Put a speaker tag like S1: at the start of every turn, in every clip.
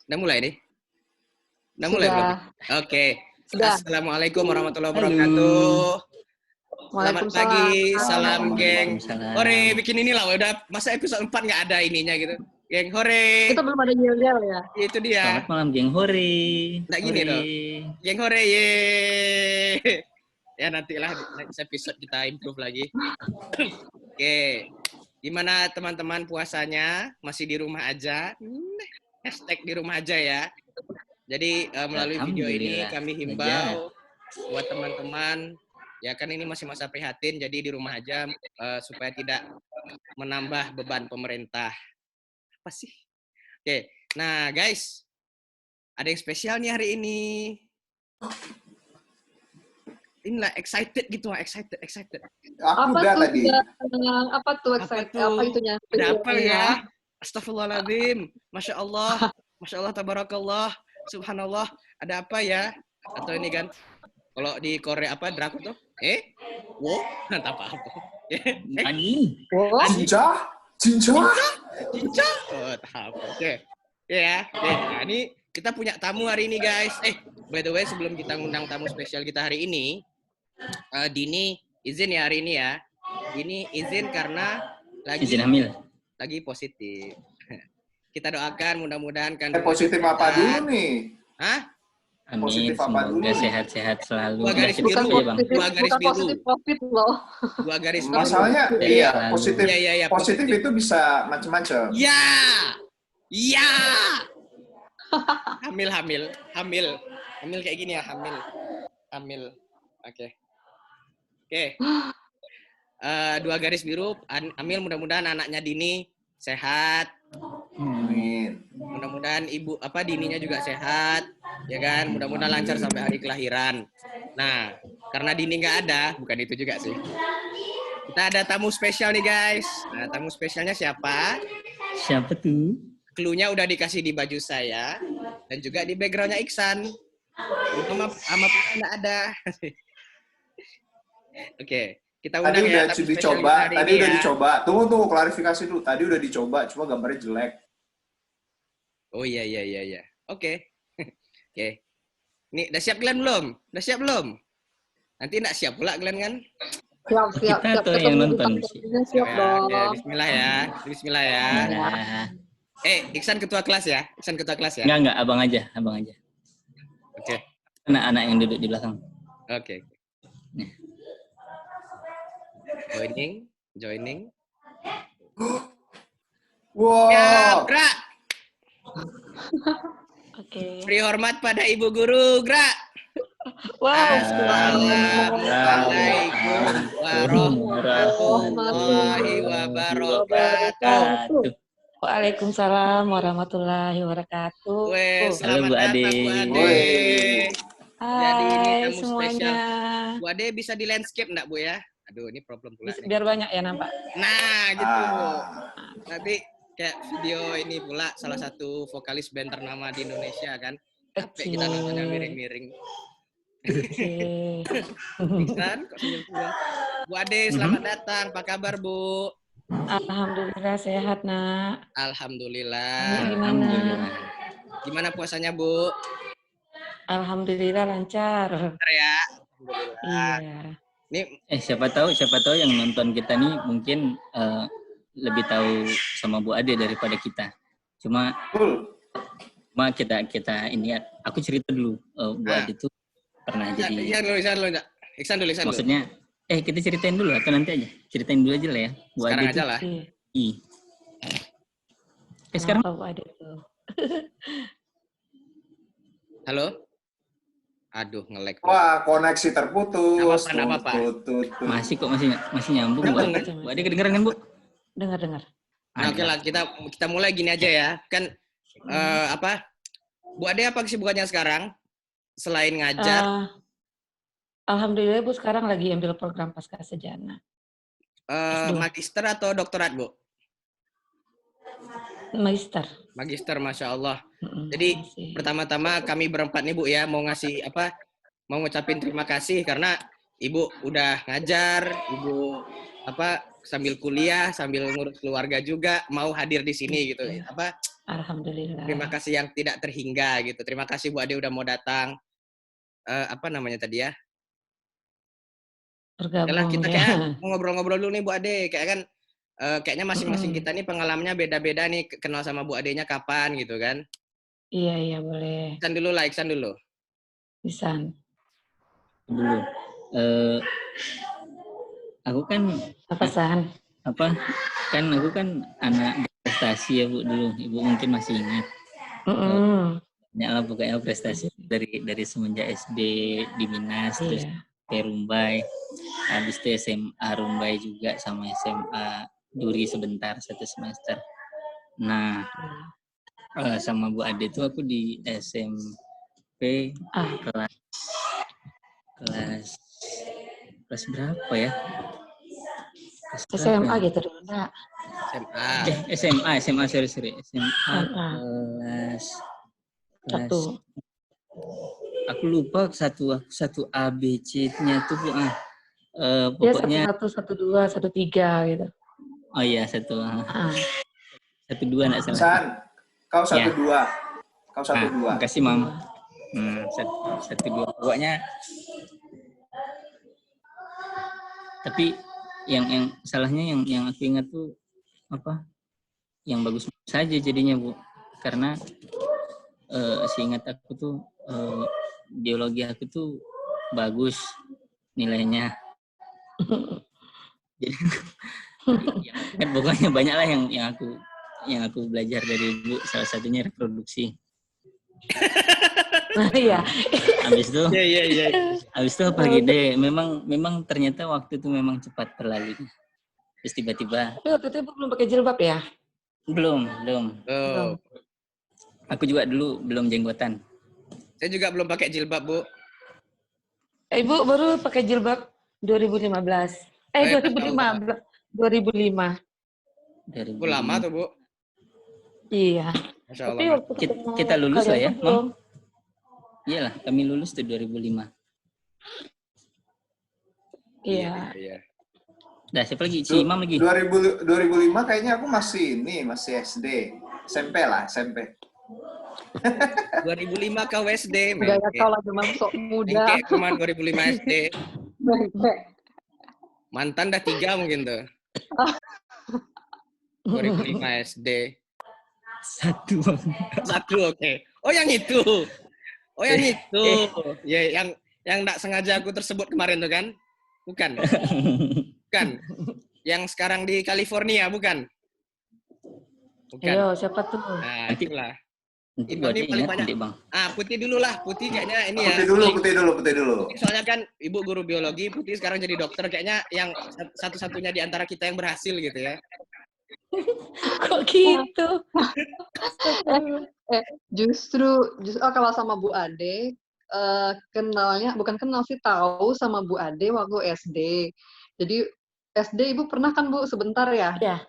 S1: Udah mulai nih? Udah mulai belum? Oke.
S2: Sudah.
S1: Assalamualaikum warahmatullahi
S3: Halo.
S1: wabarakatuh. Selamat
S2: Waalaikumsalam.
S1: pagi, salam geng.
S3: Waalaikumsalam.
S1: Hore, bikin inilah udah masa episode 4 nggak ada ininya gitu. Geng hore.
S2: Kita belum ada yel-yel ya.
S1: Itu dia.
S3: Selamat malam, geng hore.
S1: Nggak gini
S3: Hore.
S1: dong. Geng hore, ye. Ya nantilah next episode kita improve lagi. Oke. Gimana teman-teman puasanya? Masih di rumah aja? Hashtag di rumah aja ya. Jadi melalui video ini kami himbau buat teman-teman, ya kan ini masih masa prihatin, jadi di rumah aja supaya tidak menambah beban pemerintah. Apa sih? Oke, nah guys, ada yang spesial nih hari ini. Inilah excited gitu, excited.
S4: Aku
S2: Apa
S4: udah
S2: tuh?
S4: tadi.
S2: Apa tuh excited?
S1: tuh?
S2: Apa itunya?
S1: Ada apa ya? Astagfirullahaladzim. Masya Allah, tabarakallah, subhanallah. Ada apa ya? Atau ini kan, kalau di Korea apa, drakor tuh? Wo? Entah apa.
S3: Ani.
S2: Oh,
S4: Cinca?
S1: Cinca? Oh, tahap. Oke. Ya. Nah, ini kita punya tamu hari ini, guys. By the way, sebelum kita ngundang tamu spesial kita hari ini, Dini izin ya hari ini ya. Dini izin karena
S3: Izin hamil.
S1: lagi positif. Kita doakan mudah-mudahan kan.
S4: Positif apa dulu nih?
S1: Hah?
S3: Amin.
S4: Positif apa dulu?
S3: Semoga sehat-sehat selalu.
S1: Dua garis
S3: Udah
S1: biru,
S3: cukup ya, Bang.
S1: dua garis biru.
S2: positif COVID loh.
S1: Dua garis biru.
S4: Masalahnya
S3: Iya,
S4: positif.
S1: Iya,
S4: Positif itu bisa macam-macam.
S1: Ya. Hamil kayak gini ya, hamil. Oke. Dua garis biru, hamil, mudah-mudahan anaknya Dini sehat.
S4: Amin.
S1: Mudah-mudahan Dininya juga sehat, ya kan? Mudah-mudahan lancar sampai hari kelahiran. Nah, karena Dini nggak ada, bukan itu juga sih. Kita ada tamu spesial nih guys. Nah, tamu spesialnya siapa?
S3: Siapa tuh?
S1: Clue-nya udah dikasih di baju saya dan juga di background-nya Iksan. Sama Putri nggak ada. Oke, kita undang
S4: Tadi
S1: ya.
S4: udah dicoba. Tadi udah dicoba. Tunggu klarifikasi dulu. Tadi udah dicoba, cuma gambarnya jelek.
S1: Oh iya. Oke. Nih, udah siap Glenn belum? Udah siap belum? Nanti nggak siap pula Glenn kan?
S2: Siap.
S3: Kita tuh yang nonton.
S2: Siap dong.
S1: Oke, Bismillah ya.
S3: Nah,
S1: Iksan ketua kelas ya?
S3: enggak, abang aja.
S1: Oke.
S3: Anak-anak yang duduk di belakang.
S1: Oke. Joining.
S4: Wow.
S1: Ya, Gra.
S2: Oke.
S1: Beri hormat pada Ibu Guru, Gra.
S2: Wow.
S1: Assalamualaikum warahmatullahi wabarakatuh.
S5: Waalaikumsalam warahmatullahi wabarakatuh.
S1: Weh,
S3: Halo, Bu
S1: selamat
S3: Ade.
S1: datang Bu Ade. Jadi ini
S5: Hai
S1: tamu
S5: semuanya.
S1: spesial. Bu Ade bisa di landscape enggak, Bu ya? Aduh, ini problem pula nih.
S5: Biar banyak ya nampak.
S1: Nah, gitu. Nanti kayak video ini pula salah satu vokalis band ternama di Indonesia kan. Capek kita nontonnya miring-miring.
S5: Oke.
S1: Iksan, kok senyum-senyum. Bu Ade, selamat datang. Apa kabar, Bu?
S5: Alhamdulillah sehat, Nak.
S1: Alhamdulillah.
S5: Gimana?
S1: Gimana puasanya, Bu?
S5: Alhamdulillah lancar.
S1: Bentar ya. Alhamdulillah.
S5: Iya.
S1: Ini
S3: Siapa tahu yang nonton kita nih mungkin lebih tahu sama Bu Ade daripada kita. Cuma kita ini ya, aku cerita dulu. Bu Ade itu pernah jadi.
S1: Iksan dulu.
S3: Maksudnya, kita ceritain dulu atau nanti aja? Ceritain dulu aja lah ya. Bu
S1: Sekarang
S3: Ade
S1: aja lah.
S3: Sekarang
S5: Kenapa Bu Ade tuh?
S1: Halo? Aduh, nge-lag.
S4: Wah, koneksi terputus.
S1: Nggak apa-apa.
S3: masih nyambung, Bu. Bu Ade kedengeran kan, Bu?
S5: Dengar.
S1: Nah, oke lah, kita mulai gini aja ya. Kan Bu Ade apa kesibukannya sekarang? Selain ngajar,
S5: Alhamdulillah Bu sekarang lagi ambil program Pasca Sarjana.
S1: magister atau doktorat, Bu? Magister, Masya Allah. Jadi pertama-tama kami berempat nih Bu ya mau ngucapin terima kasih karena Ibu udah ngajar, Ibu sambil kuliah, sambil ngurus keluarga juga mau hadir di sini gitu.
S5: Alhamdulillah.
S1: Terima kasih yang tidak terhingga gitu. Terima kasih Bu Ade udah mau datang. Apa namanya tadi ya? Yalah,
S5: Bergabung
S1: kita
S5: ya.
S1: kayak mau ngobrol-ngobrol dulu nih Bu Ade. Kayak kan kayaknya masing-masing kita nih pengalamannya beda-beda nih, kenal sama Bu Adenya kapan gitu kan.
S5: Iya, iya boleh.
S1: Iksan dulu lah, Iksan dulu.
S5: Isan.
S3: Dulu. Aku kan
S5: Apa San?
S3: kan aku kan anak prestasi ya Bu dulu. Ibu mungkin masih ingat. Banyak pokoknya prestasi dari semenjak SD di Minas, terus
S5: Iya.
S3: ke Rumbai, habis itu SMA Rumbai juga, sama SMA Duri sebentar 1 semester. Nah, sama Bu Ade itu aku di SMP kelas berapa ya?
S5: SMA gitu dulu Nak.
S3: SMA sorry. SMA kelas
S5: Satu.
S3: aku lupa satu A B C-nya tuh Bu.
S5: Dia
S3: Pokoknya
S5: 11, 12, 13 gitu.
S3: oh iya 12 enggak salah.
S4: San, kau 12.
S3: Ya.
S4: Kau 12.
S3: Makasih Mam. 12 pokoknya. Tapi yang salahnya yang aku ingat tuh apa? Yang bagus saja jadinya Bu. Karena seingat aku tuh biologi aku tuh bagus nilainya. Jadi ya, pokoknya banyak lah yang aku belajar dari Ibu, salah satunya reproduksi.
S5: Iya.
S3: Habis itu
S1: Iya.
S3: habis itu apa lagi deh, memang ternyata waktu itu memang cepat berlalu. Terus tiba-tiba
S5: Tapi waktu itu Ibu belum pakai jilbab ya?
S3: belum.
S1: Oh.
S3: Aku juga dulu belum jenggotan.
S1: Saya juga belum pakai jilbab, Bu.
S5: Ibu baru pakai jilbab 2015. 2005. 2005.
S1: Bu lama tuh, Bu.
S5: Iya.
S1: Masya
S5: Tapi
S1: Allah.
S5: waktu ketemu
S3: Kita lulus lah ya,
S5: kalian belum.
S3: Iyalah, kami lulus tuh 2005.
S5: Iya.
S3: Dah, siapa lagi? Si Imam lagi.
S4: 2005 kayaknya aku masih SD. SMP lah, SMP.
S1: 2005 kau SD,
S2: Gaya kau lagi masuk muda.
S1: Mengke cuman 2005 SD.
S2: Bengke.
S1: Mantan dah 3 mungkin tuh. 2005 SD.
S3: Satu.
S1: Oke. Oh yang itu. Ya yang enggak sengaja aku tersebut kemarin tuh kan? Bukan. Yang sekarang di California, bukan?
S5: Ayo, siapa tuh?
S1: Nah, itulah.
S3: Nanti
S1: Itu
S3: buat
S1: nih paling
S3: ingat
S1: banyak.
S3: nanti Bang.
S1: Putih dulu lah. Putih kayaknya ini ya.
S4: Putih dulu.
S1: Soalnya kan Ibu guru biologi, Putih sekarang jadi dokter. Kayaknya yang satu-satunya di antara kita yang berhasil gitu ya.
S5: Kok gitu?
S2: Justru kalau sama Bu Ade kenalnya bukan kenal sih, tahu sama Bu Ade waktu SD. Jadi SD Ibu pernah kan Bu sebentar ya?
S5: Iya.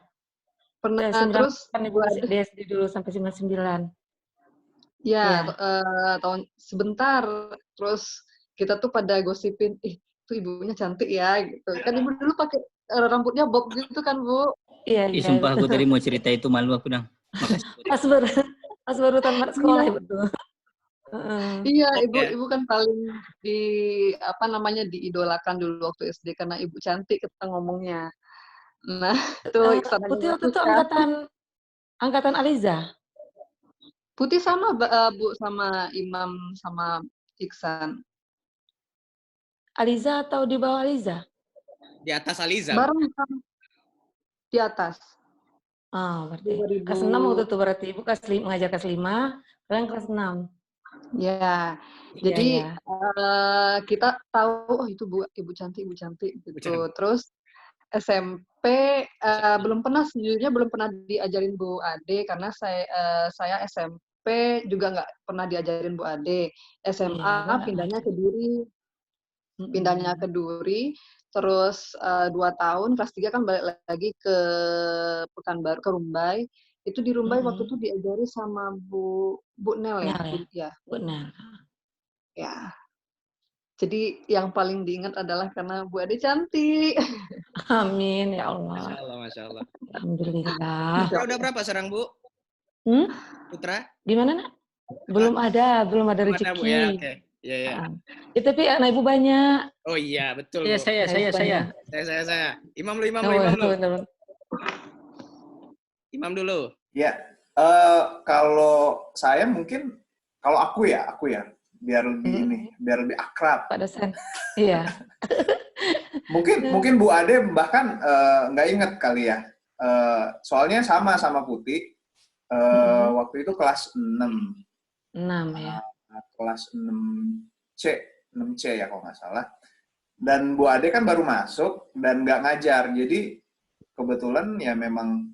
S2: Pernah.
S5: Terus
S2: Terus
S5: kan Ibu di SD dulu sampai 99.
S2: ya, tahun sebentar. Terus kita tuh pada gosipin, tuh ibunya cantik ya gitu. Kan Ibu dulu pakai rambutnya bob gitu kan Bu?
S5: Iya.
S3: Sumpah aku tadi mau cerita itu malu aku dah. Makasih.
S5: Pas baru tamat sekolah ya betul.
S2: Iya, ibu kan paling diidolakan dulu waktu SD karena ibu cantik kita ngomongnya. Nah, itu Iksan
S5: Putih waktu itu angkatan Aliza.
S2: Putih sama Bu sama Imam sama Iksan.
S5: Aliza atau di bawah Aliza?
S1: Di atas Aliza.
S2: Bareng sama di atas.
S5: Berarti kelas 6 waktu itu berarti Ibu mengajar kelas 5, kalian kelas 6.
S2: Ya, jadi kita tahu itu ibu cantik gitu. Terus SMP sejujurnya belum pernah diajarin Bu Ade karena saya SMP juga nggak pernah diajarin Bu Ade. SMA pindahnya ke Duri, terus 2 tahun kelas 3 kan balik lagi ke Pekanbaru, ke Rumbai. Itu di Rumbai waktu itu diajari sama Bu Nel ya?
S5: Bu Nel.
S2: Ya. Jadi yang paling diingat adalah karena Bu Ade cantik.
S5: Amin ya Allah.
S1: Masya Allah.
S5: Alhamdulillah.
S1: Udah berapa sekarang Bu? Putra?
S5: Gimana, Nak? Belum ada
S1: Belum ada, Bu,
S5: rezeki.
S1: ya, oke. Iya, iya.
S5: Ya, tapi anak ibu banyak.
S1: Oh iya, betul,
S3: Saya,
S1: Bu.
S3: saya.
S1: Saya. Imam lu.
S5: Benar.
S1: Imam dulu.
S4: Ya, kalau saya mungkin, kalau aku ya, biar lebih akrab.
S5: Pak dosen. Iya.
S4: Mungkin Bu Ade bahkan nggak inget kali ya. Soalnya sama Putih. Waktu itu kelas 6.
S5: 6 ya.
S4: Kelas 6C ya kalau nggak salah. Dan Bu Ade kan baru masuk dan nggak ngajar. Jadi kebetulan ya memang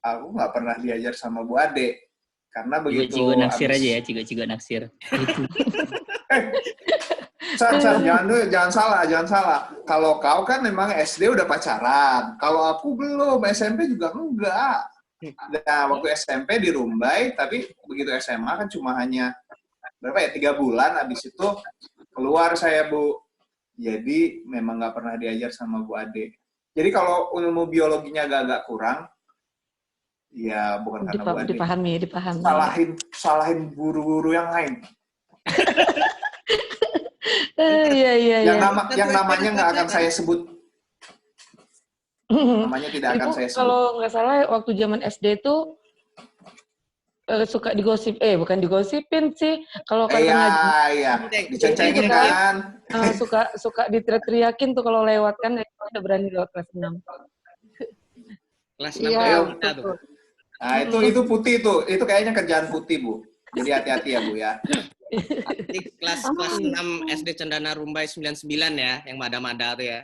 S4: aku nggak pernah diajar sama Bu Ade. Karena begitu
S3: Cigo naksir aja ya, cigo naksir. Gitu.
S4: Jangan salah. Kalau kau kan memang SD udah pacaran. Kalau aku belum, SMP juga enggak. Nah, waktu SMP di Rumbai, tapi begitu SMA kan cuma hanya berapa ya, 3 bulan. Habis itu keluar saya, Bu. Jadi memang nggak pernah diajar sama Bu Ade. Jadi kalau ilmu biologinya agak kurang, ya bukan karena Bu Ade.
S5: Dipahami.
S4: Salahin guru-guru yang lain.
S5: Iya.
S4: Yang namanya nggak akan saya sebut. Namanya tidak akan saya sebut.
S5: Kalau nggak salah waktu zaman SD itu suka bukan digosipin sih. Kalau kata
S4: diceng-cengin kan.
S5: Suka diteriakin tuh kalau lewat kan, udah berani lewat kelas 6.
S1: Kelas 6 tuh.
S4: Nah, itu Putih tuh. Itu kayaknya kerjaan Putih, Bu. Jadi hati-hati ya, Bu ya.
S1: Ini kelas 6 SD Cendana Rumbai 99 ya, yang mada-mada tuh ya.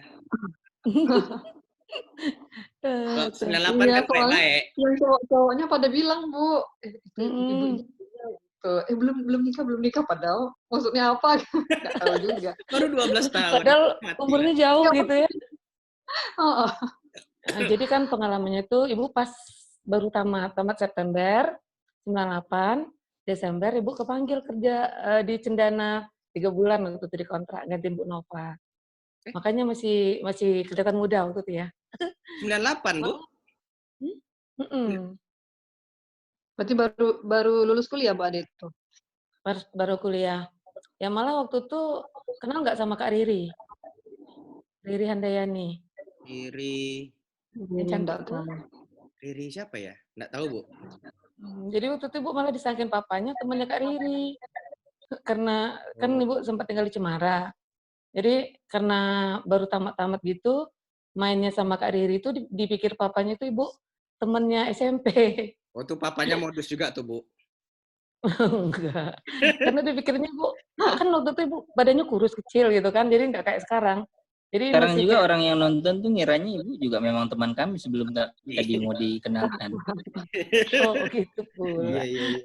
S1: Kalau 98 kan baik.
S2: Yang cowok-cowoknya pada bilang, Bu, ibu belum nikah padahal maksudnya apa? Nggak tahu juga.
S1: Baru 12 tahun.
S5: Padahal umurnya jauh gitu ya.
S2: Oh.
S5: Nah, jadi kan pengalamannya itu ibu pas baru tamat September 98, Desember ibu kepanggil kerja di Cendana 3 bulan waktu itu di kontrak ganti Bu Nova. Makanya masih kelihatan muda waktu itu ya.
S1: 98, Bu?
S2: Berarti baru lulus kuliah, Bu Ade itu?
S5: Baru kuliah. Ya malah waktu itu kenal nggak sama Kak Riri? Riri Handayani.
S1: Riri siapa ya? Nggak tahu, Bu.
S5: Jadi waktu itu Ibu malah disangkin papanya temannya Kak Riri. Karena kan Ibu sempat tinggal di Cemara. Jadi karena baru tamat gitu, mainnya sama Kak Riri itu dipikir papanya itu Ibu temennya SMP.
S1: Oh, tuh papanya modus juga tuh, Bu?
S5: Enggak. Karena dipikirnya Ibu, kan waktu itu Ibu badannya kurus kecil gitu kan, jadi nggak kayak sekarang. Jadi
S3: sekarang juga kayak orang yang nonton tuh ngiranya Ibu juga memang teman kami sebelum tadi mau dikenalkan.
S5: Oh gitu pula.
S1: Iya.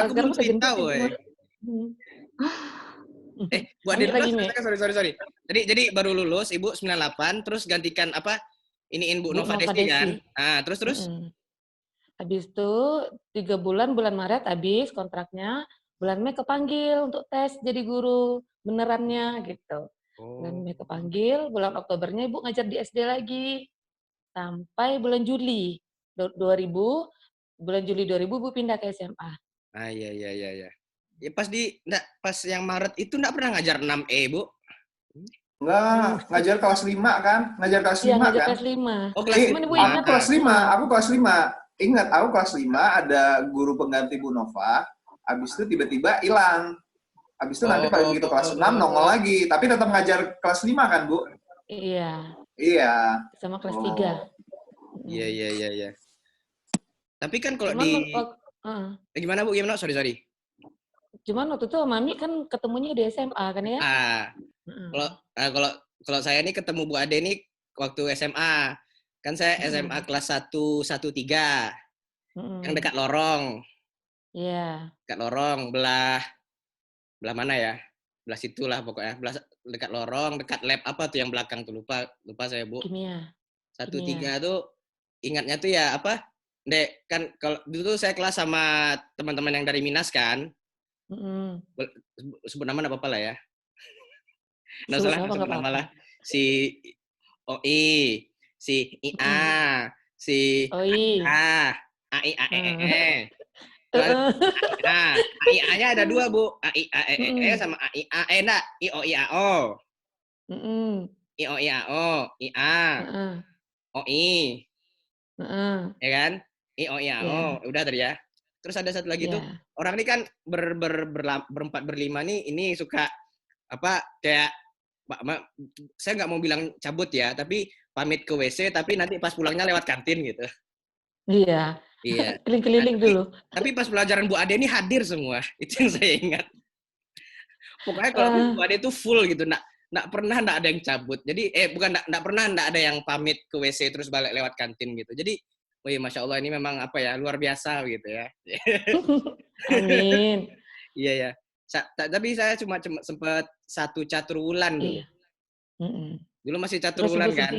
S1: Aku belum tahu, Bu Ade sorry. Jadi baru lulus Ibu 98, terus gantikan apa? Iniin Bu Nova Desi kan? Nah, terus?
S5: Habis itu 3 bulan Maret habis kontraknya, bulan Mei kepanggil untuk tes jadi guru benerannya gitu. Bulan Mei kepanggil, bulan Oktobernya Ibu ngajar di SD lagi. Sampai bulan Juli 2000 Ibu pindah ke SMA.
S1: Ah iya. Ya pas yang Maret itu enggak pernah ngajar 6E, Bu?
S4: Enggak, ngajar kelas 5 kan? Ngajar kelas 5 kan?
S5: Ngajar kelas 5.
S1: Oh, kelas 5
S5: Ibu
S4: ingat? Aku kelas 5. Ingat, aku kelas 5 ada guru pengganti Bu Nova, habis itu tiba-tiba hilang. Habis itu nanti pada begitu kelas 6 nongol lagi, tapi tetap ngajar kelas 5 kan, Bu? Iya.
S5: Sama kelas 3.
S1: Iya. Tapi kan kalau gimana, Bu? Gimana? Sorry.
S5: Cuman waktu itu Mami kan ketemunya di SMA kan ya?
S1: Kalau saya nih ketemu Bu Ade nih waktu SMA. Kan saya SMA kelas 113. Yang dekat lorong.
S5: Iya.
S1: Dekat lorong, belah mana ya? Belah situlah pokoknya. Dekat lorong, dekat lab apa tuh yang belakang tuh, lupa saya, Bu.
S5: Kimia.
S1: 13 tuh ingatnya tuh ya apa? Dek, kan kalau dulu tuh saya kelas sama teman-teman yang dari Minas kan. Sebut nama enggak apa-apa lah ya. Nggak salah sebut nama lah. Si OI, si IA, si A, A, I, A, E, E. Nah, A, I, A-nya ada 2, Bu. A, I, A, E, E sama A, I, A, enggak. I, O, I, A, O. I, O, I, A, O. I, A. O, I. Ya kan? I, O, I, A, O. Udah tadi ya. Terus ada satu lagi tuh, orang ini kan berempat berlima nih, ini suka apa kayak saya nggak mau bilang cabut ya, tapi pamit ke WC, tapi nanti pas pulangnya lewat kantin gitu.
S5: Iya.
S1: Iya.
S5: Keliling-keliling dulu.
S1: Tapi pas pelajaran Bu Ade ini hadir semua, itu yang saya ingat. Pokoknya kalau Bu Ade itu full gitu, nggak pernah nggak ada yang cabut. Jadi bukan nggak pernah nggak ada yang pamit ke WC terus balik lewat kantin gitu. Jadi, wih, Masya Allah, ini memang apa ya, luar biasa gitu ya.
S5: Amin.
S1: Iya ya. Tapi saya cuma sempat 1 catur wulan dulu.
S5: Iya.
S1: Dulu masih catur wulan kan.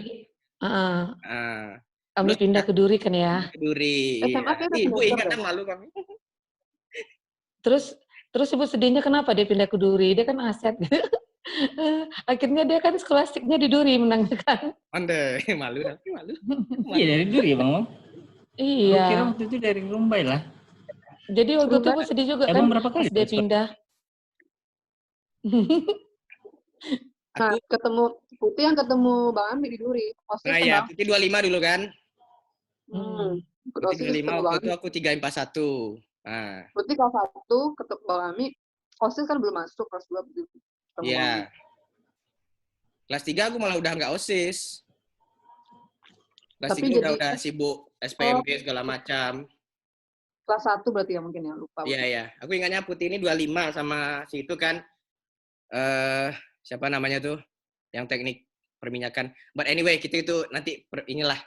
S5: Kami pindah ke Duri kan ya.
S1: Ke Duri.
S2: SMA
S1: Iya. Ibu ingat kan, malu kami.
S5: Terus Ibu sedihnya kenapa dia pindah ke Duri? Dia kan aset. Akhirnya dia kan skolastiknya di Duri menangnya kan.
S1: Ande, malu.
S3: Iya, dari Duri ya, Bang.
S5: Iya.
S3: Aku kira waktu itu dari Rumbai lah.
S5: Jadi waktu itu Ibu sedih juga kan
S3: berapa kali
S5: dia pindah.
S2: Nah, ketemu Putih yang ketemu Bang Ami di Duri.
S1: Nah ya, Putih 25 dulu kan.
S2: Putih
S1: 25, waktu itu aku 341. Nah.
S2: Putih kelas 1 ketemu Bang Ami. OSIS kan belum masuk, kelas 2 begitu.
S1: Iya. Kelas 3 aku malah udah nggak OSIS. Kelas 3 udah sibuk SPMB segala macam.
S2: Kelas 1 berarti ya mungkin ya, lupa.
S1: Iya. Aku ingatnya Putih ini 25 sama si itu kan. Siapa namanya tuh? Yang teknik perminyakan. But anyway, kita itu nanti inilah.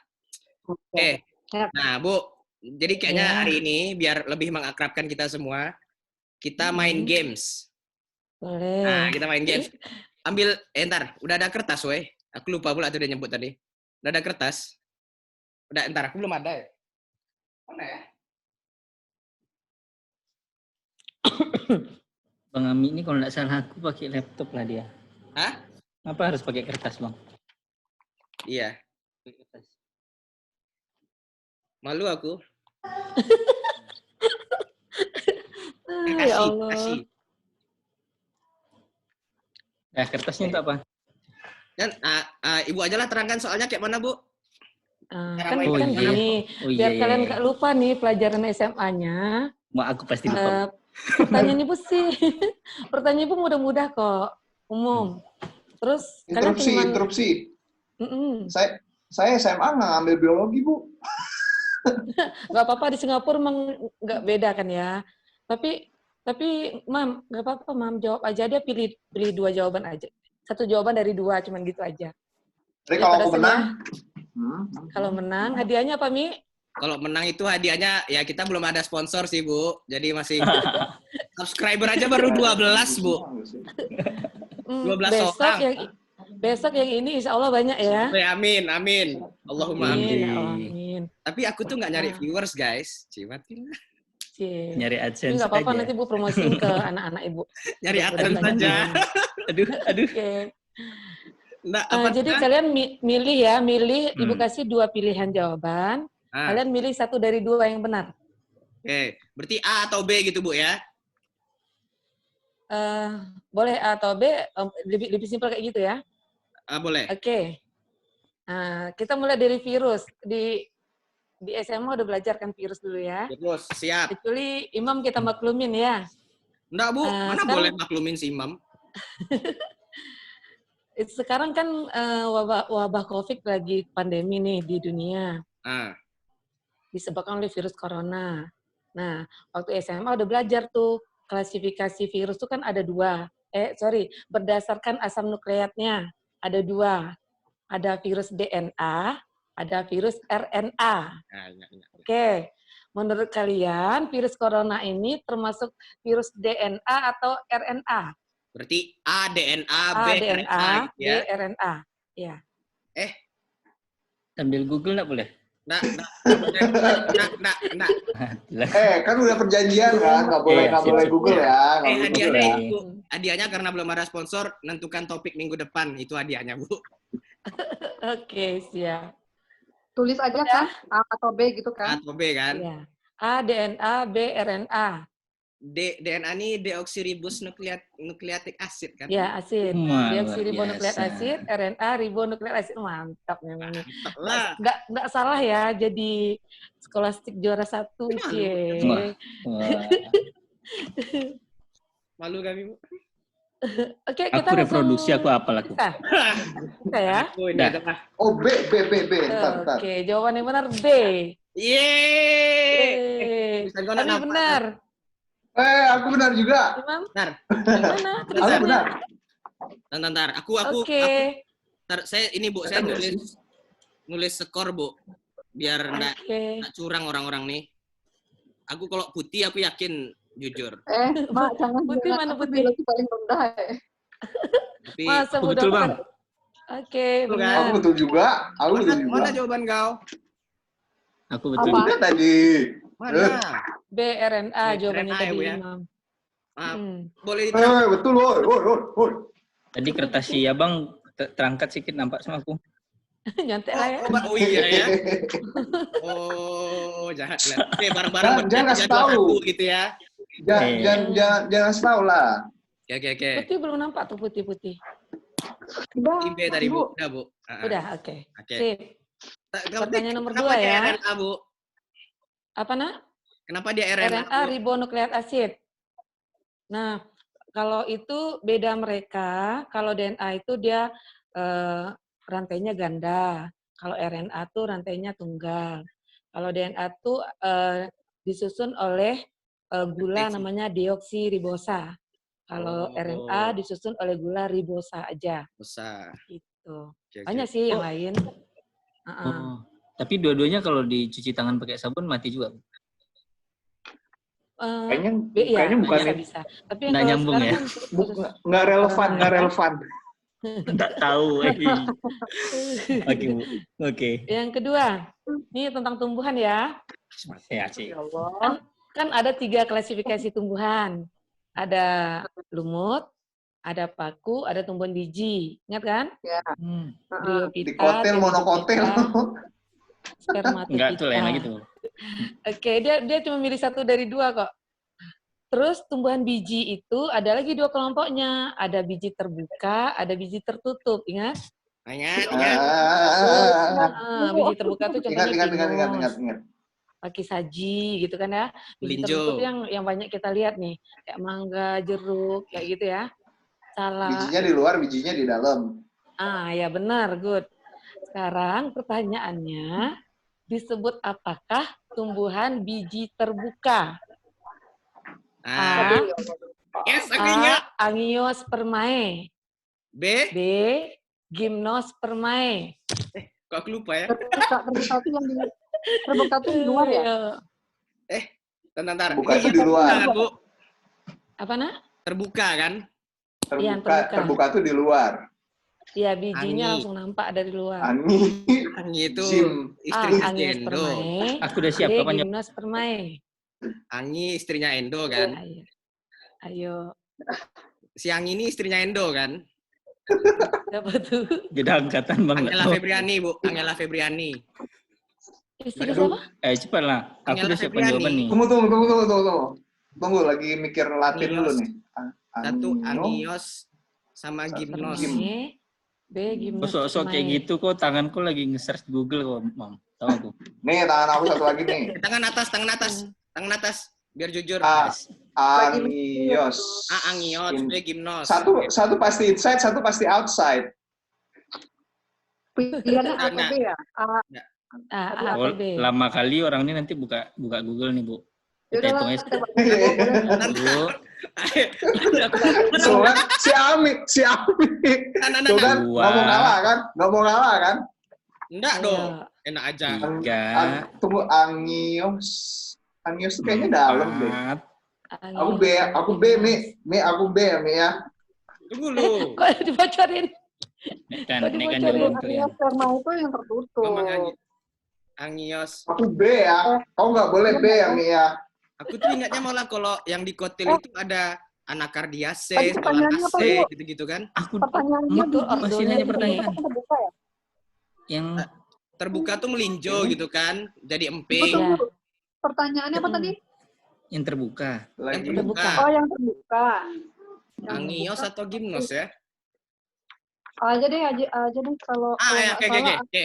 S1: Oke. Nah, Bu. Jadi kayaknya hari ini biar lebih mengakrabkan kita semua, kita main games.
S5: Boleh.
S1: Nah, kita main games. Ambil, ntar. Udah ada kertas, weh. Aku lupa pula tuh dia nyebut tadi. Udah ada kertas. Udah, ntar. Aku belum ada ya. Mana ya?
S3: Bang Ami ini kalau nggak salah aku pakai laptop lah dia.
S1: Hah?
S3: Apa harus pakai kertas, Bang?
S1: Iya. Malu aku.
S5: Ya Allah.
S1: Kasih.
S3: Nah, kertasnya untuk apa?
S1: Dan Ibu aja lah terangkan soalnya kayak mana, Bu?
S5: Kan gini, biar kalian nggak lupa nih pelajaran SMA-nya.
S3: Wah, aku pasti lupa.
S5: Pertanyaan Ibu sih, pertanyaan Ibu mudah-mudah kok, umum. Terus
S4: interupsi. Saya SMA nggak ngambil biologi, Bu.
S5: Nggak apa-apa, di Singapura emang nggak beda kan ya. Tapi Mam, nggak apa-apa, Mam, jawab aja. Dia pilih 2 jawaban aja. 1 jawaban dari 2, cuman gitu aja.
S4: Jadi kalau aku menang?
S5: Kalau menang, hadiahnya apa, Mi?
S1: Kalau menang itu hadiahnya, ya kita belum ada sponsor sih, Bu. Jadi masih subscriber aja baru 12, Bu. 12 orang.
S5: Besok yang ini insya Allah banyak ya.
S1: Amin. Allahumma
S5: amin.
S1: Tapi aku tuh nggak nyari viewers, guys. Cimatin.
S3: Nyari AdSense
S5: nggak apa-apa,
S3: aja.
S5: nanti Bu promosiin ke anak-anak Ibu.
S1: Nyari AdSense aja.
S3: Aduh.
S5: Oke.
S1: Nah,
S5: jadi kalian milih ya, Ibu kasih 2 pilihan jawaban. Kalian milih 1 dari 2 yang benar.
S1: Oke, berarti A atau B gitu, Bu ya?
S5: Boleh A atau B, lebih simpel kayak gitu ya?
S1: Boleh.
S5: Oke. Kita mulai dari virus. Di SMA udah belajar kan virus dulu ya?
S1: Terus, siap.
S5: Kecuali Imam kita maklumin ya.
S1: Enggak, Bu. Mana boleh maklumin si Imam?
S5: Sekarang kan wabah COVID lagi pandemi nih di dunia. Disebabkan oleh virus corona. Nah, waktu SMA udah belajar tuh, klasifikasi virus tuh kan ada 2. Berdasarkan asam nukleatnya ada 2. Ada virus DNA, ada virus RNA. Oke. Menurut kalian, virus corona ini termasuk virus DNA atau RNA?
S1: Berarti A DNA, B
S5: DNA,
S1: RNA, ya?
S5: B RNA. Ya.
S3: Sambil Google nggak boleh?
S1: Nah.
S4: Kan udah perjanjian kan, nggak boleh Google ya.
S1: Hadiahnya karena belum ada sponsor, nentukan topik minggu depan, itu hadiahnya, Bu.
S5: Oke, siap.
S2: Tulis aja kan, A atau B gitu kan?
S1: A atau B kan?
S5: Iya. A DNA, B RNA.
S1: DNA ini deoksiribus nukleatik asid kan?
S5: Ya, asid.
S3: Wah, luar
S5: Deoksiribonukleat
S3: biasa.
S5: asid, RNA ribonukleat asid. Mantap memang nih.
S1: Mantap lah.
S5: Nggak salah ya jadi skolastik juara 1.
S3: Wah, wah.
S1: Malu kami, Bu.
S5: Oke,
S3: Aku
S5: kita
S3: reproduksi, aku apal aku.
S5: Kita ya.
S1: Aku ini
S3: Dah.
S1: adalah.
S4: Oh, B. Ntar.
S5: Oke, jawaban yang benar B.
S1: Yeay. Bisa kau nak
S5: Tapi
S1: nampak,
S5: benar.
S4: Aku benar juga.
S5: Imam,
S1: Bentar.
S5: gimana?
S4: Aku
S5: Tulisannya?
S4: benar.
S1: Bentar. Aku.
S5: Oke.
S1: Ntar, saya ini, Bu, saya nulis skor, Bu. Biar nggak
S5: Oke.
S1: curang orang-orang nih. Aku kalau putih aku yakin jujur.
S2: Mak, jangan
S5: Putih
S2: bilang
S5: mana
S2: aku
S5: putih?
S2: biologi paling rendah
S1: Tapi
S5: Masa
S3: Aku
S5: Bu
S3: betul, Bang.
S5: Dokter? Oke,
S1: Betul, kan?
S5: benar.
S4: Aku betul juga.
S1: mana jawaban kau?
S3: Aku betul
S2: Apa?
S3: juga.
S4: Udah tadi.
S1: Mana?
S5: B RNA jawabannya
S1: RNA,
S5: tadi,
S1: Bu, ya?
S5: Imam.
S1: Ah,
S5: Hmm.
S1: boleh diterang.
S4: Betul, woi.
S3: Tadi kertas si abang terangkat sedikit nampak sama aku.
S5: Nyontek lah ya.
S1: Oh iya ya. Oh, jahat lah. Oke, bareng-bareng
S4: Jangan
S1: berarti
S4: kasih tahu.
S1: 2-1 gitu ya.
S4: Jangan tahu lah.
S1: Oke.
S5: Putih belum nampak tuh putih-putih.
S1: Tim B tadi, Bu. Udah, Bu.
S5: Udah, oke.
S1: Oke.
S5: Sip. Pertanyaan nomor
S1: Kenapa
S5: 2
S1: dia
S5: ya.
S1: RNA, Bu?
S5: Apa, Nak?
S1: Kenapa dia RNA?
S5: RNA
S1: Bu?
S5: ribonukleat asid. Nah, kalau itu beda mereka. Kalau DNA itu dia rantainya ganda. Kalau RNA itu rantainya tunggal. Kalau DNA itu disusun oleh gula namanya deoksiribosa. Kalau RNA disusun oleh gula ribosa aja.
S1: Besar.
S5: Gitu.
S1: Oke.
S5: Banyak sih yang lain.
S3: Oh. Tapi dua-duanya kalau dicuci tangan pakai sabun mati juga.
S4: Kayaknya bukan
S5: bisa. Tapi yang
S3: Nggak
S5: kalau
S3: nyambung
S5: sekarang
S3: ya?
S5: kan khusus
S4: nggak relevan.
S3: Nggak tahu. Oke, Bu. Oke.
S5: Yang kedua, ini tentang tumbuhan ya.
S3: Ya, sih.
S2: Ya Allah.
S5: Kan ada 3 klasifikasi tumbuhan. Ada lumut, ada paku, ada tumbuhan biji. Ingat kan?
S2: Ya.
S5: Bryophyta,
S4: Dikotel, monokotel.
S5: spermatophyta.
S3: Enggak, itu lain lagi tuh.
S5: Oke, dia cuma milih 1 dari 2 kok. Terus tumbuhan biji itu ada lagi 2 kelompoknya. Ada biji terbuka, ada biji tertutup. Ingat?
S1: Ingat.
S5: Biji terbuka itu contohnya
S4: Ingat.
S5: paki saji gitu kan ya. Biji
S1: Melinjo.
S5: tertutup yang banyak kita lihat nih. Kayak mangga, jeruk, kayak gitu ya. Salah.
S4: Bijinya di luar, bijinya di dalam.
S5: Ya benar, good. Sekarang pertanyaannya, disebut apakah tumbuhan biji terbuka? A.
S1: Yes, aku ingat.
S5: A. Angiospermae.
S1: B.
S5: B. Gymnospermae.
S1: Kok aku lupa ya?
S2: Terbuka tuh di luar ya?
S1: Bentar.
S4: Terbuka
S1: Ini
S4: itu di luar.
S1: terbuka, Bu.
S5: Apa, Nak?
S1: Terbuka kan?
S5: Iya, terbuka.
S4: Terbuka tuh di luar.
S5: Iya, bijinya
S1: Angi.
S5: langsung nampak dari luar.
S1: Angi itu
S4: Sim.
S1: istri Endo.
S5: Angiospermae.
S3: Aku udah siap.
S5: B.
S3: Kapan
S5: Gymnospermae.
S1: Angi istrinya Endo kan?
S5: Ayo.
S1: Si Angi ini istrinya Endo kan?
S5: Siapa tuh?
S3: beda angkatan Bang?
S1: Angela Febriani, Bu. Angela Febriani.
S5: Istri siapa?
S3: Cepat lah. Aku
S1: Angela
S3: udah siapkan
S1: Febriani.
S3: jawaban nih.
S4: Tunggu. Tunggu, lagi mikir Latin dulu nih.
S1: Satu Anios sama Gymnos.
S5: B. Gymnos.
S3: Sosok kayak gitu kok tanganku lagi nge-search Google kok, Mam. Tahu aku.
S4: Nih, tangan aku satu lagi nih.
S1: Tangan atas. Biar jujur.
S4: Anios.
S1: Angios, B. Gymnos.
S4: Satu pasti inside, satu pasti outside.
S2: Pilihannya A atau B ya?
S5: A atau B?
S3: Lama kali orang ini nanti buka Google nih, Bu. Kita hitung aja. Bu.
S4: Soalnya si Ami. Tuh kan,
S3: Dua.
S4: nggak mau ngalah kan?
S1: Enggak dong. Enak aja.
S3: 3.
S4: Tunggu, Angios tuh kayaknya dalam deh.
S3: 4.
S4: Aku B, Mi, aku B ya, Mi ya.
S1: Tunggu lu.
S5: Kok dibocorin?
S3: Nek kan jawaban kalian.
S2: Sperma itu yang tertutup.
S1: Ngomong Angios.
S4: Aku B ya. Kau nggak boleh B ya, Mi ya.
S1: Aku tuh ingatnya malah kalau yang di kotil itu ada anacardiaceae,
S2: Pertanyaannya apa,
S1: solanaceae,
S2: Bu?
S1: gitu-gitu kan.
S3: Aku
S2: Pertanyaannya
S5: Itu
S3: masih
S5: ordonya
S3: nanya
S5: di
S3: pertanyaan.
S2: terbuka ya?
S3: yang
S1: Terbuka tuh melinjo gitu kan, jadi emping.
S2: Tunggu. pertanyaannya apa tadi?
S3: Yang terbuka.
S4: Lagi.
S1: terbuka.
S2: Oh, yang terbuka.
S1: Angios atau gimnos ya?
S2: Aja deh kalau
S1: Ya,
S2: nggak
S1: oke.
S2: salah.
S1: Oke,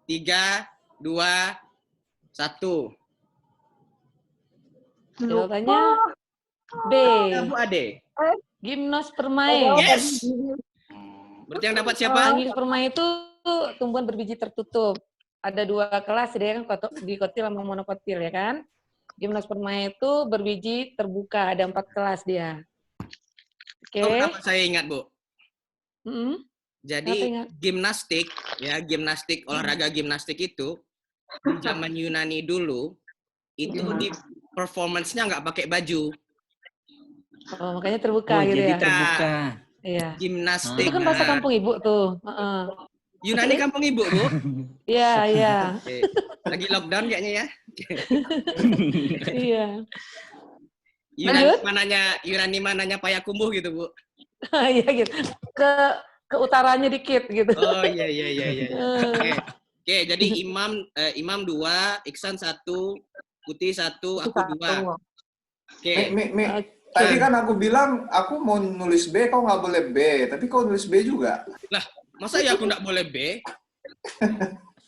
S1: 3, 2, 1.
S5: Jawabannya B.
S1: Ya, Bu Ade.
S5: Gimnos permai.
S1: Yes! Berarti yang dapat siapa?
S5: Gimnos permai itu tumbuhan berbiji tertutup. Ada 2 kelas, dia kan dikotil sama monokotil ya kan. Gimnos permai itu berbiji terbuka, ada 4 kelas dia. Oke.
S1: Oh, kenapa saya ingat, Bu?
S5: Mm-mm.
S1: Jadi
S5: Kenapa ingat?
S1: gimnastik, olahraga gimnastik itu di zaman Yunani dulu itu di performance-nya nggak pakai baju.
S5: Oh, makanya terbuka gitu
S3: jadi
S5: ya.
S3: terbuka.
S5: Iya.
S1: Gimnastik.
S5: Itu kan bahasa kampung ibu tuh.
S1: Yunani kampung ibu, Bu.
S5: Iya.
S1: Oke. Lagi lockdown kayaknya ya.
S5: Iya.
S1: Yunani mananya Payakumbuh gitu, Bu.
S5: Iya gitu. Ke utaranya dikit gitu.
S1: Oh iya. Oke, jadi Imam 2, Iksan 1, Putih 1, aku 2. Oke.
S4: Mi. Tadi kan aku bilang aku mau nulis B, kau nggak boleh B. Tapi kau nulis B juga.
S1: Lah, masa ya aku nggak boleh B?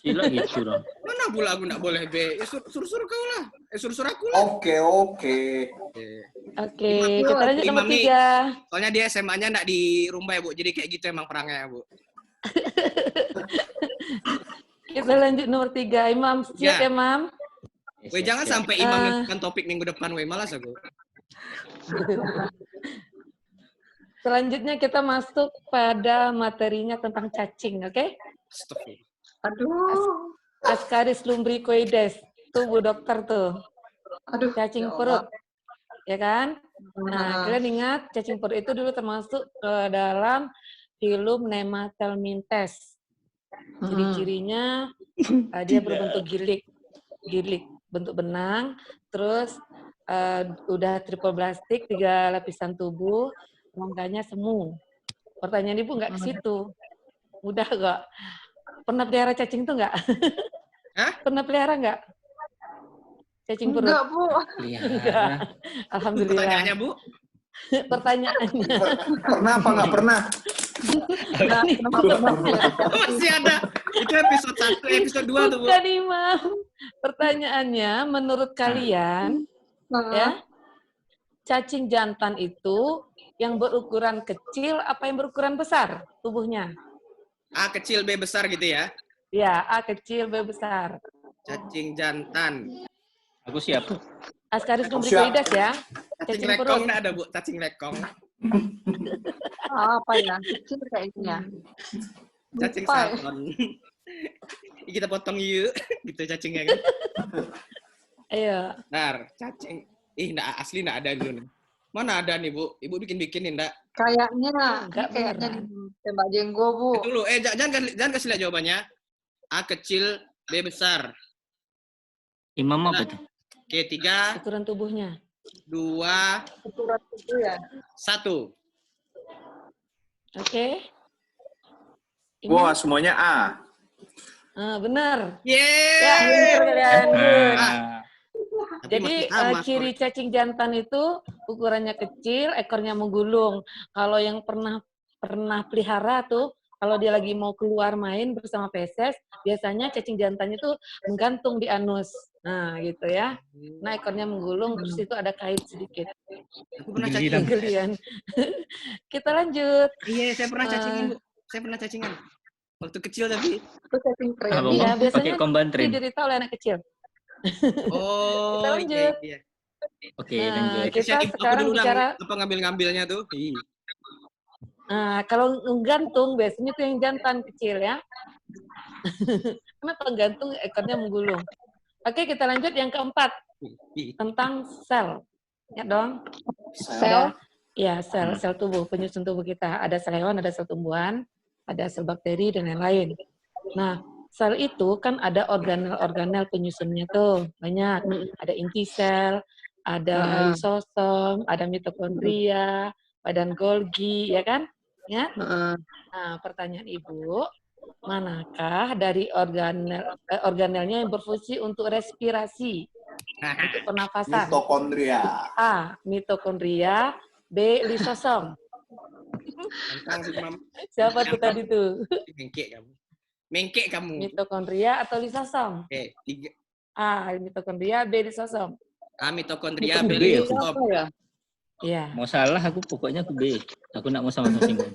S3: Sila gitu dong.
S1: Mana pula aku nggak boleh B? Suruh kau lah. Suruh aku lah.
S4: Oke.
S5: Oke, kita lanjut nomor 3.
S1: Soalnya dia SMA-nya nggak di Rumbai, Bu. Jadi kayak gitu emang perangnya, Bu.
S5: Kita lanjut nomor 3. Imam, siap ya, Imam?
S1: Weh, jangan sampai Imam menentukan topik minggu depan, weh. Malas aku.
S5: Selanjutnya kita masuk pada materinya tentang cacing, oke?
S1: Stop.
S2: Aduh.
S5: Ascaris lumbricoides. Tuh, Bu Dokter tuh.
S2: Aduh.
S5: Cacing
S2: ya
S5: perut.
S2: Allah.
S5: Ya kan? Nah, kalian ingat cacing perut itu dulu termasuk ke dalam filum Nemathelmintes. Ciri-cirinya dia berbentuk gilik, bentuk benang, terus udah tripoblastik, 3 lapisan tubuh, rongganya semu. Pertanyaan Ibu nggak ke situ. Mudah nggak? Pernah pelihara cacing itu nggak?
S1: Hah?
S5: Pernah pelihara nggak? Cacing perut?
S2: Enggak, Bu.
S5: Enggak. Alhamdulillah.
S1: Pertanyaannya, Bu?
S5: Pertanyaannya.
S4: Pernah apa nggak pernah?
S1: Masih ada. Itu episode 1, episode 2 tuh, Bu.
S5: Bukan, Imam. Pertanyaannya, menurut kalian, ya, cacing jantan itu yang berukuran kecil apa yang berukuran besar tubuhnya?
S1: A kecil, B besar gitu ya?
S5: Ya, A kecil, B besar.
S1: Cacing jantan.
S3: Aku siap.
S5: Ascaris lumbricoides ya.
S1: Cacing
S5: Cacing perut.
S1: lekong nggak ada, Bu? Cacing lekong.
S2: Apa ya? Kecil kayaknya.
S1: Cacing
S2: Lupa ya.
S1: salmon. Kita potong yuk. Gitu cacingnya kan.
S5: Ayo.
S1: Bentar, cacing. Asli nggak ada dulu nih. Mana ada nih, Bu? Ibu bikin-bikin enggak?
S2: Kayaknya
S5: Enggak
S2: di tembak jenggo, Bu.
S1: Dulu, jangan kasih lihat jawabannya. A kecil, B besar.
S3: Imam apa tuh?
S1: Oke, 3,
S5: Ukuran tubuhnya.
S1: 2,
S2: Ukuran itu ya.
S1: 1.
S5: Oke.
S4: Wah, semuanya A.
S5: Benar.
S1: Yeay!
S5: Ya, benar kalian. Good.
S1: Tapi
S5: Jadi
S1: masih sama,
S5: ciri cacing jantan itu ukurannya kecil, ekornya menggulung. Kalau yang pernah pelihara tuh, kalau dia lagi mau keluar main bersama feses, biasanya cacing jantannya tuh menggantung di anus. Nah, gitu ya. Nah, ekornya menggulung, terus itu ada kait sedikit.
S1: Aku pernah
S3: Geli
S1: cacing.
S5: Gelian. Kita lanjut.
S1: Iya, saya pernah cacingan, Bu. Saya pernah cacingan. Waktu kecil tapi.
S2: Itu cacing keren.
S3: Apa,
S5: Iya,
S3: Bang?
S5: biasanya
S3: Pakai kombantrin.
S5: diderita oleh anak kecil.
S1: Oh,
S5: Kita lanjut.
S1: iya.
S3: Oke,
S5: Nah,
S3: lanjut.
S5: kita
S1: Aku
S5: sekarang
S1: dulu
S5: bicara.
S1: ngambil-ngambilnya tuh.
S5: Nah, kalau menggantung biasanya itu yang jantan kecil ya. Karena kalau gantung ekornya menggulung. Oke, kita lanjut yang keempat tentang sel. Ya dong.
S2: Sel.
S5: Ya, sel tubuh, penyusun tubuh kita. Ada sel hewan, ada sel tumbuhan, ada sel bakteri dan lain-lain. Nah, sel itu kan ada organel-organel penyusunnya tuh banyak. Ada inti sel, ada lisosom, ada mitokondria, badan Golgi, ya kan? Ya. Nah, pertanyaan Ibu, Manakah dari organelnya yang berfungsi untuk respirasi, untuk pernafasan?
S4: Mitokondria.
S5: A. Mitokondria. B. Lisosom.
S1: Tantang sih, Mam.
S5: Siapa tuh tadi tuh?
S1: Mengkek kamu.
S5: Mitokondria atau lisosom?
S1: Oke, 3.
S5: A. Mitokondria. B. Lisosom.
S1: A. Mitokondria,
S3: Itu
S1: B.
S3: B,
S1: lisosom.
S2: Apa ya?
S5: Iya.
S3: Mau salah aku pokoknya aku B. Aku nak mau sama Simon.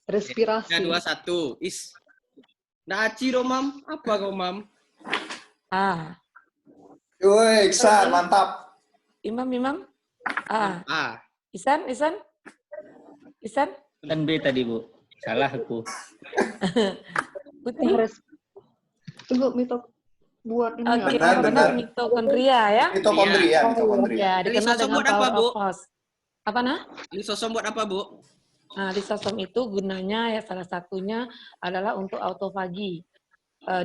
S2: Respirasi.
S1: 3, 2, 1. Is. Naci dong, Mam. Apa kau, Mam?
S5: A.
S4: Woi, Iksan, mantap.
S5: Imam. A.
S1: A.
S5: Isan.
S3: Kan B tadi, Bu. Salah aku.
S5: Putih.
S2: Tunggu, buat ini.
S5: Oke,
S4: Benar,
S5: benar
S4: benar.
S5: mitokondria ya.
S4: Mitokondria.
S5: Ya, dikenal
S1: Lisosom
S5: dengan
S1: buat apa,
S5: power
S1: Bu?
S5: of host. Apa nah?
S1: Lisosom buat apa, Bu?
S5: Nah, lisosom itu gunanya ya salah satunya adalah untuk autofagi.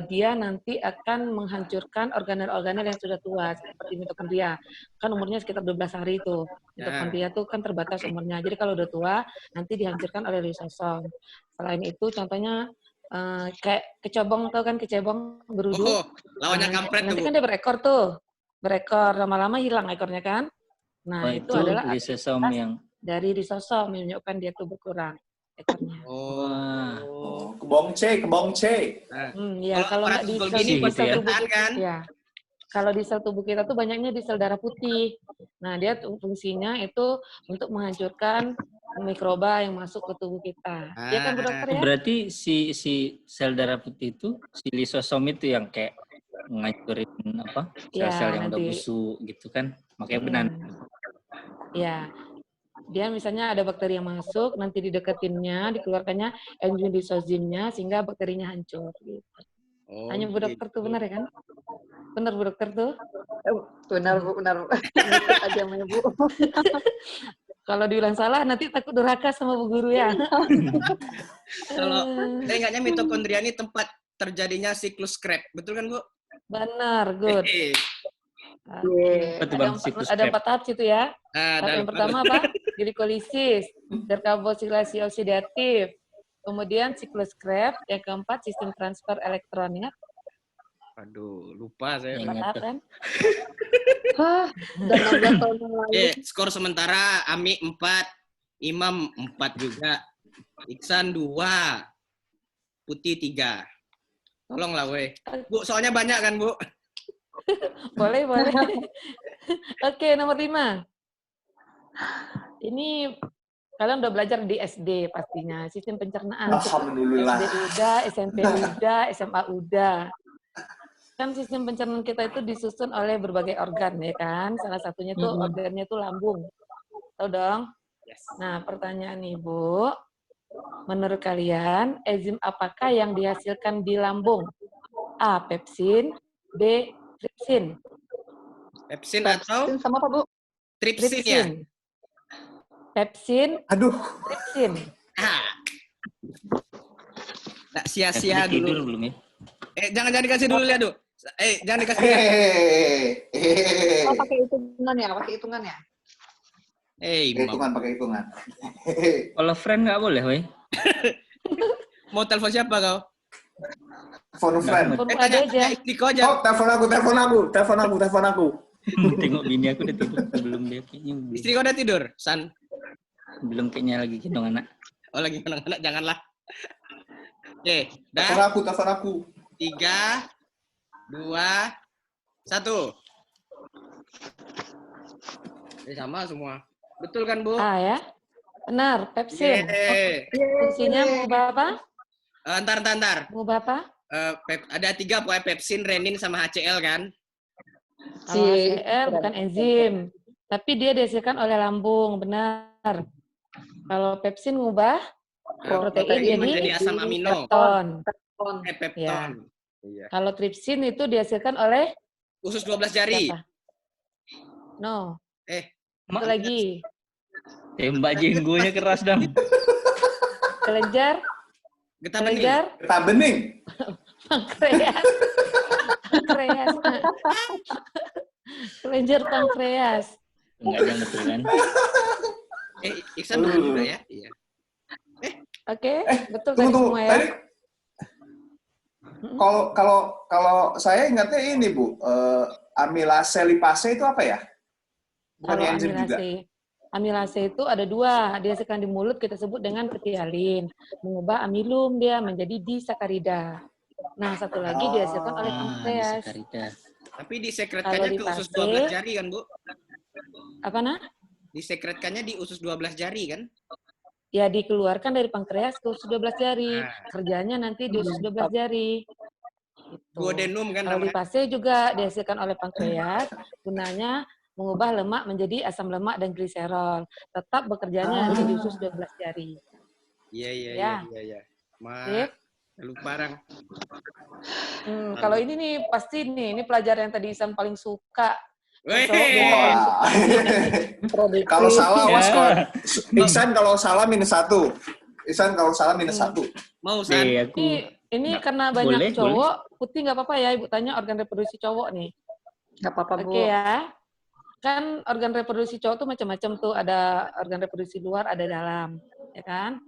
S5: Dia nanti akan menghancurkan organel-organel yang sudah tua seperti mitokondria. Kan umurnya sekitar 12 hari itu. Mitokondria itu kan terbatas umurnya. Jadi kalau udah tua nanti dihancurkan oleh lisosom. Selain itu contohnya kayak kecebong, tau kan kecebong berudu.
S1: Oh, lawannya kampret tuh,
S5: Nanti
S1: Bu.
S5: kan dia berekor tuh. Berekor lama-lama hilang ekornya kan. Nah,
S3: Oh,
S5: itu
S3: itu
S5: adalah
S3: lisosom
S5: aktivitas
S3: yang
S5: dari lisosom yang menunjukkan dia tuh berkurang ekornya.
S3: wah.
S4: Oh, kebong C.
S1: Nah,
S5: Ya, kalau nggak di
S1: parasit
S5: sel
S1: gini
S3: gitu
S1: bisa
S3: ya.
S5: tubuh
S1: bertahan kan?
S5: ya. Kalau di sel tubuh kita tuh banyaknya di sel darah putih. Nah, dia fungsinya itu untuk menghancurkan mikroba yang masuk ke tubuh kita. Iya kan, Bu Dokter ya?
S3: Berarti si sel darah putih itu, si lisosom itu yang kayak ngancurin apa?
S5: Ya,
S3: Sel-sel yang udah
S5: nanti.
S3: busuk gitu kan. Makanya benar.
S5: Ya. Dia misalnya ada bakteri yang masuk, nanti dideketinnya, dikeluarkannya enzim lisozimnya sehingga bakterinya hancur gitu.
S1: Oh,
S5: Hanya Bu Dokter tuh benar ya kan? Benar Bu Dokter tuh?
S2: Benar, Bu. Ngikut aja, Bu.
S5: Kalau diulang salah nanti takut durhaka sama Bu Guru ya.
S1: Kalau saya ingatnya mitokondria ini tempat terjadinya siklus Krebs. Betul kan, Bu?
S5: Benar, good.
S3: Apa tuh, Bang, siklus
S5: Ada
S3: Krebs?
S5: 4 tahap situ ya. Tahap yang pertama apa? Glikolisis, dekarboksilasi oksidatif, kemudian siklus Krebs, yang keempat sistem transfer elektron ya.
S1: Aduh, lupa saya.
S3: Ingat
S5: 4 tahap
S3: tuh.
S5: kan?
S2: Hah, dan 16 tahun yang lalu.
S1: Skor sementara Ami 4, Imam 4 juga. Iksan 2, Putih 3. Tolonglah, weh. Bu, soalnya banyak kan, Bu?
S5: Boleh. Oke, nomor 5. Ini kalian udah belajar di SD pastinya, sistem pencernaan.
S4: Alhamdulillah.
S5: SD udah, SMP udah, SMA udah. Kan sistem pencernaan kita itu disusun oleh berbagai organ, ya kan? Salah satunya tuh organnya tuh lambung. Tahu dong? Nah, pertanyaan nih, Bu. Menurut kalian, enzim apakah yang dihasilkan di lambung? A. Pepsin. B. Tripsin.
S1: Pepsin atau
S2: Sama apa, Bu?
S1: tripsin ya?
S5: Pepsin.
S4: Aduh.
S5: Tripsin.
S1: Tak sia-sia
S3: Tidur
S1: dulu.
S3: belum ya?
S1: Jangan dikasih dulu lihat, Du. Jangan dikasih lihat.
S2: Oh, pakai hitungannya.
S1: Imam.
S4: Pakai hitungan.
S3: Kalau friend nggak boleh, weh.
S1: Mau telepon siapa kau?
S4: Phone friend.
S1: Tanya istri kau aja.
S4: Oh, telepon aku.
S3: Tengok bini aku udah tidur sebelum dia kayaknya.
S1: Istri kau udah tidur, San?
S3: Belum kayaknya lagi gendong anak.
S1: Oh, lagi anak-anak, janganlah. Oke,
S4: Telepon
S1: dah.
S4: aku.
S1: 3, 2, 1. Sama semua. Betul kan, Bu?
S5: A ya? Benar, pepsin. Fungsinya mengubah apa?
S1: Ntar.
S5: Mengubah apa?
S1: Ada 3 pokoknya pepsin, renin, sama HCl kan?
S5: Kalau HCl bukan enzim, tapi dia dihasilkan oleh lambung, benar. Kalau pepsin mengubah protein
S1: menjadi asam amino.
S5: pepton.
S1: Pepton.
S5: Ya.
S1: Iya.
S5: Kalau tripsin itu dihasilkan oleh
S1: Usus 12 jari.
S5: siapa? No.
S3: Mak,
S5: Satu lagi.
S3: tembak jenggonya keras dong.
S5: Kelenjar.
S1: Getah bening.
S5: Kelenjar.
S4: Getah bening.
S5: Pankreas. Pankreas. Kelenjar pankreas.
S3: Enggak yang betul kan?
S1: Iksan dulu juga ya. Iya.
S5: Oke, betul tadi
S4: Tunggu,
S5: semua ya.
S4: tadi kalau saya ingatnya ini Bu, amilase lipase itu apa ya? Bukan
S5: Kalau
S4: enzim juga.
S5: amilase itu ada 2, dihasilkan di mulut kita sebut dengan ketialin, mengubah amilum dia menjadi disakarida. Nah, satu lagi dihasilkan oleh pankreas.
S3: Disakarida.
S1: Tapi disekretkannya ke usus 12 jari kan, Bu?
S5: Apa nah?
S1: Disekretkannya di usus 12 jari kan?
S5: Ya dikeluarkan dari pankreas ke usus 12 jari.
S1: Nah.
S5: Kerjanya nanti di usus 12 jari. Gitu.
S1: Duodenum kan
S5: Kalau
S1: namanya.
S5: lipase juga dihasilkan oleh pankreas, gunanya mengubah lemak menjadi asam lemak dan gliserol. Tetap bekerjanya nanti di usus 12 jari.
S1: Iya. Lupa Rang.
S5: Kalau ini nih pasti nih, ini pelajaran yang tadi Isan paling suka.
S4: Kalau salah awas kok. Iksan kalau salah -1. Iksan kalau salah -1.
S1: Mau San?
S5: Ini karena banyak cowok, putih nggak apa-apa ya Ibu tanya organ reproduksi cowok nih.
S2: Nggak apa-apa, Bu.
S5: Oke ya. Kan organ reproduksi cowok tuh macam-macam tuh, ada organ reproduksi luar, ada dalam, ya kan?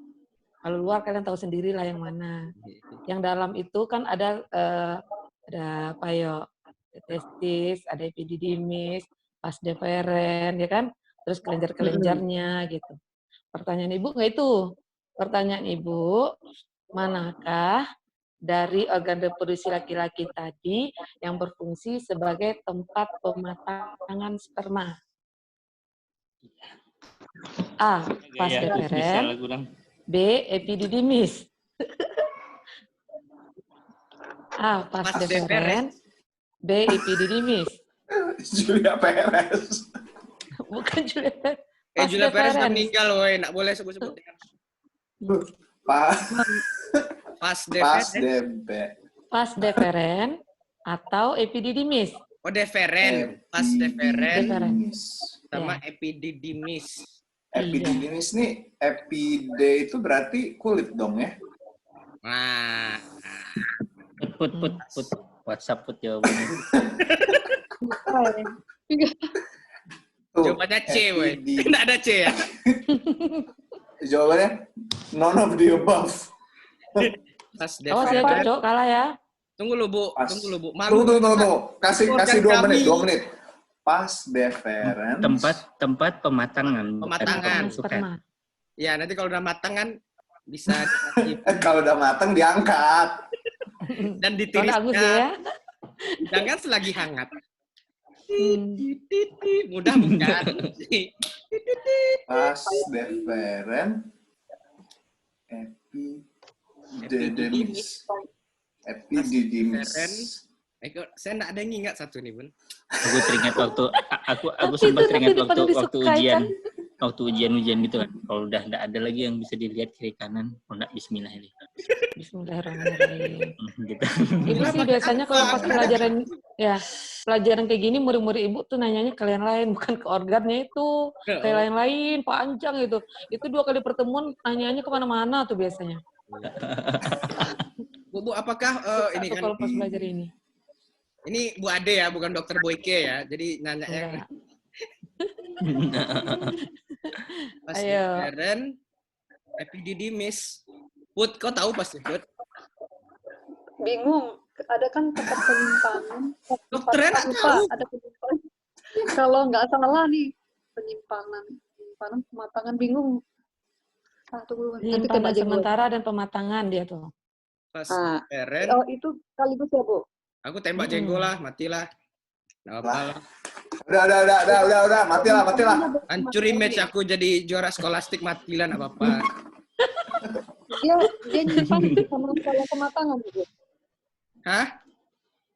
S5: Kalau luar kalian tahu sendiri lah yang mana. Yang dalam itu kan ada apa ya? Testis, ada epididymis, vas deferens, ya kan? Terus kelenjar-kelenjarnya gitu. Pertanyaan Ibu nggak itu? Pertanyaan Ibu, manakah dari organ reproduksi laki-laki tadi yang berfungsi sebagai tempat pematangan sperma? A. Vas deferens. B. Epididymis. A. Vas deferens. B. Epididymis.
S4: Julia Perez.
S5: Bukan Julia Perez.
S1: Julia Perez udah meninggal, woy. Nggak boleh sebut-sebut. Vas deferens atau epididymis. Oh, deferens. Vas deferens sama
S5: Ya.
S1: epididymis.
S4: Epididymis nih, epide itu berarti kulit dong ya?
S1: Nah.
S3: Put. WhatsApp put jawabannya.
S1: Jawabannya C, woy. Nggak ada C ya?
S4: Jawabannya none of the above.
S1: Vas
S5: Oh, saya
S1: deferens.
S5: cocok kalah ya.
S1: Tunggu lu, Bu. Malu.
S4: Tunggu. Kasih 2 menit. Vas deferens.
S3: Tempat pematangan.
S1: Pematangan.
S3: Pemasukan.
S1: Ya, nanti kalau udah matang kan bisa
S4: Kalau udah matang diangkat.
S1: dan
S5: Tahun Agus ya.
S1: ditiriskan. Jangan selagi hangat. Mudah bukan?
S4: Vas deferens. Epididymis.
S1: Saya nggak ada yang ingat satu nih, Bun.
S3: Aku teringat aku sempat teringat waktu ujian gitu kan. Kalau udah nggak ada lagi yang bisa dilihat kiri kanan, kalau nggak Bismillah ini.
S5: Bismillahirrahmanirrahim.
S3: Gitu.
S5: Ibu sih biasanya kalau pas pelajaran kayak gini murid-murid Ibu tuh nanyanya ke kalian lain, bukan ke organnya itu. Kayak lain-lain, panjang itu. Itu 2 kali pertemuan nanyanya kemana-mana tuh biasanya.
S1: Bu, apakah ini kan
S5: kalau pas belajar ini?
S1: Ini Bu Ade ya, bukan Dokter Boyke ya. Jadi nanya yang Vas deferens, epididymis. Put, kau tahu pasti, Put?
S2: Bingung. Ada kan tempat penyimpanan.
S1: Dokternya nggak tahu.
S2: Ada penyimpanan. Kalau nggak salah nih, penyimpanan, pematangan, bingung.
S5: Penyimpanan sementara dan pematangan dia tuh.
S1: Vas deferens.
S2: Oh, itu sekaligus ya, Bu?
S1: Aku tembak jenggo lah, matilah. Nggak apa-apa.
S4: Udah, matilah.
S1: Hancur image aku jadi juara skolastik, matilah, nggak apa-apa.
S2: Dia nyimpan sama kalau pematangan, Bu.
S1: Hah?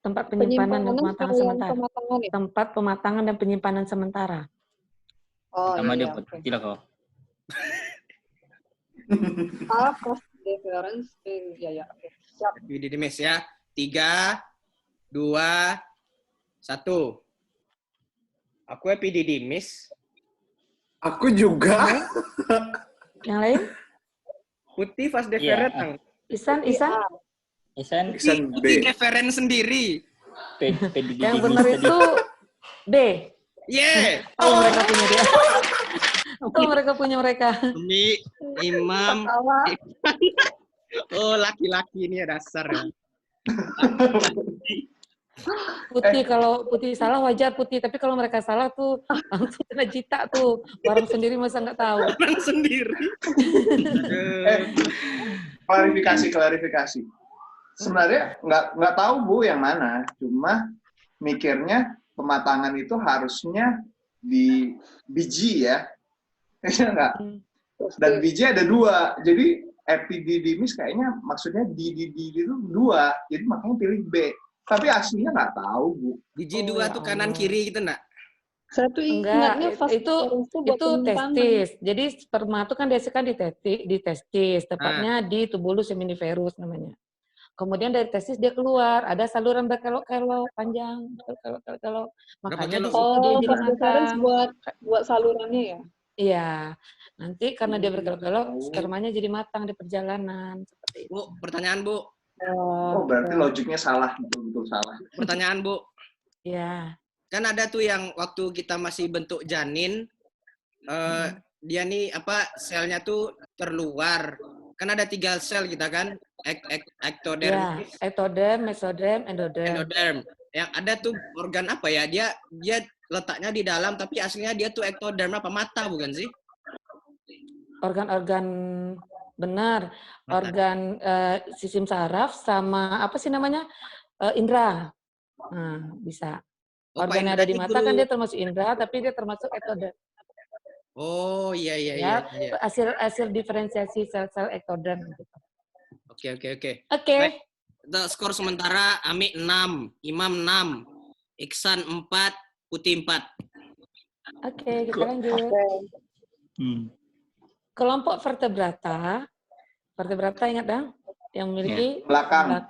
S5: Tempat penyimpanan dan pematangan sementara.
S2: Ya?
S5: Tempat pematangan dan penyimpanan sementara.
S2: Oh,
S3: Sama dia
S2: iya, oke.
S3: tidak kok.
S2: Vas deferens. Ya, oke. Siap.
S1: Epididymis ya. 3, 2, 1. Aku epididymis.
S4: Aku juga.
S5: Yang lain?
S1: Putih vas deferens.
S3: Iya.
S5: Isan?
S3: Isan
S1: Putih deferens sendiri.
S5: Yang benar itu B.
S1: Yeah.
S5: Oh, mereka punya dia. Kalau mereka punya mereka.
S1: Umi, Imam.
S2: Salah.
S1: Oh, laki-laki ini ya dasar ya.
S5: Putih, kalau Putih salah wajar Putih, tapi kalau mereka salah tuh langsung kena jita tuh. Orang sendiri masa nggak tahu.
S1: Orang sendiri.
S4: Klarifikasi. Sebenarnya nggak tahu Bu yang mana, cuma mikirnya pematangan itu harusnya di biji ya, iya nggak? Dan biji ada 2, jadi epididymis kayaknya maksudnya di itu 2, jadi makanya pilih B. Tapi aslinya nggak tahu Bu.
S1: Biji 2 tuh kanan kiri gitu enggak?
S2: Saya tuh
S5: Enggak,
S2: ingatnya
S5: itu testis. Jadi sperma itu kan dihasilkan di testis, tepatnya di tubulus seminiferus namanya. Kemudian dari testis dia keluar, ada saluran berkelok-kelok panjang, berkelok-kelok. Makanya di situ dia jadi matang.
S2: buat salurannya ya.
S5: Iya. Nanti karena dia berkelok-kelok, spermanya jadi matang di perjalanan seperti itu.
S1: Bu, pertanyaan Bu.
S4: Oh, berarti logiknya salah, betul salah.
S1: Pertanyaan Bu.
S5: Iya.
S1: Kan ada tuh yang waktu kita masih bentuk janin, dia nih selnya tuh terluar. Kan ada 3 sel kita kan, ektoderm,
S5: Ya, ektoderm, mesoderm, endoderm.
S1: Yang ada tuh organ apa ya? Dia letaknya di dalam, tapi aslinya dia tuh ektoderm apa mata bukan sih?
S5: Organ-organ benar, organ sistem saraf sama apa sih namanya indera. Nah, bisa. Organ yang ada di mata kan dia termasuk indera, tapi dia termasuk ektoderm.
S1: Oh iya.
S5: Hasil diferensiasi sel-sel ektoderm.
S1: Oke.
S5: Oke.
S1: Skor sementara Ami 6, Imam 6, Iksan 4, Putih 4.
S5: Oke, kita lanjut. Kelompok vertebrata ingat dong? Yang memiliki belakang.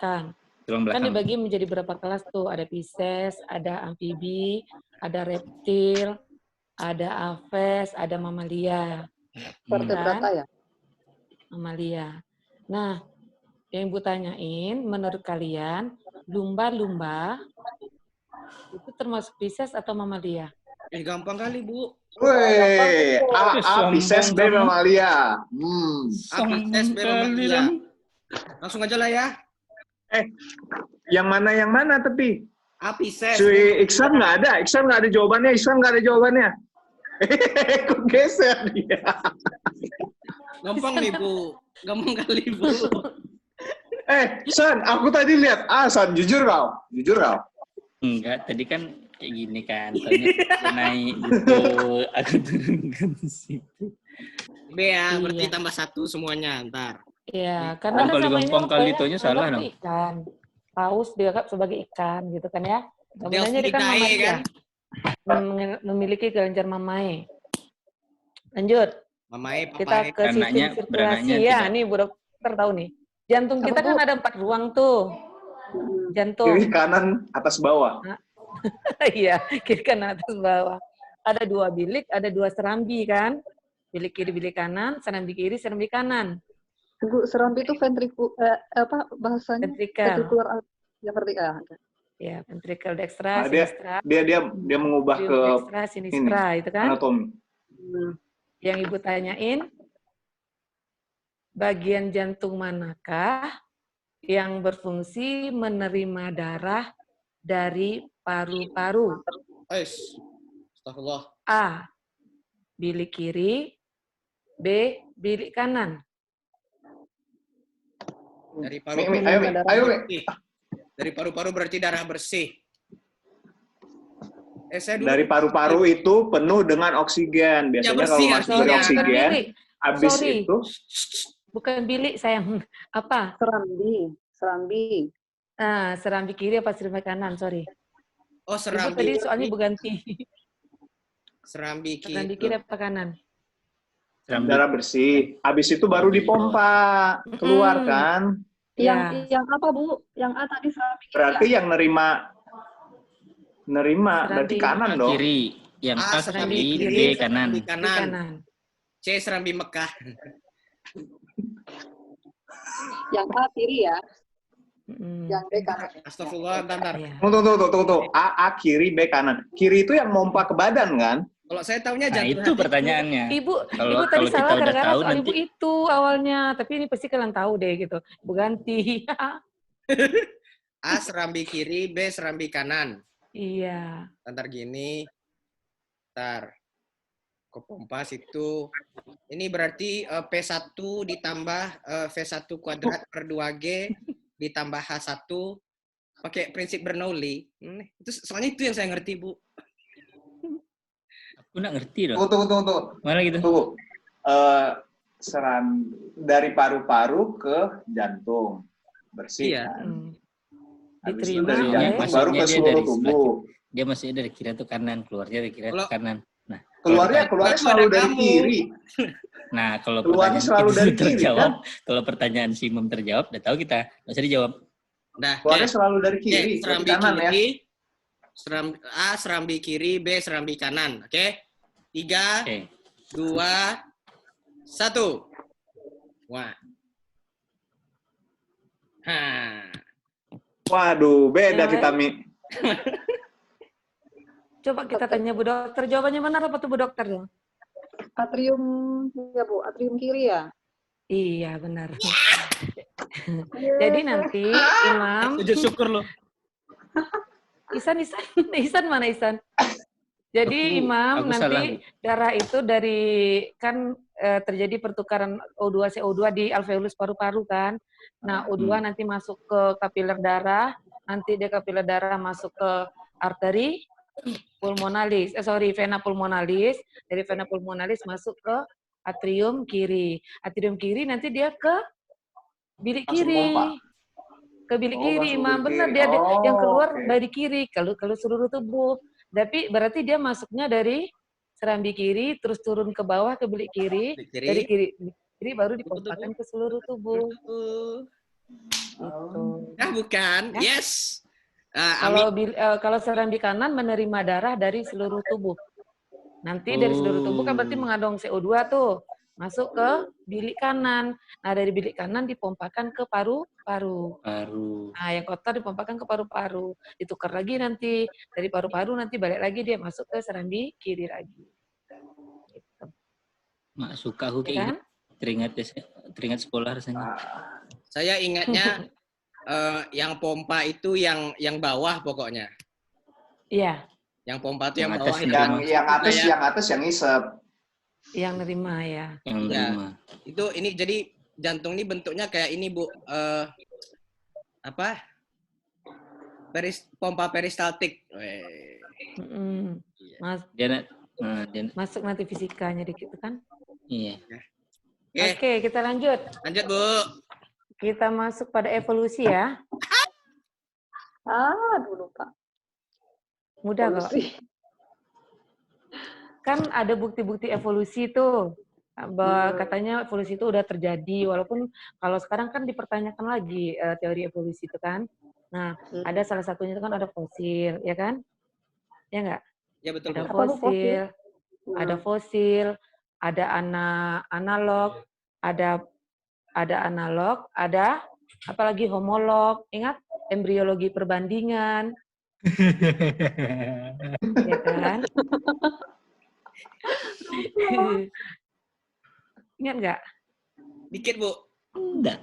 S5: Kan dibagi menjadi berapa kelas tuh? Ada Pisces, ada amfibi, ada reptil, ada aves, ada mamalia.
S2: Vertebrata ya?
S5: Mamalia. Nah, yang Ibu tanyain, menurut kalian, lumba-lumba itu termasuk Pisces atau mamalia?
S1: Gampang kali, Bu.
S4: Weh, A Pisces, B mamalia.
S1: A Pisces, B mamalia. Langsung aja lah ya.
S4: Yang mana tapi?
S1: A Pisces.
S4: Si Iksan nggak ada jawabannya. Kok geser dia?
S1: Gampang nih, Bu. Gampang kali, Bu.
S4: San, aku tadi lihat San, jujur kau.
S3: Enggak, tadi kan kayak gini kan, soalnya naik gitu, aku turunkan di situ.
S1: B ya, berarti tambah 1 semuanya, ntar.
S5: Iya, karena kan sama ini
S3: kali itunya salah dong.
S5: Ikan. Paus dianggap sebagai ikan gitu kan ya. Namanya dia kan
S1: mamalia kan?
S5: Memiliki kelenjar mamae. Lanjut.
S1: Mamae,
S5: kita ke sistem sirkulasi ya. Nih Bu Dokter tahu nih. Jantung kita kan ada 4 ruang tuh. Jantung.
S4: Kiri kanan atas bawah.
S5: Iya, kiri kanan atas bawah. Ada 2 bilik, ada 2 serambi kan? Bilik kiri, bilik kanan, serambi kiri, serambi kanan.
S2: Bu, serambi itu apa bahasanya? Ventrikular ya vertikal.
S5: Ya, ventrikel dextra, sinistra.
S4: Dia mengubah ke
S5: dextra, sinistra itu kan?
S4: Anatomi.
S5: Yang Ibu tanyain, bagian jantung manakah yang berfungsi menerima darah dari paru-paru?
S1: Astagfirullah.
S5: A. Bilik kiri. B. Bilik kanan.
S1: Dari paru-paru.
S4: Ayo.
S1: Dari paru-paru berarti darah bersih.
S4: Dari paru-paru itu penuh dengan oksigen. Biasanya kalau masuk dari oksigen, habis itu
S5: bukan bilik sayang. Apa?
S2: Serambi.
S5: Nah, serambi kiri apa serambi kanan? Sorry.
S1: Oh, serambi.
S5: Ibu tadi soalnya berganti.
S1: Serambi
S5: kiri apa kanan?
S4: Darah bersih. Habis itu baru dipompa keluar kan?
S2: Yang apa Bu? Yang A tadi serambi kiri.
S4: Berarti yang nerima berarti kanan dong.
S3: Kiri. Yang A serambi kiri, B kanan.
S1: C serambi Mekah.
S2: Yang A kiri ya. Yang B kanan.
S1: Astagfirullah, bentar.
S4: Tunggu. A kiri, B kanan. Kiri itu yang mompa ke badan kan?
S1: Kalau saya taunya
S3: Nah,
S1: jantung
S3: itu
S1: hati.
S3: pertanyaannya.
S5: Ibu
S3: Kalau
S5: tadi
S3: kita
S5: salah
S3: udah
S5: gara-gara
S3: tahu
S5: soal
S3: nanti
S5: ibu itu awalnya, tapi ini pasti kalian tahu deh gitu. Ibu ganti.
S1: A serambi kiri, B serambi kanan.
S5: Iya.
S1: Ntar gini. Ntar. Kompas itu. Ini berarti P1 ditambah V1 kuadrat per 2G ditambah H1 pakai prinsip Bernoulli. Itu soalnya itu yang saya ngerti, Bu.
S3: aku nggak ngerti dong.
S4: Tunggu.
S3: Mana gitu?
S4: Tunggu. Seram dari paru-paru ke jantung. Bersih
S1: Iya.
S4: kan? Habis itu
S5: Diterima
S4: dari
S3: Maksudnya-
S4: jantung
S3: maksudnya
S4: baru ke
S3: dia
S4: seluruh
S3: dari sebelah
S4: tubuh.
S3: Dia masih dari kiri atau kanan, keluarnya dari kiri atau
S1: Kalau-
S3: kanan. Nah,
S4: Keluarnya
S1: Keluarnya
S4: selalu
S1: ada
S4: dari
S1: kamu.
S4: kiri.
S3: nah kalau
S4: Keluarnya
S3: pertanyaan
S4: selalu
S3: kita
S4: dari kiri,
S3: terjawab, kalau pertanyaan si Imam terjawab, udah tahu kita, nggak usah dijawab.
S1: Nah,
S4: Keluarnya
S1: oke.
S4: selalu dari
S1: Oke,
S4: kiri, berarti
S1: serambi
S4: kanan ya.
S1: kiri. A serambi kiri, B serambi kanan. Oke? 3,
S3: Oke.
S1: 2, 1. Wah.
S4: Waduh, beda
S5: Yang
S4: kita,
S5: lain?
S4: Mi.
S5: Coba kita tanya Bu Dokter, jawabannya benar apa tuh Bu Dokter?
S2: Atrium, ya Bu, atrium kiri ya?
S5: Iya, benar. Jadi nanti Imam,
S1: Sujud syukur lo.
S5: Ihsan mana Ihsan? Jadi Imam
S3: Aku salah,
S5: nanti darah itu dari kan terjadi pertukaran O2 CO2 di alveolus paru-paru kan. Nah, O2 nanti masuk ke kapiler darah, nanti dia kapiler darah masuk ke arteri pulmonalis, vena pulmonalis, dari vena pulmonalis masuk ke atrium kiri. Atrium kiri nanti dia ke bilik
S4: Langsung
S5: kiri.
S4: pompa.
S5: Ke bilik
S4: Oh,
S5: kiri,
S4: masuk
S5: Imam.
S4: bilik
S5: Benar,
S4: kiri.
S5: dia
S4: Oh,
S5: yang keluar
S4: oke.
S5: dari kiri, kalau seluruh tubuh. Tapi berarti dia masuknya dari serambi kiri, terus turun ke bawah ke bilik kiri,
S1: Bilik kiri.
S5: dari kiri baru dipompakan ke seluruh tubuh. Gitu.
S1: Nah, bukan.
S5: Ya.
S1: Yes. Amin.
S5: Kalau serambi kanan menerima darah dari seluruh tubuh. Nanti dari seluruh tubuh kan berarti mengandung CO2 tuh. Masuk ke bilik kanan. Nah, dari bilik kanan dipompakan ke paru-paru. Nah, yang kotor dipompakan ke paru-paru. Ditukar lagi nanti. Dari paru-paru nanti balik lagi dia masuk ke serambi kiri lagi. Gitu.
S3: Mak suka aku kayak
S5: Ya kan?
S3: gitu. Teringat sekolah rasanya.
S1: Saya ingatnya yang pompa itu yang bawah pokoknya.
S5: Iya,
S1: Yang pompa itu yang
S3: Yang
S1: bawah
S3: atas
S1: itu.
S4: Yang atas yang ngisep.
S5: yang nerima ya.
S3: Yang
S1: Iya.
S3: nerima.
S1: Itu ini jadi jantung ini bentuknya kayak ini, Bu. Apa? Pompa peristaltik.
S3: Dia
S5: Masuk nanti fisikanya dikit kan?
S3: iya.
S5: Oke, kita lanjut.
S1: Lanjut, Bu.
S5: Kita masuk pada evolusi ya.
S2: Aduh lupa.
S5: Mudah kok.
S2: Evolusi.
S5: Kan ada bukti-bukti evolusi tuh. Bahwa katanya evolusi itu udah terjadi, walaupun kalau sekarang kan dipertanyakan lagi teori evolusi itu kan. Nah, ada salah satunya itu kan ada fosil, ya kan? Ya enggak?
S1: Ya betul,
S5: Ada
S1: Bu.
S5: fosil, ada fosil, ada analog, ada analog, ada apalagi homolog. Ingat embriologi perbandingan, ya kan? Ingat nggak?
S1: Dikit, Bu.
S3: Enggak.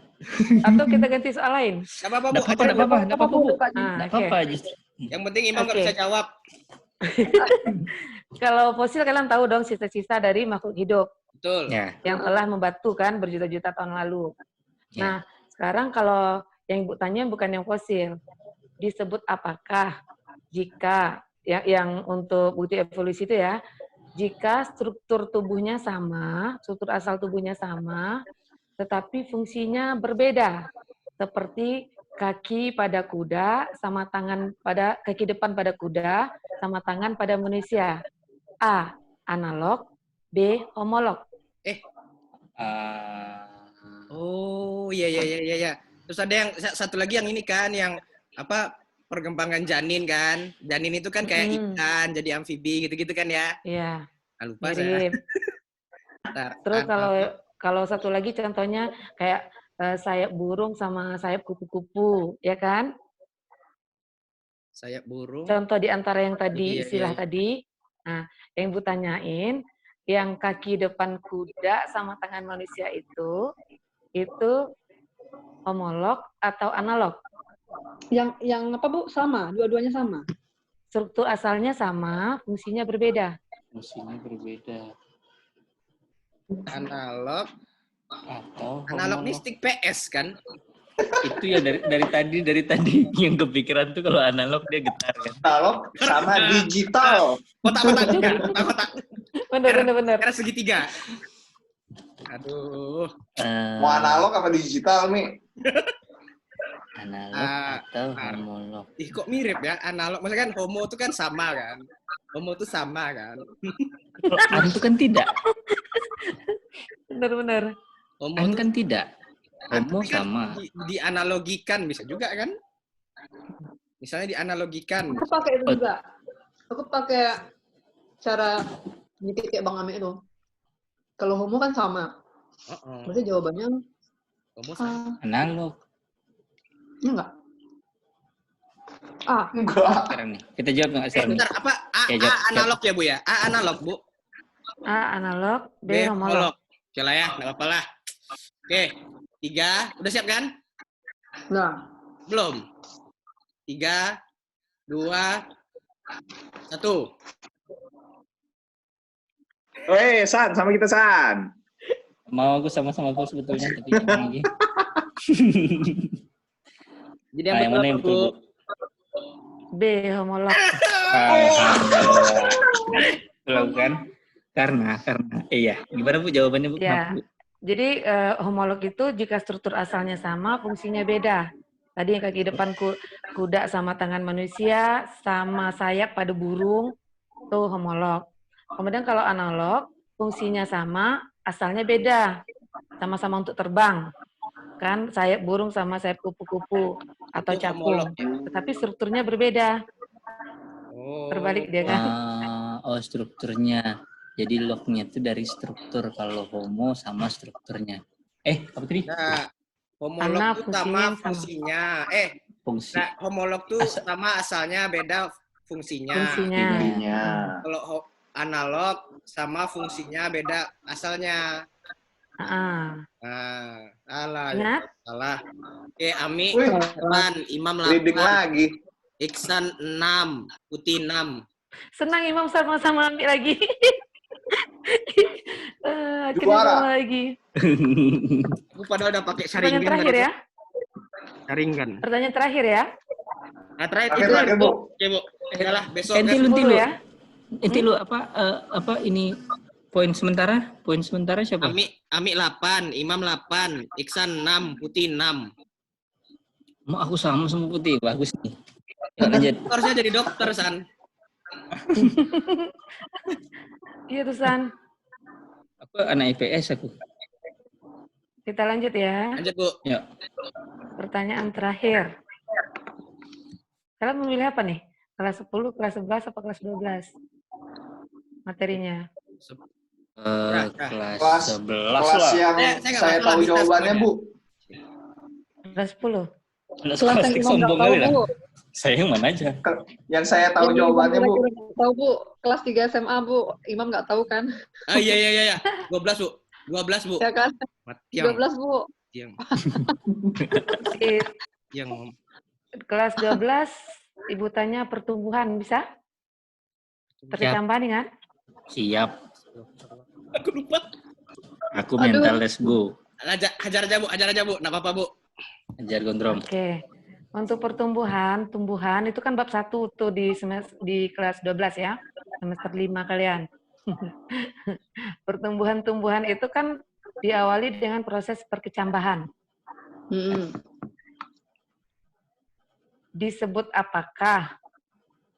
S5: Atau kita ganti soal lain?
S1: Gak apa-apa, Bu.
S3: Enggak apa-apa, Bu. Enggak
S5: Oke.
S3: apa-apa justru.
S1: Yang penting Imam nggak
S5: Oke.
S1: bisa jawab.
S5: Kalau fosil kalian tahu dong sisa-sisa dari makhluk hidup
S1: Betul.
S3: Ya.
S5: yang telah membatu kan berjuta-juta tahun lalu.
S3: Ya.
S5: Nah, sekarang kalau yang Ibu tanya bukan yang fosil. Disebut apakah jika yang untuk bukti evolusi itu ya, jika struktur tubuhnya sama, struktur asal tubuhnya sama, tetapi fungsinya berbeda. Seperti kaki pada kuda sama tangan pada kaki depan pada kuda sama tangan pada manusia. A. Analog, B. Homolog.
S1: Oh, iya. Terus ada yang satu lagi yang ini kan, yang apa perkembangan janin kan. Janin itu kan kayak ikan, jadi amfibi gitu-gitu kan ya.
S5: Iya.
S1: Nah, lupa saya.
S5: Mirip. Terus kalau satu lagi contohnya kayak sayap burung sama sayap kupu-kupu, ya kan?
S1: Sayap burung.
S5: Contoh di antara yang tadi
S1: Iya,
S5: istilah
S1: iya.
S5: tadi Nah, yang Ibu tanyain, yang kaki depan kuda sama tangan manusia itu homolog atau analog?
S2: Yang apa Bu? Sama, dua-duanya sama.
S5: Struktur asalnya sama, fungsinya berbeda.
S3: Fungsinya berbeda.
S1: Analog.
S3: Atau
S1: Analog ini
S3: homolog.
S1: stick PS kan?
S3: Itu ya dari tadi yang kepikiran tuh kalau analog dia getar kan.
S4: Analog sama digital.
S1: Kotak-kotak juga, kotak-kotak.
S5: Benar.
S1: Era segitiga. Aduh.
S4: Mau analog apa digital nih?
S3: Analog atau homolog.
S1: Ih, kok mirip ya? Analog. Maksudnya kan homo itu kan sama kan? Homo itu sama kan?
S3: An itu kan tidak.
S5: Benar.
S1: Homo
S3: An
S1: itu
S3: kan tidak. Homo
S1: tapi kan
S3: sama.
S1: dianalogikan bisa juga kan? Misalnya dianalogikan.
S2: Aku pakai itu juga. Aku pakai cara nyikit kayak Bang Ame itu. Kalau homo kan sama. Berarti jawabannya
S1: Homo sama.
S3: Analog.
S2: enggak.
S4: Enggak.
S3: Sekarang nih. Kita jawab nggak sekarang?
S1: Bentar, apa? A
S3: jawab.
S1: analog ya, Bu ya? A analog, Bu.
S5: A analog, B
S1: B
S5: homolog.
S1: Oke lah ya, nggak apa-apa lah. Oke, 3. Udah siap kan?
S2: Nah,
S1: Belum. 3, 2, 1.
S4: Weh, San, sama kita San.
S3: Mau aku sama-sama aku sebetulnya tapi jangan lagi.
S1: Jadi
S3: Yang mana yang betul, Bu?
S5: B homolog.
S3: Belum kan? Karena iya. Gimana Bu jawabannya Bu?
S5: Ya.
S3: Kenapa, Bu?
S5: Jadi homolog itu jika struktur asalnya sama, fungsinya beda. Tadi yang kaki depan kuda sama tangan manusia, sama sayap pada burung, itu homolog. Kemudian kalau analog, fungsinya sama, asalnya beda. Sama-sama untuk terbang. Kan sayap burung sama sayap kupu-kupu atau
S1: Itu
S5: capung.
S1: homolog, ya?
S5: Tetapi strukturnya berbeda. Terbalik dia kan.
S3: Strukturnya. Jadi lognya itu dari struktur. Kalau homo sama strukturnya. Apa tadi?
S1: Nah, homolog
S5: Karena
S1: itu sama
S5: fungsinya sama.
S1: fungsinya.
S3: Fungsi.
S1: Nah, homolog tuh sama asalnya beda fungsinya.
S5: Fungsinya.
S1: Kalau analog sama fungsinya beda asalnya. Salah.
S5: Ingat?
S1: Salah. Oke, Ami
S4: Wih.
S1: 8, Imam
S4: Reading
S1: 8,
S4: lagi.
S1: Iksan 6, Putih 6.
S5: Senang Imam sama-sama ambil lagi. Akhirnya
S4: Juara.
S5: sama lagi.
S1: Aku padahal udah pakai
S5: Pertanyaan
S1: saringan
S5: terakhir
S1: tadi.
S5: ya.
S1: Saringan.
S5: Pertanyaan terakhir ya.
S1: Nah, terakhir
S4: Terakhir,
S1: Bu.
S4: Bu.
S1: Oke, Bu. Udahlah, besok.
S3: Enti
S1: besok.
S3: lu
S5: ya.
S3: Enti lu apa ini poin sementara? Poin sementara siapa?
S1: Ami 8, Imam 8, Iksan 6, Putih 6.
S3: Mau aku sama Putih, bagus nih. Yuk, lanjut.
S1: Harusnya jadi dokter, San.
S5: Iya tuh San.
S3: Aku anak IPS aku.
S5: Kita lanjut ya.
S1: Lanjut, Bu.
S3: Ya.
S5: Pertanyaan terakhir. Kalian memilih apa nih? Kelas 10, kelas 11, apa kelas 12? Materinya.
S3: Kelas 11
S4: Kelas
S3: lah.
S4: yang
S1: Saya nggak
S4: saya
S1: masalah,
S4: tahu
S1: bisa
S4: jawabannya,
S1: semuanya.
S5: Kelas 10.
S3: Kelas
S2: kelas yang
S3: plastik
S2: Imam nggak
S3: sombong
S2: tahu,
S3: kali lah.
S2: Bu.
S3: Saya yang mana aja?
S4: Yang saya tahu
S2: Yang
S4: jawabannya,
S2: Imam
S4: Bu.
S2: kira-kira nggak tahu, Bu. Kelas 3 SMA, Bu. Imam nggak tahu kan?
S1: Iya. 12, Bu. 12, Bu.
S2: Ya kan?
S1: Matiang.
S2: 12, Bu.
S1: Yang
S5: Kelas 12, Ibu tanya pertumbuhan, bisa? Perkecambahan ingat?
S3: Siap.
S1: Aku lupa.
S3: Aku mentalis, Bu.
S1: Hajar aja, Bu. Nggak apa-apa, Bu.
S3: Hajar gondrong.
S5: Oke. Untuk tumbuhan itu kan bab 1 tuh di kelas 12 ya. Semester 5 kalian. Pertumbuhan itu kan diawali dengan proses perkecambahan. Disebut apakah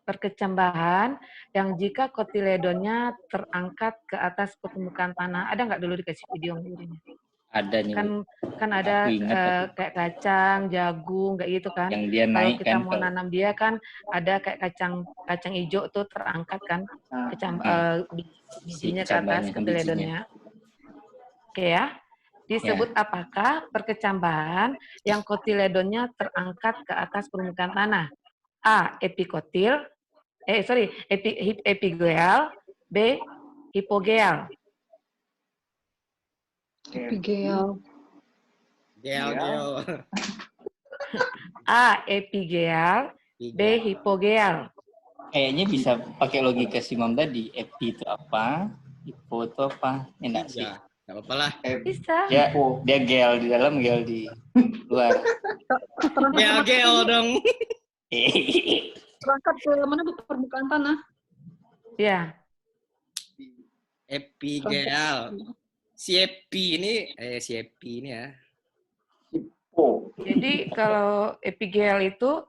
S5: perkecambahan yang jika kotiledonnya terangkat ke atas permukaan tanah? Ada nggak dulu dikasih video videonya?
S3: Ada nih, Bu.
S5: Kan ada
S3: Aku ingat
S5: kayak kacang, jagung, kayak gitu kan.
S3: Yang dia
S5: Kalau
S3: naik
S5: kita
S3: kan.
S5: mau nanam dia kan ada kayak kacang hijau tuh terangkat kan, bijinya ke atas
S3: Kecambahnya,
S5: kotiledonnya. Oke ya. Disebut apakah perkecambahan yang kotiledonnya terangkat ke atas permukaan tanah? A. Epikotil, epigeal, B. Hipogeal.
S2: Epigeal.
S1: Gel.
S5: A. Epigeal, B. Hipogeal.
S3: Kayaknya bisa pakai logika si Mam tadi. Epi itu apa? Hipo itu apa? Enak sih.
S1: Ya, nggak apa-apa lah.
S5: Bisa.
S3: Dia gel di dalam, gel di luar.
S1: Gel dong.
S2: Berangkat ke mana Bu? Permukaan tanah.
S5: Ya.
S1: Epigeal. Si Epi ini ya.
S4: Oh,
S5: Jadi kalau epigeal itu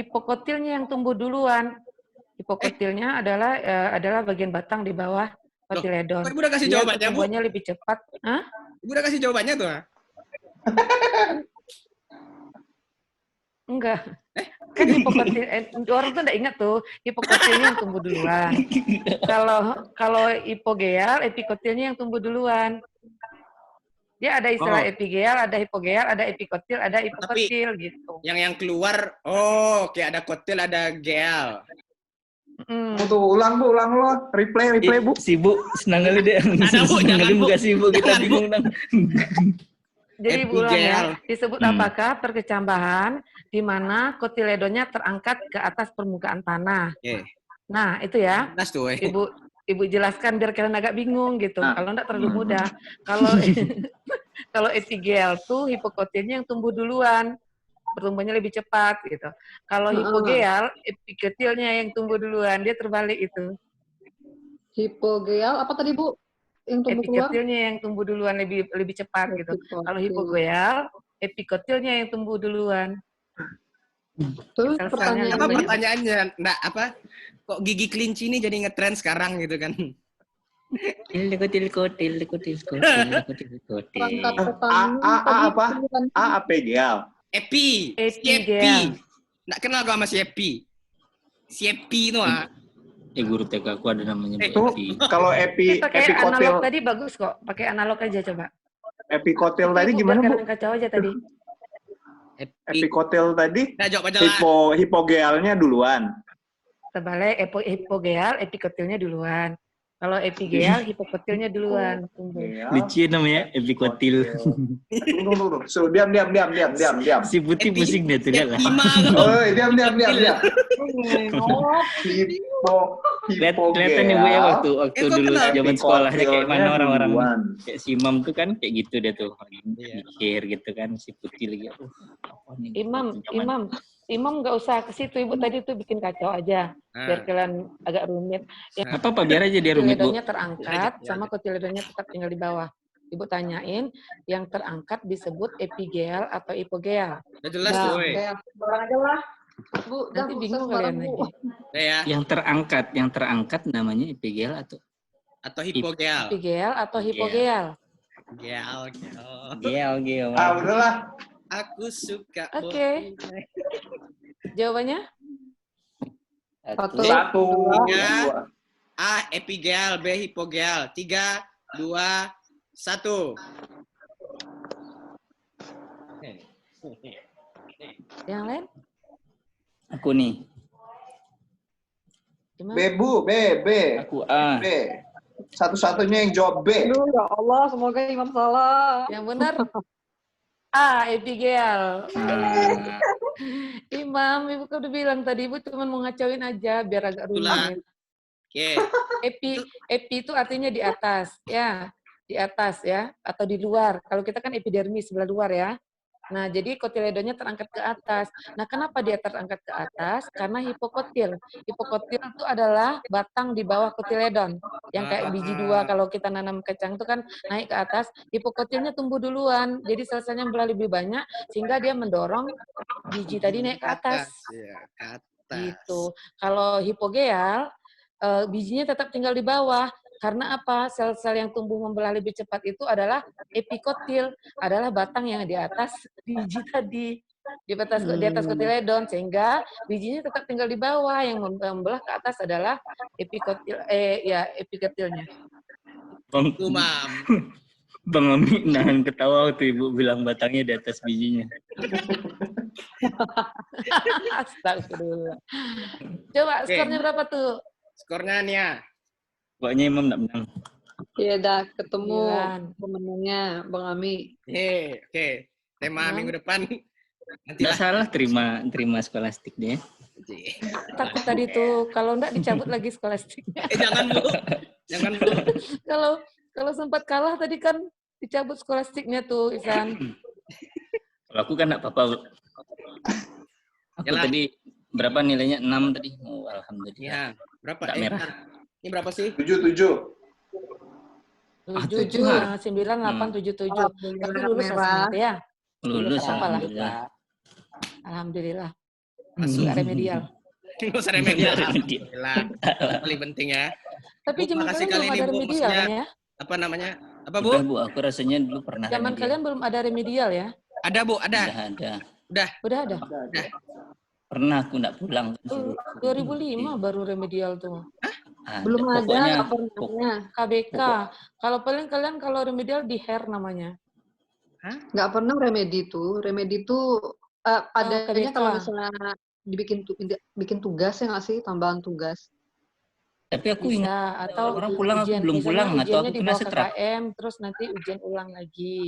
S5: hipokotilnya yang tumbuh duluan. Hipokotilnya adalah bagian batang di bawah kotiledon.
S1: Kok Ibu udah kasih
S5: Dia
S1: jawabannya, Bu?
S5: pertumbuhannya lebih cepat. Hah?
S1: Ibu udah kasih jawabannya tuh.
S5: Enggak. Kan hipokotil, orang tuh enggak ingat tuh, hipokotilnya yang tumbuh duluan. Kalau hipogeal, epikotilnya yang tumbuh duluan. Dia ada istilah epigeal, ada hipogeal, ada epikotil, ada hipokotil gitu.
S1: Yang keluar, oke, ada kotil, ada gel.
S4: Tuh, ulang Bu, ulang lo. Replay Bu.
S3: Si Bu, senang kali deh.
S1: Ada, Bu,
S3: Senang
S1: jangan,
S3: kali
S1: Bu.
S3: buka si Bu, kita
S1: Jangan,
S3: bingung dong.
S5: Jadi ulang ya,
S1: Epigeal.
S5: disebut apakah perkecambahan di mana kotiledonnya terangkat ke atas permukaan tanah.
S1: Oke.
S5: Nah, itu ya.
S1: Jelas tuh,
S5: Ibu jelaskan biar kalian agak bingung gitu. Kalau enggak terlalu mudah. Kalau epigeal tuh hipokotilnya yang tumbuh duluan, pertumbuhannya lebih cepat gitu. Kalau hipogeal, epikotilnya yang tumbuh duluan, dia terbalik itu.
S2: Hipogeal apa tadi Bu? Yang tumbuh keluar?
S5: Epikotilnya yang tumbuh duluan lebih cepat gitu. Kalau hipogeal, epikotilnya yang tumbuh duluan.
S2: Terus
S5: Selesai.
S1: Apa
S2: pertanyaannya?
S1: pertanyaannya? Nah, apa? Kok gigi kelinci ini jadi ngetren sekarang gitu kan?
S3: Kotil.
S2: Perangkat
S4: A
S2: petani
S4: apa? A apigeal.
S1: Epi. Si
S5: Epigeal.
S1: Epi. Nggak kenal gua sama si Epi. Si Epi itu
S3: Guru TK aku ada namanya
S4: Itu
S3: Epi.
S4: kalau
S5: Pakai
S4: epikotil
S5: analog tadi bagus kok. Pakai analog aja coba.
S4: epikotil tadi gimana Bu?
S5: Biar kacau aja tadi.
S4: Epikotil tadi
S1: Nah, jawab aja lah.
S4: hipogealnya duluan.
S5: Terbalik, hipogeal, epikotilnya duluan. Kalau epigeal, hipokotilnya duluan. Tumbuh.
S3: Lucu namanya epikotil.
S4: Tunggu. So, diam.
S3: Si Putih pusing deh tuh lah.
S4: Oh, diam.
S3: Kelihatan ibu ya waktu
S1: kok
S3: dulu
S1: kenal?
S3: zaman sekolahnya kayak mana
S4: Hipokotilnya
S3: orang-orang
S4: duluan.
S3: kayak si Imam tuh kan kayak gitu deh tuh
S1: Iya.
S3: mikir gitu kan si Putih lagi apa nih
S5: Imam nggak usah ke situ. Ibu tadi tuh bikin kacau aja. Biar kalian agak rumit.
S3: apa biar aja dia rumit Bu.
S5: Kotiledonnya terangkat, sama kotiledonnya tetap tinggal di bawah. Ibu tanyain, yang terangkat disebut epigeal atau hipogeal.
S1: Udah jelas tuh, weh.
S2: Barang aja lah. Bu,
S5: Nanti bingung kalian lagi.
S1: Udah ya.
S3: Yang terangkat namanya epigeal atau
S1: Atau hipogeal.
S5: Epigeal atau hipogeal.
S1: Gel.
S4: Udahlah.
S1: Aku suka.
S5: Oke. Jawabannya?
S2: Satu.
S1: Tiga. A. Epigeal. B. Hipogeal. 3, 2, 1.
S5: Yang lain?
S3: aku nih
S5: Gimana?
S4: B Bu, B.
S3: aku A.
S4: B. Satu-satunya yang jawab B.
S2: Aduh, ya Allah, semoga Imam salah.
S5: Yang benar? A. Epigeal. Imam, Ibu kan udah bilang tadi, Ibu cuma mau ngacauin aja biar agak rumit.
S1: Oke.
S5: Epi itu artinya di atas, ya. Di atas ya, atau di luar. Kalau kita kan epidermis sebelah luar ya. Nah, jadi kotiledonnya terangkat ke atas. Nah, kenapa dia terangkat ke atas? Karena hipokotil. Hipokotil itu adalah batang di bawah kotiledon. Yang kayak biji 2 kalau kita nanam kacang itu kan naik ke atas. Hipokotilnya tumbuh duluan. Jadi sel-selnya belah lebih banyak sehingga dia mendorong biji tadi naik ke atas.
S1: Iya, ke atas.
S5: Gitu. Kalau hipogeal, bijinya tetap tinggal di bawah. Karena apa? Sel-sel yang tumbuh membelah lebih cepat itu adalah epikotil, adalah batang yang di atas biji tadi, di atas kotiledon, sehingga bijinya tetap tinggal di bawah. Yang membelah ke atas adalah epikotil, epikotilnya.
S1: Tuh, Mam.
S3: Bang Ami nahan ketawa waktu ibu bilang batangnya di atas bijinya.
S5: Astagfirullah. Coba
S1: Oke.
S5: skornya berapa tuh?
S1: Skornya Nia.
S3: Pokoknya Imam nggak menang.
S2: Ya dah ketemu
S5: 9.
S2: pemenangnya Bang Ami.
S1: Oke. Tema
S5: Enam.
S1: minggu depan
S3: Nggak
S1: nantilah.
S3: salah terima skolastik dia.
S5: Takut tadi tuh kalau enggak dicabut lagi skolastiknya.
S1: Jangan Bu. Jangan Bu.
S5: Kalau sempat kalah tadi kan dicabut skolastiknya tuh, Ihsan.
S3: Kalau aku kan nggak apa-apa. Bu. Aku
S1: Yalah.
S3: tadi berapa nilainya? 6 tadi. Oh, alhamdulillah.
S1: Ya, berapa?
S3: Nggak merah.
S1: Bentar. Ini berapa sih?
S4: 7.
S5: 7, 9, 8, 7, 7. Tapi lulus
S2: merah.
S5: asal ya.
S3: Lulus,
S5: Apa lah.
S3: alhamdulillah.
S5: Alhamdulillah.
S1: Masuk.
S5: Nggak remedial.
S1: Nggak usah remedial.
S3: Remedial.
S1: Alhamdulillah. Paling penting ya.
S5: Tapi
S1: Bu,
S5: zaman
S1: makasih
S5: kalian
S1: kali
S5: belum
S1: ini,
S5: ada
S1: Bu.
S5: remedial
S1: Maksudnya,
S5: kan ya?
S1: Apa namanya? Apa Bu?
S3: Udah Bu, aku rasanya dulu pernah
S5: Zaman
S3: remedial.
S5: kalian belum ada remedial ya?
S1: Ada Bu, ada.
S3: Udah ada.
S5: Udah ada?
S3: Pernah aku nggak pulang.
S5: 2005 baru remedial tuh.
S3: Ada,
S2: Belum ada
S3: pokoknya
S2: laporannya.
S5: KBK. Kalau paling kalian kalau remedial di hair namanya.
S2: Nggak pernah remedi tuh. Remedi tuh adanya
S5: KBK.
S2: kalau misalnya bikin tugas ya nggak sih, tambahan tugas.
S3: tapi aku ingat
S5: Bisa atau
S3: orang pulang aku belum
S5: misalnya
S3: pulang atau
S5: ujiannya
S3: aku
S5: di
S3: kena
S5: bawah
S3: setrap.
S5: KKM terus nanti ujian ulang lagi.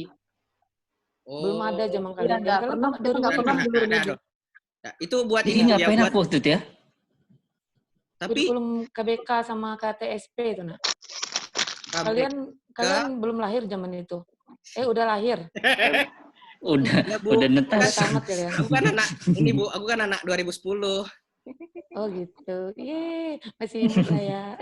S1: Oh.
S5: Belum ada zaman
S2: Iya,
S5: kalian.
S2: nggak
S5: Kalian
S2: pernah,
S5: tamat
S2: kita nggak
S5: 2005.
S2: pernah dulu remedi.
S1: Nah, itu buat
S3: Jadi
S1: ini Bu, ya,
S3: ngapain
S1: buat
S3: aku waktu itu ya?
S1: tapi
S5: Belum KBK sama KTSP itu nak.
S1: KBK.
S5: Kalian belum lahir zaman itu. Udah lahir.
S3: Udah
S1: Ya, Bu.
S3: udah
S5: Udah
S3: netas.
S5: tamat kalian.
S1: Aku kan anak ini Bu, aku kan anak 2010.
S5: Oh gitu. Yeay, masih ingat saya.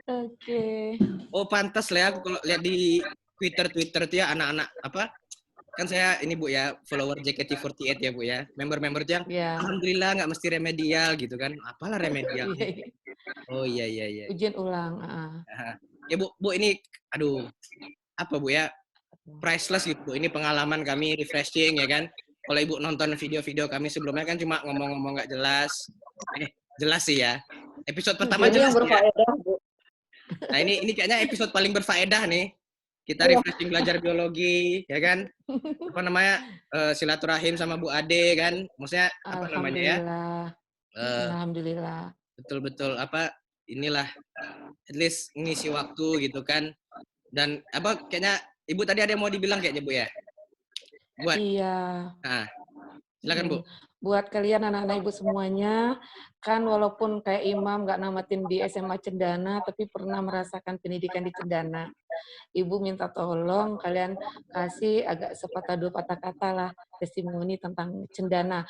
S5: Oke.
S1: Oh, pantas lah ya aku kalau lihat di Twitter tuh ya anak-anak apa? Kan saya ini Bu ya, follower JKT48 ya Bu ya. Member-member yang
S5: Ya.
S1: alhamdulillah nggak mesti remedial gitu kan. Apalah remedial.
S5: Iya.
S1: Oh iya.
S5: Ujian ulang.
S1: Ya Bu ini aduh apa Bu ya? Priceless gitu Bu. Ini pengalaman kami refreshing ya kan. Kalau Ibu nonton video-video kami sebelumnya kan cuma ngomong-ngomong nggak jelas. Jelas sih ya. Episode pertama
S2: Ini
S1: jelas
S2: yang
S1: ya.
S2: berfaedah, Bu.
S1: Nah ini kayaknya episode paling berfaedah nih. Kita refreshing belajar biologi, ya kan? Apa namanya silaturahim sama Bu Ade kan? Maksudnya apa namanya ya?
S5: Alhamdulillah.
S1: Betul apa? Inilah at least ngisi waktu gitu kan? Dan apa kayaknya Ibu tadi ada yang mau dibilang kayaknya Bu ya? Buat.
S5: Iya.
S1: Nah, silakan Bu.
S5: Buat kalian anak-anak Ibu semuanya, kan walaupun kayak Imam nggak namatin di SMA Cendana, tapi pernah merasakan pendidikan di Cendana. Ibu minta tolong kalian kasih agak sepatah dua patah kata lah testimoni tentang Cendana.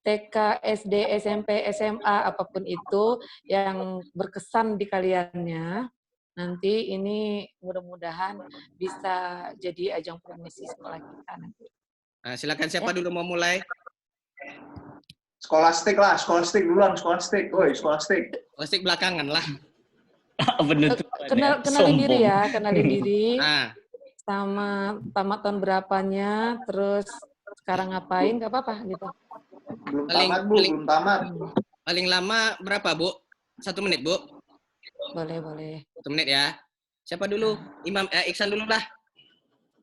S5: TK, SD, SMP, SMA, apapun itu yang berkesan di kaliannya, nanti ini mudah-mudahan bisa jadi ajang promosi sekolah kita nanti.
S1: Nah, silakan siapa dulu mau mulai?
S4: Skolastik duluan, skolastik. Woi, skolastik.
S1: Skolastik belakangan lah.
S3: Bener tuh.
S5: Kenalin diri ya, kenalin diri.
S1: Nah,
S5: Sama tamat tahun berapanya, terus sekarang ngapain, nggak apa-apa gitu.
S4: Belum tamat.
S1: Paling lama berapa Bu? 1 menit Bu?
S5: Boleh.
S1: 1 menit ya. Siapa dulu? Imam, Iksan dulu lah.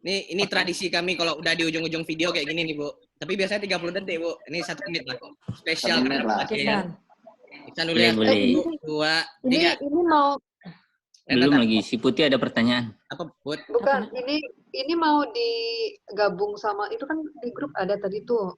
S1: Ini tradisi kami kalau udah di ujung-ujung video kayak gini nih Bu. Tapi biasanya 30 detik Bu. Ini 1 menit lah. Spesial
S4: 1 menit lah.
S1: Iksan dulu ya.
S3: Boleh.
S1: 1, 2, 3.
S2: Ini mau
S3: Belum lagi, si Putih ada pertanyaan.
S1: Apa buat?
S2: bukan ini mau digabung sama itu kan di grup ada tadi tuh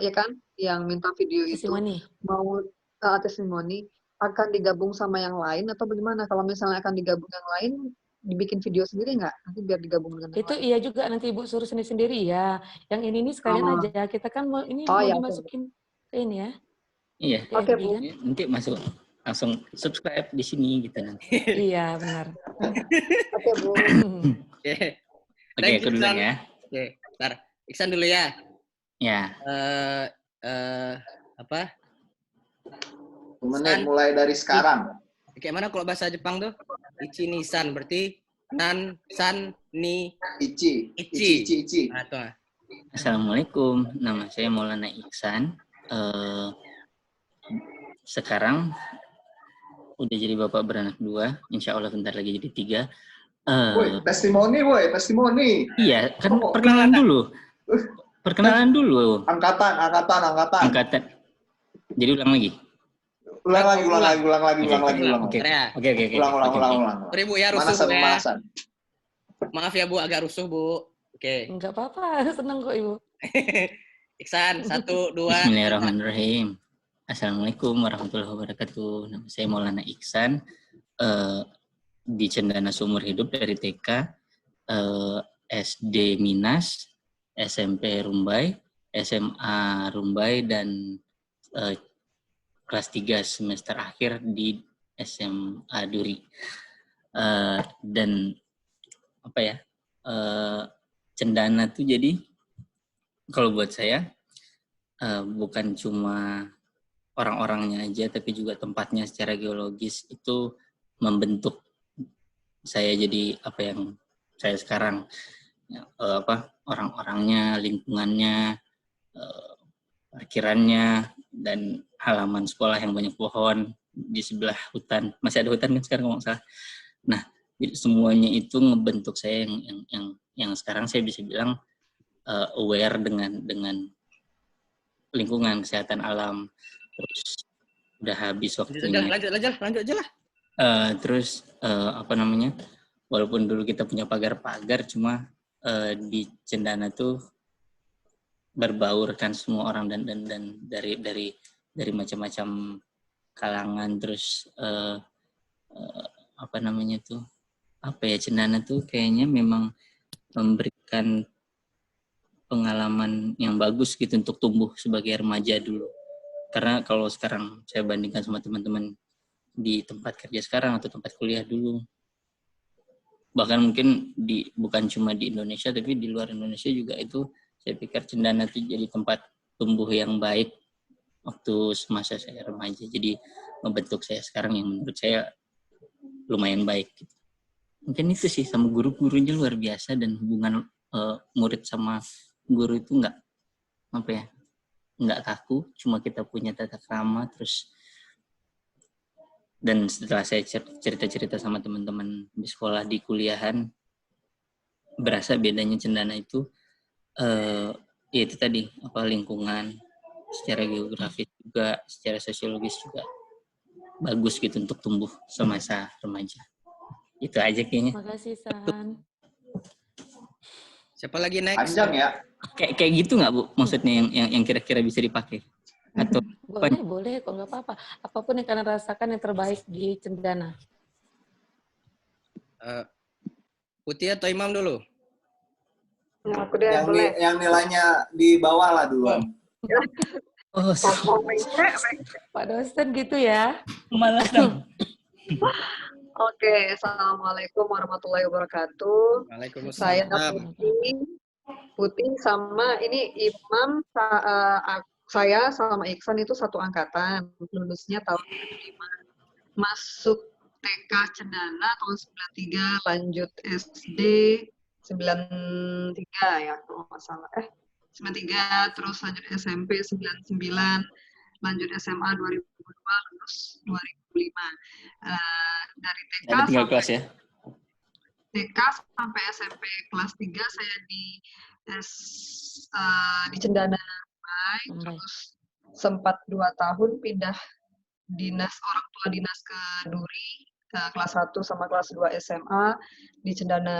S2: ya kan yang minta video itu
S5: Testimoni.
S2: mau testimoni akan digabung sama yang lain atau bagaimana? Kalau misalnya akan digabung yang lain dibikin video sendiri nggak? Nanti biar digabung dengan yang
S5: Itu
S2: lain.
S5: iya juga nanti Ibu suruh sendiri ya. Yang ini sekalian aja. Kita kan mau
S2: ya,
S5: dimasukin ke ini ya.
S3: Iya.
S2: Oke,
S5: Jadi
S2: Bu.
S5: kan?
S3: Nanti masuk langsung subscribe di sini gitu nanti.
S5: Iya benar.
S2: Oke, Bu.
S1: Oke.
S3: Oke, aku duluan ya.
S1: Oke, bentar. Iksan dulu ya.
S3: Ya.
S1: Apa?
S4: 1 menit mulai dari sekarang.
S1: Kayak mana kalau bahasa Jepang tuh? Ichi ni san berarti nan san ni
S4: Ichi.
S1: Nah, tuh.
S3: Assalamualaikum, nama saya Maulana Iksan. Sekarang udah jadi bapak beranak 2, insya Allah bentar lagi jadi 3.
S4: Woi, testimoni, woi, testimoni.
S3: Iya, kan
S4: Oh,
S3: perkenalan dulu. Perkenalan dulu.
S4: Angkatan.
S3: Jadi ulang lagi.
S4: Ulang lagi.
S3: Oke.
S4: Ulang.
S1: Sorry Bu ya, rusuh Bu ya.
S4: Pemanasan.
S1: Maaf ya Bu, agak rusuh Bu. Oke.
S5: Enggak apa-apa, senang kok Ibu.
S1: Iksan, 1, 2.
S3: Bismillahirrahmanirrahim. Assalamualaikum warahmatullahi wabarakatuh. Nama saya Maulana Iksan. Di Cendana seumur hidup dari TK, SD Minas, SMP Rumbai, SMA Rumbai, dan kelas 3 semester akhir di SMA Duri. Dan apa ya, Cendana tuh jadi kalau buat saya bukan cuma orang-orangnya aja, tapi juga tempatnya secara geologis itu membentuk saya jadi apa yang saya sekarang. Orang-orangnya, lingkungannya, parkirannya, dan halaman sekolah yang banyak pohon di sebelah hutan. Masih ada hutan kan sekarang kalau nggak salah. Nah, jadi semuanya itu ngebentuk saya yang sekarang saya bisa bilang aware dengan lingkungan, kesehatan alam. Terus udah habis waktunya.
S1: Lanjut aja lah.
S3: Terus walaupun dulu kita punya pagar-pagar, cuma di Cendana tuh berbaur kan semua orang dan dari macam-macam kalangan. Terus Cendana tuh kayaknya memang memberikan pengalaman yang bagus gitu untuk tumbuh sebagai remaja dulu. Karena kalau sekarang saya bandingkan sama teman-teman di tempat kerja sekarang atau tempat kuliah dulu, bahkan mungkin bukan cuma di Indonesia tapi di luar Indonesia juga, itu saya pikir Cendana itu jadi tempat tumbuh yang baik waktu semasa saya remaja. Jadi membentuk saya sekarang yang menurut saya lumayan baik gitu. Mungkin itu sih, sama guru-gurunya luar biasa, dan hubungan murid sama guru itu nggak kaku, cuma kita punya tata krama. Terus dan setelah saya cerita-cerita sama teman-teman di sekolah, di kuliahan, berasa bedanya Cendana itu ya itu tadi, lingkungan secara geografis juga, secara sosiologis juga bagus gitu untuk tumbuh semasa remaja. Itu aja kayaknya.
S5: Makasih San.
S1: Siapa lagi next?
S4: Panjang ya.
S3: Kayak gitu nggak Bu? Maksudnya yang kira-kira bisa dipakai? Atau
S5: boleh kok, nggak apa-apa. Apapun yang kalian rasakan yang terbaik di Cendana.
S1: Putih atau Imam dulu?
S2: Aku deh, boleh.
S4: Yang nilainya di bawah lah duluan.
S5: Pak dosen gitu ya.
S3: Malas dong.
S2: Oke, assalamualaikum warahmatullahi wabarakatuh.
S1: Waalaikumsalam.
S2: Saya Putih sama ini Imam, saya sama Iksan itu satu angkatan, lulusnya tahun 95. Masuk TK Cendana tahun 93, lanjut SD 93 ya kalau nggak salah. 93, terus lanjut SMP 99, lanjut SMA 2002, lulus 2005. Dari TK
S3: tinggal kelas ya?
S2: TK sampai SMP kelas 3 saya di Cendana, terus sempat 2 tahun pindah orang tua dinas ke Duri, kelas 1 sama kelas 2 SMA di Cendana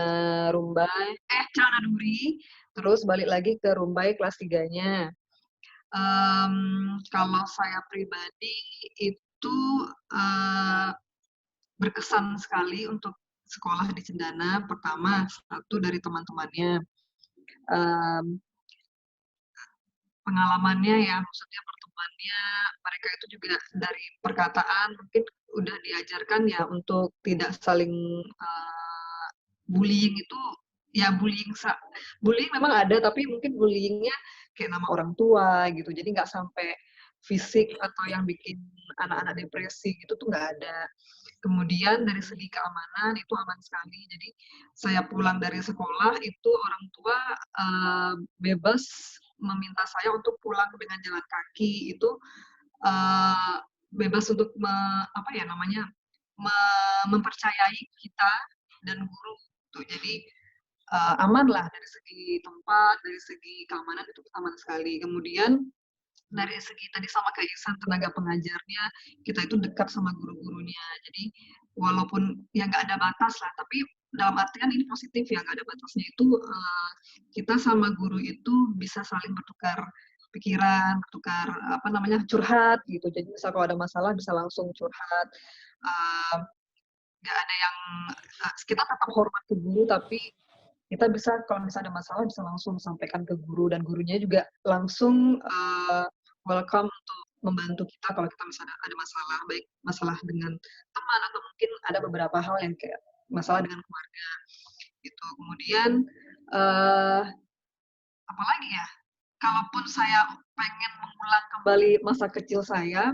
S2: Cendana Duri, terus balik lagi ke Rumbai kelas 3-nya. Kalau saya pribadi itu berkesan sekali untuk sekolah di Cendana. Pertama, satu dari teman-temannya. Pengalamannya ya, maksudnya pertemuannya, mereka itu juga dari perkataan mungkin udah diajarkan ya untuk tidak saling bullying itu, ya bullying memang ada, tapi mungkin bullyingnya kayak nama orang tua gitu, jadi nggak sampai fisik atau yang bikin anak-anak depresi gitu tuh nggak ada. Kemudian dari segi keamanan itu aman sekali. Jadi saya pulang dari sekolah itu orang tua bebas meminta saya untuk pulang dengan jalan kaki, itu bebas untuk mempercayai kita dan guru gitu. Jadi aman lah dari segi tempat, dari segi keamanan itu aman sekali. Kemudian dari segi tadi sama kayak Ihsan, tenaga pengajarnya, kita itu dekat sama guru-gurunya. Jadi walaupun ya nggak ada batas lah, tapi dalam artian ini positif ya, nggak ada batasnya itu kita sama guru itu bisa saling bertukar pikiran, bertukar apa namanya curhat gitu. Jadi misal kalau ada masalah bisa langsung curhat. Nggak ada yang kita tetap hormat ke guru, tapi kita bisa kalau misalnya ada masalah bisa langsung sampaikan ke guru, dan gurunya juga langsung welcome untuk membantu kita kalau kita misalnya ada masalah, baik masalah dengan teman atau mungkin ada beberapa hal yang kayak masalah dengan keluarga gitu. Kemudian apalagi ya, kalaupun saya pengen mengulang kembali masa kecil saya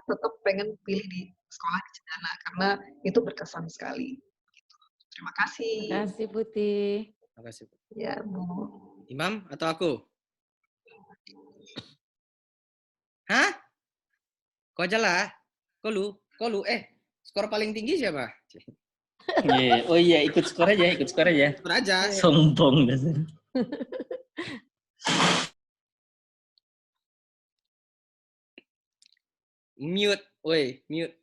S2: tetap pengen pilih di sekolah di Cendana karena itu berkesan sekali. Gitu. Terima kasih.
S5: Terima kasih Putih.
S1: Terima kasih.
S2: Ya, Bu.
S1: Imam atau aku? Hah? Kau aja lah. Kau lu. Skor paling tinggi siapa?
S3: Oh iya, ikut skor aja.
S1: Skor aja.
S3: Sombong dasar.
S1: Mute, mute.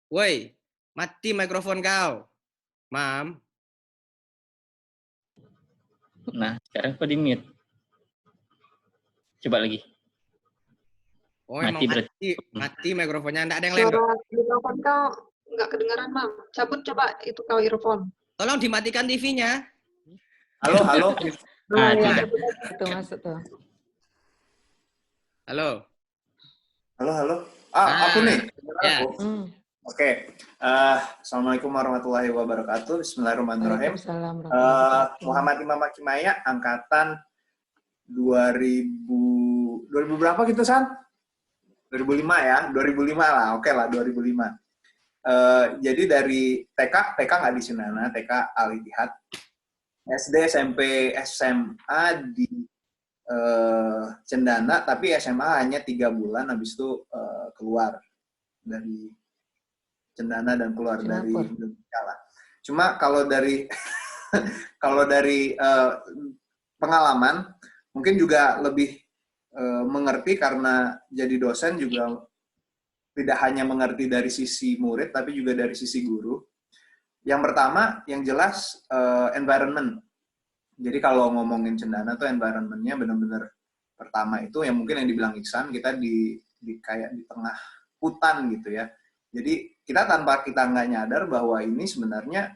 S1: Woi, mati mikrofon kau. Mam.
S3: Nah, sekarang kok di mute. Coba lagi.
S1: Oh,
S3: Mati
S1: emang
S3: berarti.
S1: mati mikrofonnya. Nggak ada yang lain.
S2: Suara mikrofon kau nggak kedengaran, Mam. Cabut coba itu kau earphone.
S1: Tolong dimatikan TV-nya.
S4: Halo.
S3: Ah,
S2: ya.
S3: tidak.
S5: Itu masuk tuh.
S1: Halo.
S4: Aku nih.
S1: Ya.
S4: Aku. Oke. Assalamualaikum warahmatullahi wabarakatuh. Bismillahirrahmanirrahim.
S5: Waalaikumsalam warahmatullahi wabarakatuh.
S4: Muhammad Imam Akimaya, angkatan 2000 berapa gitu, San? 2005 ya, 2005 lah, oke lah 2005. Jadi dari TK nggak di Cendana, TK Al-Ittihad. SD, SMP, SMA di Cendana, tapi SMA hanya 3 bulan, habis itu keluar dari Cendana dan keluar dari Indonesia lah. Cuma kalau dari pengalaman, mungkin juga lebih mengerti karena jadi dosen juga tidak hanya mengerti dari sisi murid, tapi juga dari sisi guru. Yang pertama, yang jelas environment. Jadi kalau ngomongin Cendana tuh environment-nya benar-benar pertama itu yang mungkin yang dibilang Ihsan, kita di kayak di tengah hutan gitu ya. Jadi kita tanpa kita nggak nyadar bahwa ini sebenarnya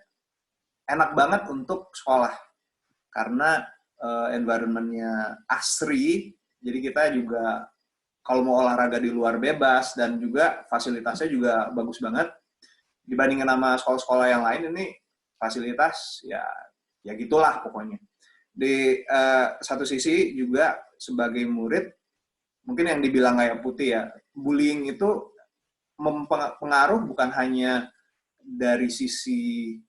S4: enak banget untuk sekolah. Karena environment-nya asri, jadi kita juga kalau mau olahraga di luar bebas, dan juga fasilitasnya juga bagus banget. Dibandingkan sama sekolah-sekolah yang lain, ini fasilitas ya gitulah pokoknya. Di satu sisi juga sebagai murid, mungkin yang dibilang kayak Putih ya, bullying itu mempengaruh bukan hanya dari sisi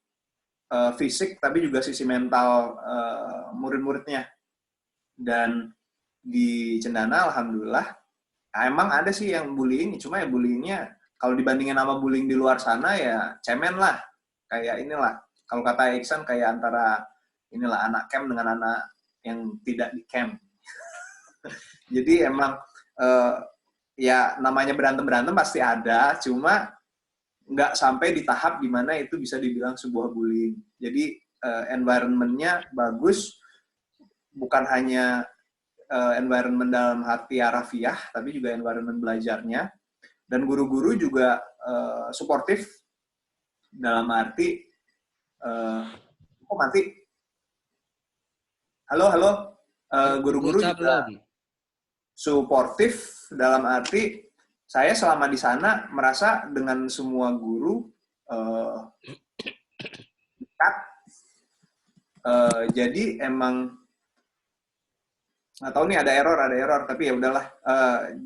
S4: fisik, tapi juga sisi mental murid-muridnya. Dan di Cendana, alhamdulillah, emang ada sih yang bullying, cuma ya bullyingnya kalau dibandingin sama bullying di luar sana ya cemen lah. Kayak inilah, kalau kata Ihsan kayak antara inilah anak camp dengan anak yang tidak di camp. Jadi emang ya namanya berantem pasti ada, cuma nggak sampai di tahap dimana itu bisa dibilang sebuah bullying. Jadi environment-nya bagus, bukan hanya environment dalam arti harafiah, tapi juga environment belajarnya. Dan guru-guru juga suportif dalam arti halo, guru-guru juga suportif dalam arti saya selama di sana merasa dengan semua guru dekat. Jadi emang nggak tahu nih ada error, tapi ya udahlah.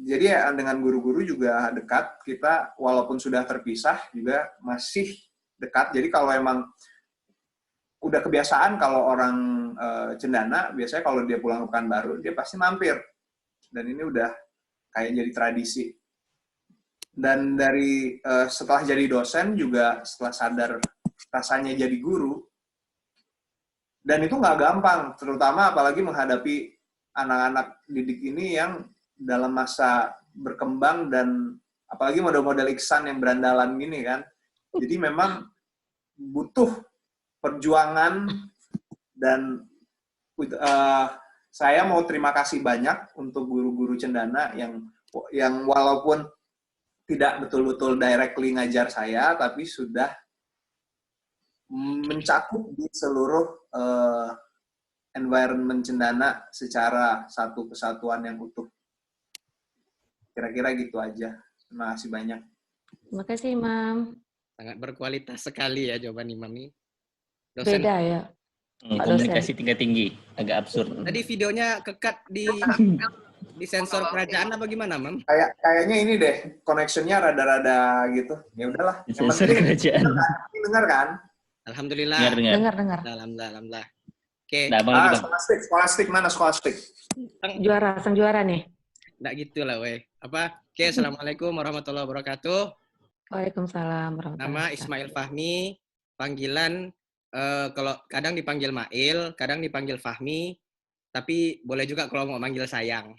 S4: Jadi ya dengan guru-guru juga dekat. Kita walaupun sudah terpisah juga masih dekat. Jadi kalau emang udah kebiasaan kalau orang Cendana, biasanya kalau dia pulang ke Pekanbaru, dia pasti mampir. Dan ini udah kayak jadi tradisi. Dan dari setelah jadi dosen juga, setelah sadar rasanya jadi guru. Dan itu nggak gampang, terutama apalagi menghadapi anak-anak didik ini yang dalam masa berkembang dan apalagi model-model Iksan yang berandalan gini kan. Jadi memang butuh perjuangan dan saya mau terima kasih banyak untuk guru-guru Cendana yang walaupun tidak betul-betul directly ngajar saya, tapi sudah mencakup di seluruh environment Cendana secara satu kesatuan yang utuh. Kira-kira gitu aja. Terima kasih banyak.
S5: Terima kasih, Imam.
S1: Sangat berkualitas sekali ya jawaban Imam nih. Dosen.
S5: Beda ya.
S3: Komunikasi tingkat tinggi, agak absurd.
S1: Tadi videonya kekat di sensor kerajaan apa gimana, Mam?
S4: Kayaknya ini deh, connection-nya rada-rada gitu. Ya udahlah.
S3: Sensor kerajaan.
S4: Dengar kan?
S1: Alhamdulillah.
S5: Dengar.
S1: Alhamdulillah. Oke.
S3: Nah,
S4: Scholastic mana Scholastic?
S5: Sang juara nih.
S1: Nggak gitu lah, weh. Oke, Assalamualaikum warahmatullahi wabarakatuh.
S5: Waalaikumsalam warahmatullahi
S1: Nama Ismail Fahmi. Panggilan, kalau kadang dipanggil Mail, kadang dipanggil Fahmi. Tapi boleh juga kalau mau manggil sayang.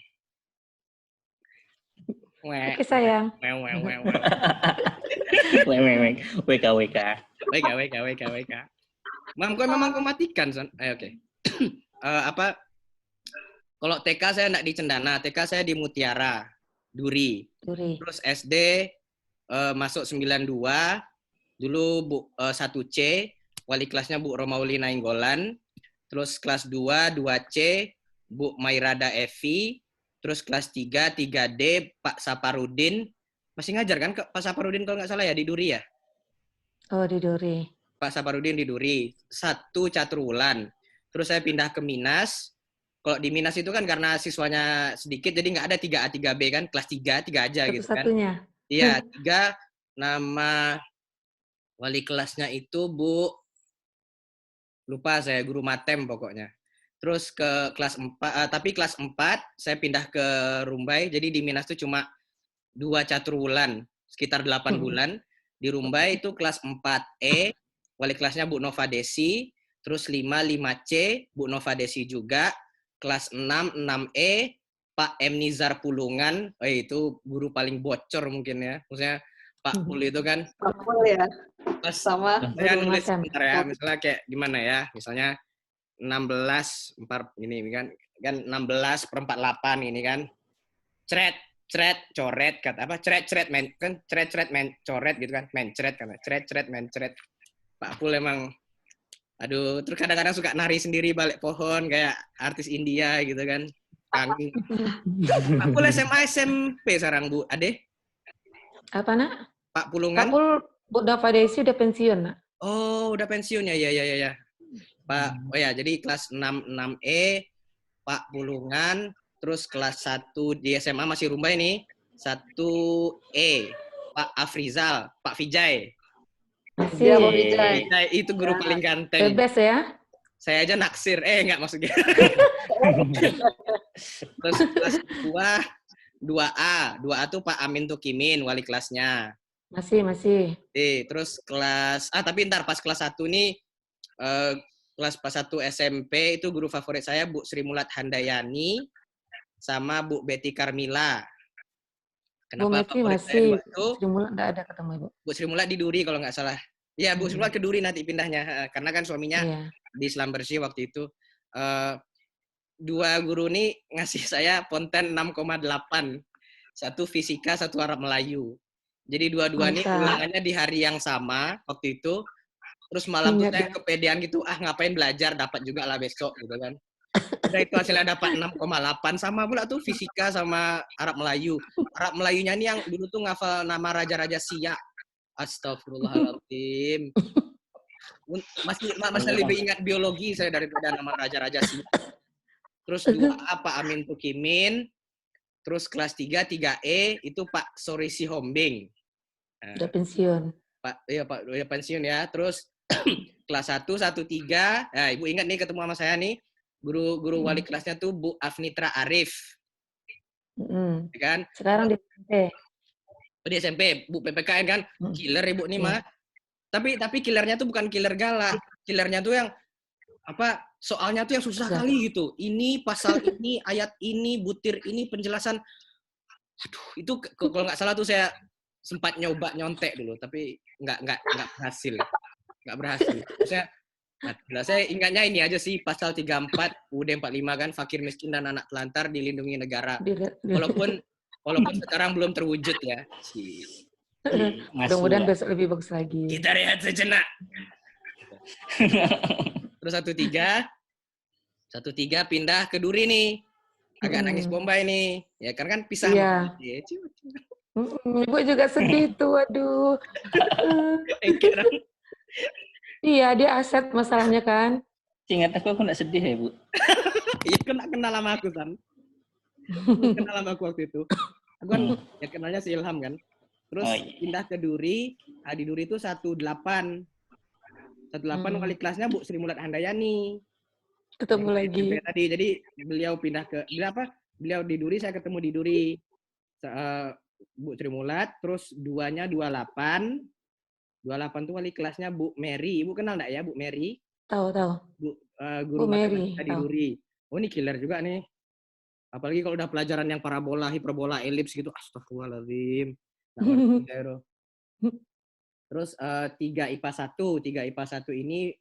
S5: Oke, sayang.
S3: WK.
S1: WK. Mam, kau memang kau matikan, Son. Oke. Kalau TK saya enggak di Cendana, TK saya di Mutiara, Duri. Terus SD masuk 92, dulu Bu 1C, wali kelasnya Bu Romauli Nainggolan. Terus kelas 2, 2C, Bu Mairada Evi. Terus kelas 3, 3D, Pak Saparudin. Masih ngajar kan Pak Saparudin kalau nggak salah ya, di Duri ya?
S5: Oh, di Duri.
S1: Pak Saparudin di Duri. 1 Caturwulan. Terus saya pindah ke Minas. Kalau di Minas itu kan karena siswanya sedikit, jadi nggak ada 3A, 3B kan. Kelas 3 aja gitu kan.
S5: Satu-satunya.
S1: Iya, 3. Nama wali kelasnya itu Bu, lupa saya, guru matem pokoknya. Terus ke kelas 4, tapi kelas 4 saya pindah ke Rumbai, jadi di Minas itu cuma 2 Caturwulan, sekitar 8 bulan. Di Rumbai itu kelas 4E, wali kelasnya Bu Nova Desi, terus 5C, Bu Nova Desi juga, kelas 6, 6E, Pak M. Nizar Pulungan, itu guru paling bocor mungkin ya, maksudnya Pak Pul itu kan.
S2: Pak Pul ya, sama.
S1: Saya nulis sebentar ya, misalnya kayak gimana ya, misalnya 16 ini kan 16/48 ini kan. Cret coret kata apa? Cret men kan cret men coret gitu kan. Mencret kan. Cret mencret. Pak Pul emang aduh, terus kadang-kadang suka nari sendiri balik pohon kayak artis India gitu kan. Kangen. Pak Pul SMA SMP sekarang Bu Ade.
S5: Apa, Nak?
S1: Pak Pulungan.
S5: Pak Pul Bu Nova Desi udah pensiun, Nak.
S1: Oh, udah pensiun ya. Ya. Pak, jadi kelas 6E, Pak Pulungan, terus kelas 1 di SMA masih Rumbai nih, 1E, Pak Afrizal, Pak Vijay.
S5: Masih.
S2: Pak Vijay.
S1: Itu guru paling ganteng.
S5: Bebas ya?
S1: Saya aja naksir, enggak maksudnya. Terus kelas 2A tuh Pak Amin Tukimin, wali kelasnya.
S5: Masih.
S1: Terus tapi ntar pas kelas 1 nih, kelas pas 1 SMP itu guru favorit saya Bu Sri Mulat Handayani sama Bu Betty Carmila. Kenapa
S5: Bu Betty masih, Sri Mulat nggak ada ketemu Ibu.
S1: Bu Sri Mulat di Duri kalau nggak salah. Ya, Bu Sri Mulat ke Duri nanti pindahnya. Karena kan suaminya di Islam Bersih waktu itu. 2 guru ini ngasih saya ponten 6,8. 1 fisika, 1 Arab Melayu. Jadi dua-dua ini ulangannya di hari yang sama waktu itu. Terus malam tuh saya kepedean gitu, ngapain belajar, dapat juga lah besok gitu kan. Udah itu hasilnya dapat 6,8, sama pula tuh fisika sama Arab Melayu. Arab Melayunya ini yang dulu tuh ngafal nama raja-raja Siak. Astagfirullahaladzim. Masih lebih ingat biologi saya daripada nama raja-raja Siak. Terus 2A Pak Amin Tukimin. Terus kelas 3E itu Pak Sorisi Hombing.
S5: Udah pensiun.
S1: Pak udah pensiun ya. Terus kelas 1, 1-3. Nah, Ibu ingat nih ketemu sama saya nih. Guru wali kelasnya tuh Bu Afnitra Arif. Kan?
S5: Sekarang di SMP.
S1: Di SMP, Bu PPKN kan. Killer Ibu nih mah. Tapi killernya tuh bukan killer galak. Killernya tuh yang apa? Soalnya tuh yang susah kali gitu. Ini pasal ini, ayat ini, butir ini, penjelasan. Aduh, itu kalau nggak salah tuh saya sempat nyoba nyontek dulu, tapi nggak berhasil. Nggak berhasil. Saya ingatnya ini aja sih, pasal 34 UUD 45 kan, fakir miskin dan anak telantar dilindungi negara. Walaupun sekarang belum terwujud ya.
S5: Mudah-mudahan besok lebih bagus lagi.
S1: Kita rehat sejenak. Terus 13 pindah ke Duri nih. Agak nangis Bombay nih. Ya kan pisah.
S5: Iya. Ibu juga sedih tuh, aduh. Iya, dia aset masalahnya kan.
S3: Ingat aku nggak sedih ya, Bu?
S1: Iya, kan kenal sama aku, San. Kenal sama aku waktu itu. Aku kan ya kenalnya si Ilham kan. Terus pindah ke Duri. Di Duri itu 18 wali kelasnya Bu Sri Mulat Handayani.
S5: Ketemu lagi.
S1: Tadi, jadi beliau pindah ke beliau di Duri, saya ketemu di Duri. Bu Sri Mulat, terus 2-nya 28 tuh wali kelasnya Bu Mary. Ibu kenal nggak ya Bu Mary?
S5: Tahu.
S1: Guru
S5: Bu Mary
S1: matematika di Duri. Oh, ini killer juga nih. Apalagi kalau udah pelajaran yang parabola, hiperbola, elips gitu. Astagfirullahaladzim. Terus 3 IPA 1 ini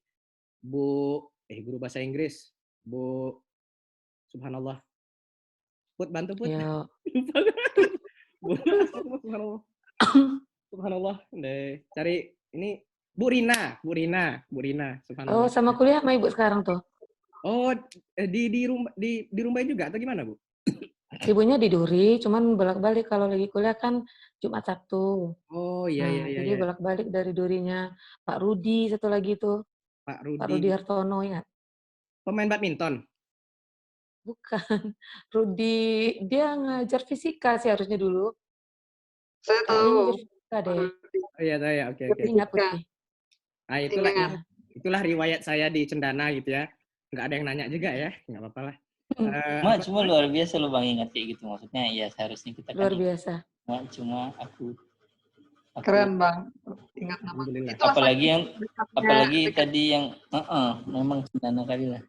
S1: guru bahasa Inggris. Bu Subhanallah. Put, bantu Put.
S5: Ya.
S1: Subhanallah. Cari ini Bu Rina. Subhanallah.
S5: Oh, sama kuliah sama Ibu sekarang tuh?
S1: Oh, di Rumbai juga atau gimana, Bu?
S5: Ibunya di Duri, cuman bolak-balik kalau lagi kuliah kan Jumat Sabtu.
S1: Oh, iya.
S5: Jadi bolak-balik dari Durinya Pak Rudi, satu lagi tuh. Pak Rudi Hartono, ya.
S1: Pemain badminton?
S5: Bukan. Rudi, dia ngajar fisika sih harusnya dulu.
S2: Saya tahu.
S5: Ngajar fisika deh.
S1: Oh iya, tahu ya. Oke.
S5: Ingat Putih.
S1: Nah, itulah riwayat saya di Cendana gitu ya. Nggak ada yang nanya juga ya. Nggak apa-apa lah.
S3: Cuma luar biasa lo Bang ingat kayak gitu. Maksudnya ya seharusnya kita
S5: luar biasa.
S3: Cuma aku
S2: keren Bang. Ingat nama.
S3: Apalagi tadi yang memang Cendana kali lah.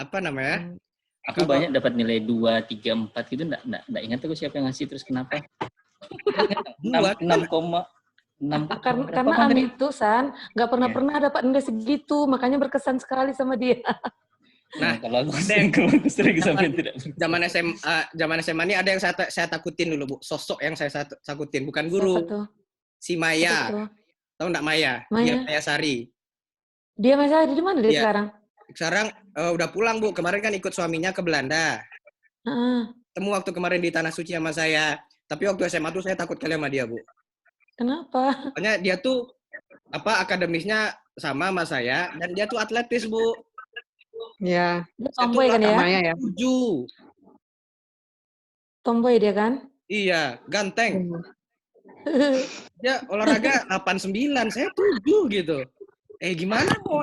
S1: Apa namanya?
S3: Aku banyak dapat nilai 2, 3, 4 gitu, enggak ingat aku siapa yang ngasih terus kenapa. 6,6.
S5: Karena Ami itu San nggak pernah dapat nilai segitu, makanya berkesan sekali sama dia.
S1: Nah,
S3: kalau aku sering sampai tidak.
S1: Zaman SMA ini ada yang saya takutin dulu, Bu. Sosok yang saya takutin, bukan guru.
S5: Siapa tuh?
S1: Si Maya. Tahu enggak Maya? Maya Sari.
S5: Dia Maya Sari di mana dia sekarang?
S1: Sekarang udah pulang, Bu. Kemarin kan ikut suaminya ke Belanda. Temu waktu kemarin di Tanah Suci sama saya. Tapi waktu SMA tuh saya takut kali sama dia, Bu.
S5: Kenapa?
S1: Soalnya dia tuh akademisnya sama saya dan dia tuh atletis, Bu.
S2: Ya.
S5: Dia tomboy kan ya?
S2: Maya ya.
S1: 7.
S5: Tomboy dia kan?
S1: Iya, ganteng. Dia olahraga 89, saya 7 gitu. Gimana mau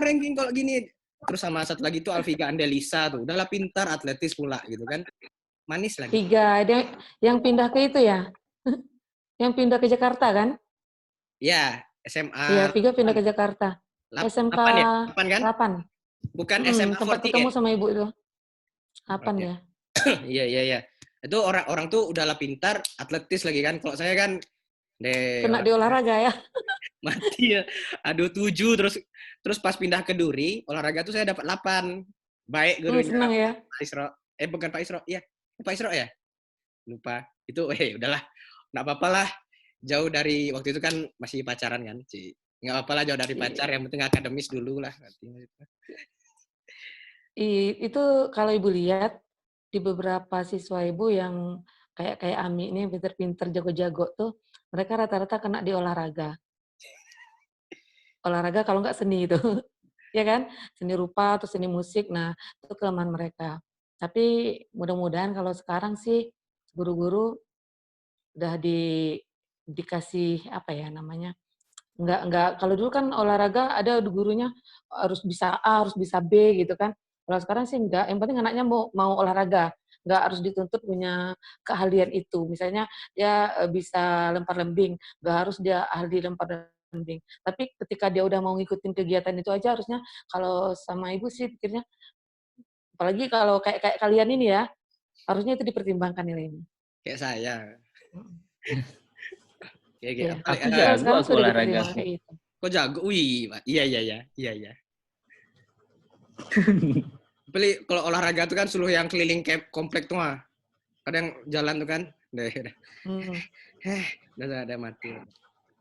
S1: ranking kalau gini? Terus sama satu lagi tuh Alfiga Andelisa tuh, udahlah pintar, atletis pula gitu kan. Manis lagi.
S5: 3, dia yang pindah ke itu ya? Yang pindah ke Jakarta kan?
S1: Ya, SMA.
S5: Iya, 3 pindah ke Jakarta. SMK
S1: 8 kan?
S5: 8.
S1: Bukan SMA 48.
S5: Tempat ketemu sama ibu itu. 8 ya.
S1: Iya. Itu orang tuh udahlah pintar, atletis lagi kan. Kalau saya kan
S5: kena di olahraga ya.
S1: Mati ya. Aduh 7 terus pas pindah ke Duri, olahraga tuh saya dapat 8. Baik gurunya.
S5: Senang ya.
S1: Pak Isro. Bukan Pak Isro. Iya. Pak Isro ya? Lupa. Itu udahlah. Enggak apa-apa lah. Jauh dari waktu itu kan masih pacaran kan, Ci. Enggak apa-apa lah jauh dari pacar, yang penting akademis dulu lah.
S5: Itu kalau Ibu lihat di beberapa siswa Ibu yang kayak Ami ini pinter-pinter jago-jago tuh, mereka rata-rata kena di olahraga. Olahraga kalau nggak seni itu. Ya kan? Seni rupa atau seni musik. Nah, itu kelemahan mereka. Tapi mudah-mudahan kalau sekarang sih guru-guru udah dikasih apa ya namanya? Enggak kalau dulu kan olahraga ada gurunya harus bisa A, harus bisa B gitu kan. Kalau sekarang sih enggak, yang penting anaknya mau olahraga. nggak harus dituntut punya keahlian itu. Misalnya dia bisa lempar lembing, nggak harus dia ahli lempar lembing. Tapi ketika dia udah mau ngikutin kegiatan itu aja harusnya, kalau sama ibu sih pikirnya, apalagi kalau kayak kalian ini ya, harusnya itu dipertimbangkan nilainya.
S1: Kayak saya. Kayak
S5: Iya.
S3: Aku
S5: Kalau
S3: jago
S5: sekarang
S3: aku
S5: sudah
S3: olahraga.
S5: dipertimbangkan kayak gitu.
S1: Kok jago? Wih, Pak. Iya. Beli kalau olahraga tuh kan seluruh yang keliling komplek tuh mah. Kadang jalan tuh kan. Udah. Udah mati.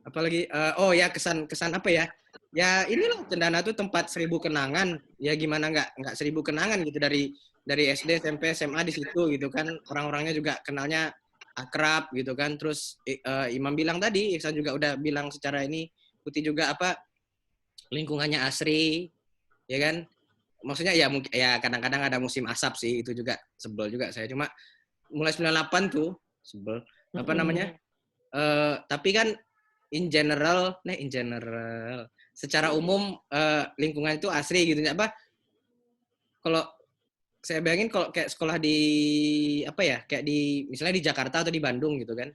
S1: Apalagi oh ya kesan apa ya? Ya inilah Cendana tuh tempat 1000 kenangan. Ya gimana nggak 1000 kenangan gitu dari SD, SMP, SMA di situ gitu kan. Orang-orangnya juga kenalnya akrab gitu kan. Terus Imam bilang tadi, Iksan juga udah bilang secara ini, Putih juga apa lingkungannya asri, ya kan? Maksudnya ya mungkin ya kadang-kadang ada musim asap sih, itu juga sebel juga saya. Cuma mulai 98 tuh sebel. Apa namanya? Tapi kan in general secara umum lingkungan itu asri gitu apa? Kalau saya bayangin kalau kayak sekolah di apa ya? Kayak di misalnya di Jakarta atau di Bandung gitu kan.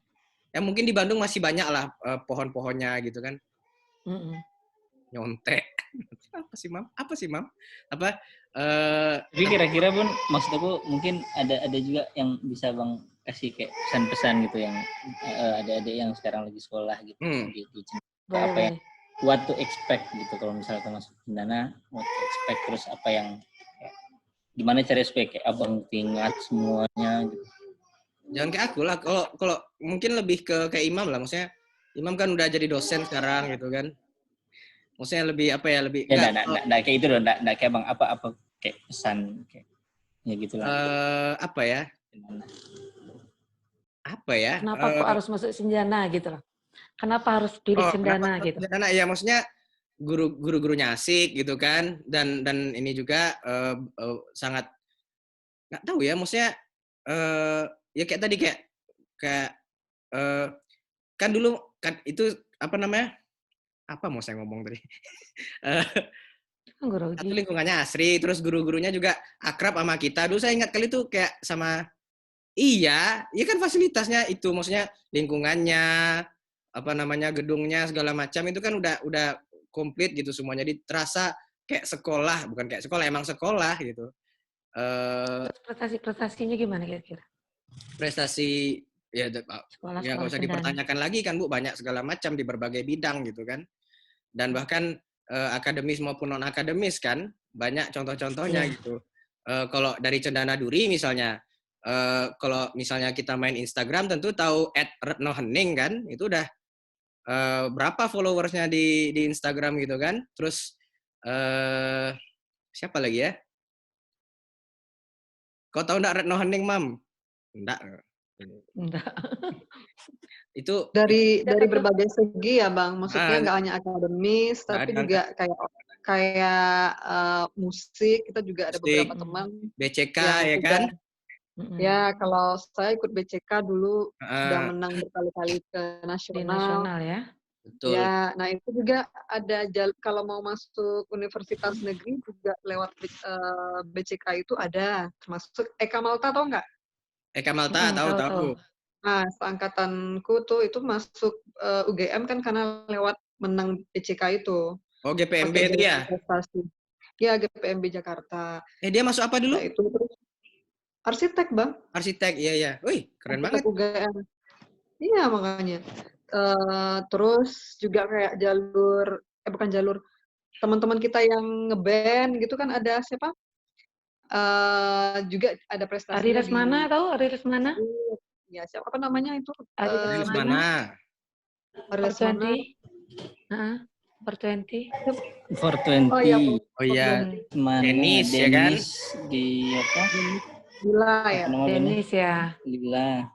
S1: Ya mungkin di Bandung masih banyak lah pohon-pohonnya gitu kan. Nyontek. Apa sih, Mam? Apa
S3: Tapi kira-kira Bun, maksud aku mungkin ada juga yang bisa Bang kasih kayak pesan-pesan gitu yang adik-adik yang sekarang lagi sekolah gitu di apa yang what to expect gitu kalau misalnya masuk Cendana, what to expect, terus apa yang gimana cara supaya kayak abang ingat semuanya gitu.
S1: Jangan kayak aku lah, kalau mungkin lebih ke kayak Imam lah, maksudnya Imam kan udah jadi dosen sekarang gitu kan. Maksudnya lebih apa ya, lebih
S3: ya enggak kayak itu dong, enggak kayak Bang apa kayak pesan kayak ya gitulah.
S1: Apa ya?
S5: Kenapa kok harus masuk Cendana gitu loh? Kenapa harus pilih Cendana gitu?
S1: Cendana ya maksudnya guru-gurunya asik gitu kan, dan ini juga sangat nggak tahu ya, maksudnya ya kayak tadi kayak kan dulu kan itu apa namanya? Apa mau saya ngomong tadi? Satu lingkungannya asri, terus guru-gurunya juga akrab sama kita. Dulu saya ingat kali itu kayak sama iya kan fasilitasnya itu, maksudnya lingkungannya, apa namanya, gedungnya segala macam itu kan udah komplit gitu semuanya. Jadi terasa kayak sekolah, bukan kayak sekolah, emang sekolah gitu.
S5: Prestasinya gimana kira-kira?
S1: Prestasi ya nggak usah dipertanyakan lagi kan Bu, banyak segala macam di berbagai bidang gitu kan. Dan bahkan akademis maupun non akademis kan banyak contoh-contohnya gitu. Kalau dari Cendana Duri misalnya, kalau misalnya kita main Instagram tentu tahu @retnohening kan, itu udah berapa followersnya di Instagram gitu kan. Terus siapa lagi ya? Kau tahu nggak Retnohening, Mam? Enggak. Itu
S2: dari berbagai segi ya Bang, maksudnya nggak hanya akademis tapi juga kayak musik, kita juga ada beberapa teman
S1: BCK
S2: yang
S1: ya
S2: juga,
S1: kan?
S2: Ya kalau saya ikut BCK dulu sudah menang berkali-kali ke nasional.
S5: Di nasional ya.
S1: Betul.
S2: Ya, nah itu juga ada kalau mau masuk universitas negeri juga lewat BCK itu ada, termasuk Eka Malta, tahu nggak?
S1: Eka Malta tahu.
S2: Nah, seangkatanku tuh itu masuk UGM kan karena lewat menang BCK itu.
S1: Oh, GPMB itu ya?
S2: Prestasi. Ya, GPMB Jakarta.
S1: Dia masuk apa dulu?
S2: Nah, itu terus arsitek, Bang.
S1: Arsitek, iya. Wih, keren banget.
S2: UGM. Iya, makanya. Terus juga kayak bukan jalur, teman-teman kita yang ngeband gitu kan ada siapa? Juga ada prestasinya.
S5: Ari Lesmana, tahu Ari Lesmana?
S2: Ya, siapa apa namanya itu?
S1: Ari Lesmana.
S2: Ari Lesmana.
S5: Per 20.
S3: Oh
S1: iya.
S3: Denis
S1: ya kan?
S3: Di apa?
S2: Gila ya.
S5: Denis ya.
S3: Gila.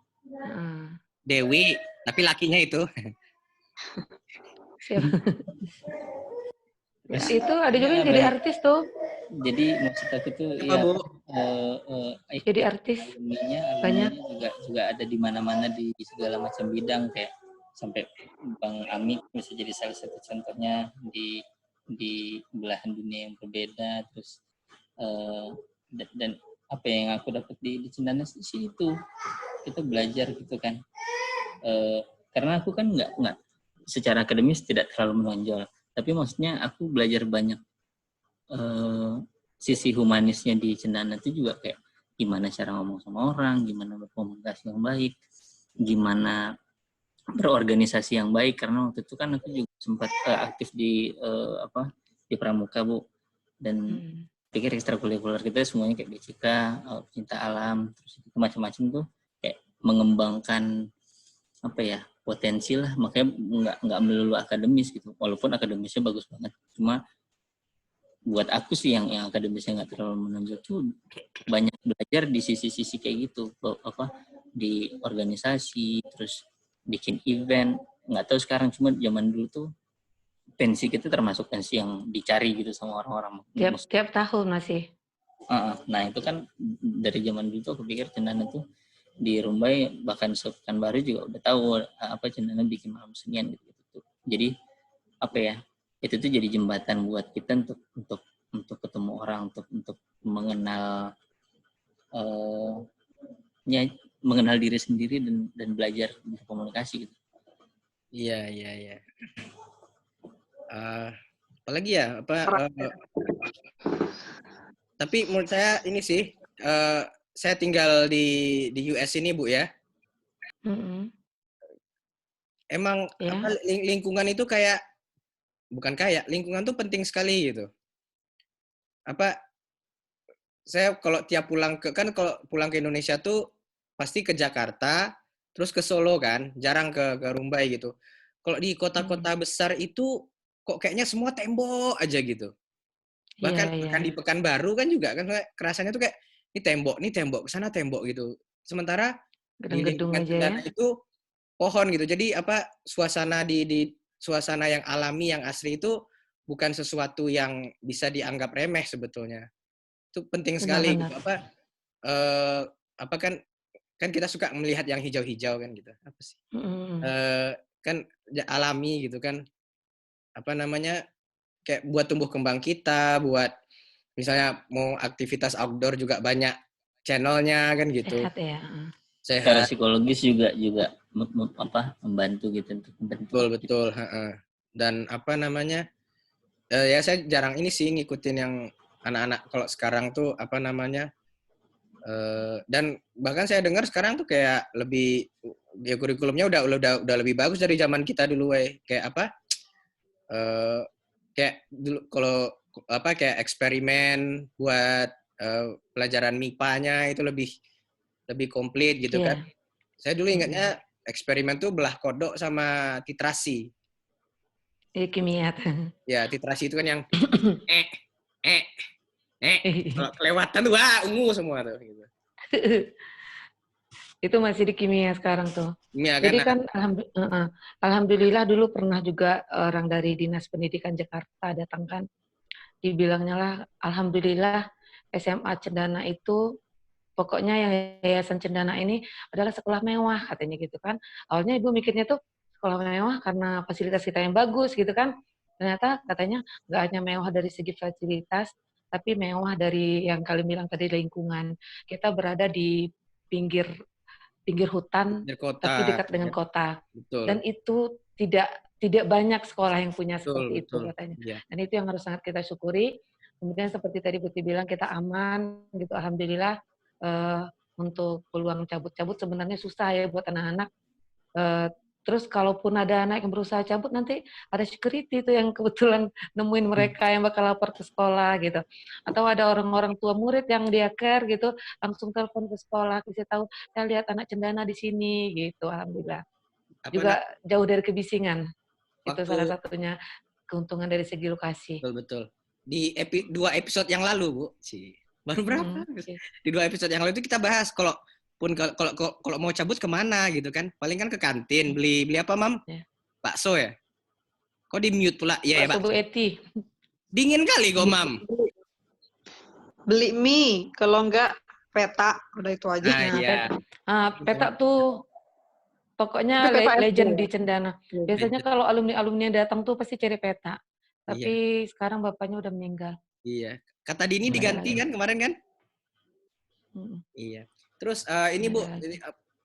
S1: Dewi, tapi lakinya itu.
S5: Siapa? Ya, itu ada juga yang jadi artis tuh.
S3: Jadi maksud aku tuh
S5: jadi artis
S3: banyak juga ada di mana-mana di segala macam bidang, kayak sampai Bang Amit bisa jadi salah satu contohnya di belahan dunia yang berbeda, terus dan apa yang aku dapat di Cendana sih itu kita belajar gitu kan. Karena aku kan nggak secara akademis tidak terlalu menonjol, tapi maksudnya aku belajar banyak sisi humanisnya di Cendana itu juga, kayak gimana cara ngomong sama orang, gimana berkomunikasi yang baik, gimana berorganisasi yang baik. Karena waktu itu kan aku juga sempat aktif di di Pramuka, Bu, dan pikir ekstrakurikuler kita semuanya kayak BCK, cinta alam, terus itu macam-macam tuh kayak mengembangkan apa ya, potensi lah. Makanya nggak melulu akademis gitu, walaupun akademisnya bagus banget. Cuma buat aku sih yang akademisnya nggak terlalu menonjol tuh banyak belajar di sisi-sisi kayak gitu, apa di organisasi, terus bikin event. Nggak tahu sekarang, cuma zaman dulu tuh pensi kita termasuk pensi yang dicari gitu sama orang-orang.
S5: Tiap tahun masih.
S3: Nah itu kan dari zaman dulu tuh aku pikir Cendana tuh di Rumbai, bahkan Pekanbaru juga udah tahu apa Cendana bikin malam senian gitu. Jadi apa ya, itu tuh jadi jembatan buat kita untuk ketemu orang, untuk mengenal mengenal diri sendiri dan belajar berkomunikasi gitu.
S1: Iya. Apalagi ya tapi menurut saya ini sih, saya tinggal di US ini, Bu, ya. Emang lingkungan itu lingkungan tuh penting sekali gitu. Saya kalau tiap pulang kalau pulang ke Indonesia tuh pasti ke Jakarta, terus ke Solo kan, jarang ke Rumbai gitu. Kalau di kota-kota besar itu kok kayaknya semua tembok aja gitu. Bahkan di Pekanbaru kan juga kan kerasanya tuh kayak ini tembok, ke sana tembok gitu. Sementara di lingkungan Cendana itu pohon gitu. Jadi suasana di suasana yang alami, yang asli itu bukan sesuatu yang bisa dianggap remeh sebetulnya. Itu penting sekali gitu. Kan kita suka melihat yang hijau-hijau kan gitu. Apa sih? Kan alami gitu kan. Kayak buat tumbuh kembang kita, buat misalnya mau aktivitas outdoor juga banyak channelnya kan gitu.
S5: Sehat ya.
S3: Sehat. Secara psikologis juga membantu gitu untuk membentuk.
S1: Betul. Dan ya saya jarang ini sih ngikutin yang anak-anak kalau sekarang tuh dan bahkan saya dengar sekarang tuh kayak lebih ya kurikulumnya udah lebih bagus dari zaman kita dulu, kayak kayak dulu kalau kayak eksperimen buat pelajaran MIPA-nya itu lebih komplit gitu kan. Saya dulu ingatnya eksperimen tuh belah kodok sama titrasi.
S5: Kimia.
S1: Ya, titrasi itu kan yang kalau kelewatan tuh ungu semua tuh gitu.
S5: Itu masih di kimia sekarang tuh.
S1: Ya,
S5: jadi kan alhamdulillah dulu pernah juga orang dari Dinas Pendidikan Jakarta datang kan. Dibilangnya lah, alhamdulillah SMA Cendana itu pokoknya yang Yayasan Cendana ini adalah sekolah mewah katanya gitu kan. Awalnya ibu mikirnya tuh sekolah mewah karena fasilitas kita yang bagus gitu kan. Ternyata katanya nggak hanya mewah dari segi fasilitas, tapi mewah dari yang kalian bilang tadi, lingkungan. Kita berada di pinggir hutan, tapi dekat dengan kota.
S1: Betul.
S5: Dan itu tidak banyak sekolah yang punya seperti itu katanya. Yeah. Dan itu yang harus sangat kita syukuri. Kemudian seperti tadi Putih bilang, kita aman gitu, alhamdulillah. Untuk peluang cabut sebenarnya susah ya buat anak-anak. Terus kalaupun ada anak yang berusaha cabut, nanti ada security itu yang kebetulan nemuin mereka yang bakal lapor ke sekolah gitu. Atau ada orang-orang tua murid yang dia care gitu, langsung telepon ke sekolah, kasih tahu, saya lihat anak Cendana di sini gitu, alhamdulillah. Juga jauh dari kebisingan. Itu salah satunya keuntungan dari segi lokasi.
S1: Betul. Di 2 episode yang lalu, Bu. Baru berapa? Di 2 episode yang lalu itu kita bahas kalau mau cabut kemana gitu kan, paling kan ke kantin beli apa, Mam? Bakso ya? Kok di mute pula?
S5: Iya ya, Pak. Bu Eti.
S1: Dingin kali kok, Mam.
S2: Beli mie, kalau enggak peta, udah itu aja.
S5: Peta tuh pokoknya legend di Cendana. Biasanya kalau alumni datang tuh pasti cari peta. Tapi sekarang bapaknya udah meninggal.
S1: Iya. Kata Dini diganti kan kemarin kan? Iya. Terus ini Bu,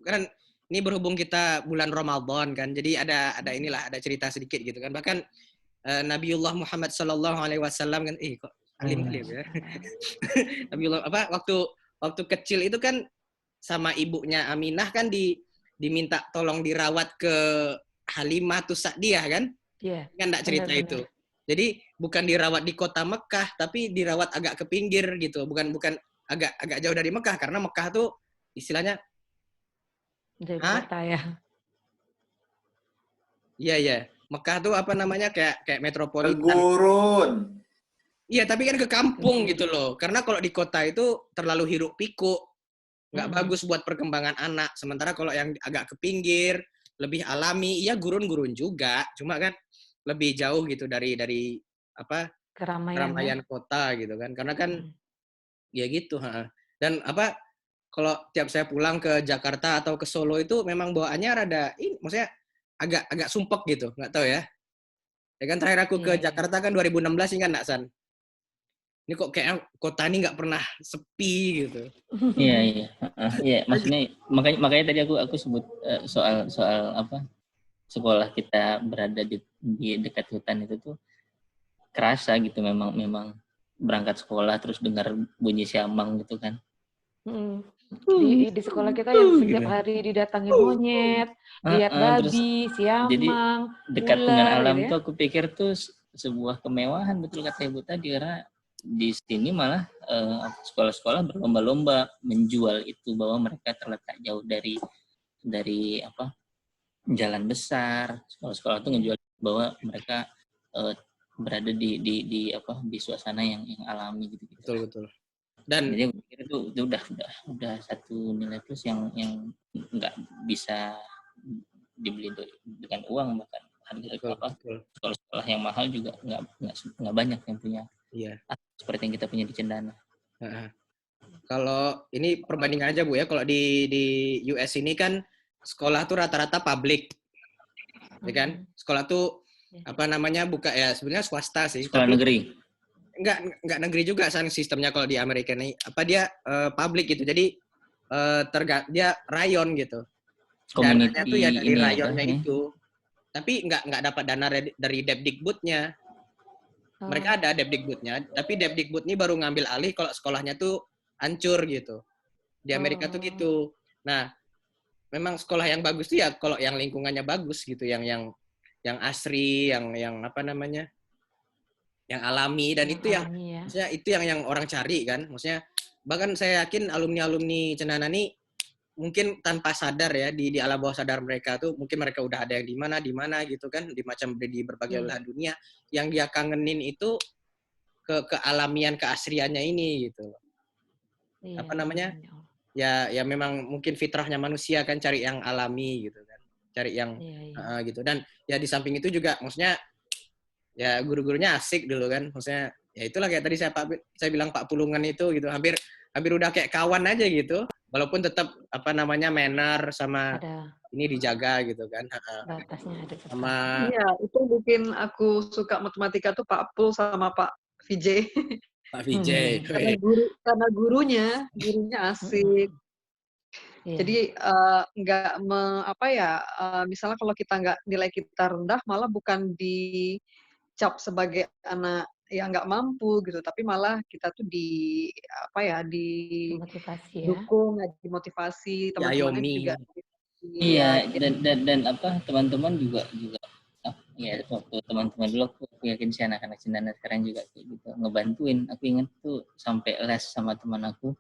S1: kan ini berhubung kita bulan Ramadan kan, jadi ada cerita sedikit gitu kan. Bahkan Nabiullah Muhammad Sallallahu Alaihi Wasallam kan, kok alim ya. Nabiullah waktu kecil itu kan sama ibunya Aminah kan diminta tolong dirawat ke Halimah Sa'diyah kan?
S5: Iya.
S1: Kan enggak cerita itu. Jadi bukan dirawat di kota Mekah, tapi dirawat agak ke pinggir gitu. Bukan agak jauh dari Mekah, karena Mekah tuh istilahnya
S5: jadi kota ya.
S1: Iya. Mekah tuh apa namanya kayak metropolitan.
S4: Gurun.
S1: Iya, tapi kan ke kampung gitu loh. Karena kalau di kota itu terlalu hiruk pikuk, nggak bagus buat perkembangan anak. Sementara kalau yang agak ke pinggir, lebih alami, iya gurun-gurun juga. Cuma kan lebih jauh gitu dari apa keramaian kota gitu kan. Karena kan ya gitu. Dan kalau tiap saya pulang ke Jakarta atau ke Solo itu memang bawaannya maksudnya agak sumpek gitu, nggak tahu ya. Ya kan terakhir aku ke Jakarta kan 2016 ingat nggak, San? Ini kok kayak kota ini nggak pernah sepi gitu.
S3: Iya. Maksudnya makanya tadi aku sebut soal apa, sekolah kita berada di dekat hutan itu tuh kerasa gitu, memang berangkat sekolah terus dengar bunyi siamang gitu kan.
S5: Di sekolah kita yang setiap hari didatangi monyet, lihat babi, siamang,
S3: jadi dekat
S5: ular,
S3: dengan alam
S5: gitu ya.
S3: tuh aku pikir tuh sebuah kemewahan, betul kata Ibu tadi, karena di sini malah sekolah-sekolah berlomba-lomba menjual itu, bahwa mereka terletak jauh dari apa, jalan besar. Sekolah-sekolah tuh ngejual bahwa mereka berada di suasana yang alami gitu.
S1: Betul. Dan
S3: jadi aku pikir itu udah satu nilai plus yang nggak bisa dibeli dengan uang, bahkan harga sekolah-sekolah yang mahal juga nggak banyak yang punya.
S1: Iya.
S3: Seperti yang kita punya di Cendana.
S1: Kalau ini perbandingan aja Bu ya, kalau di US ini kan sekolah tuh rata-rata publik, ya kan? Sekolah tuh apa namanya buka ya, sebenarnya swasta sih.
S3: Sekolah negeri.
S1: Enggak negeri juga sistemnya kalau di Amerika ini. Dia publik gitu. Jadi dia rayon gitu. Dananya tuh ya dari rayonnya itu. Tapi enggak dapat dana dari Depdikbudnya. Mereka ada Depdikbudnya, tapi Depdikbud ini baru ngambil alih kalau sekolahnya tuh hancur gitu. Di Amerika tuh gitu. Nah, memang sekolah yang bagus tuh ya kalau yang lingkungannya bagus gitu, yang asri, yang apa namanya? Yang alami, dan itu maksudnya itu yang orang cari kan. Maksudnya bahkan saya yakin alumni Cendana nih mungkin tanpa sadar ya, di alam bawah sadar mereka tuh mungkin mereka udah ada yang di mana gitu kan, di berbagai belahan dunia, yang dia kangenin itu kealamian, keasriannya ini gitu. Apa namanya? Ya memang mungkin fitrahnya manusia kan cari yang alami gitu kan. Cari yang gitu. Dan ya di samping itu juga maksudnya ya guru-gurunya asik dulu kan. Maksudnya ya itulah kayak tadi saya bilang Pak Pulungan itu gitu, hampir udah kayak kawan aja gitu. Walaupun tetap apa namanya manner sama ini dijaga gitu kan.
S5: Batasnya ada.
S2: Iya, itu bikin aku suka matematika tuh Pak Pul sama Pak Vijay.
S1: Pak Vijay.
S2: Karena gurunya asik. Jadi misalnya kalau kita nilai kita rendah, malah bukan dicap sebagai anak yang nggak mampu gitu, tapi malah kita tuh didukung, dimotivasi, teman-temannya juga.
S3: Iya, dan teman-teman juga ya, waktu teman-teman dulu aku yakin sih anak-anak Cendana sekarang juga kayak gitu ngebantuin. Aku ingat tuh sampai les sama teman aku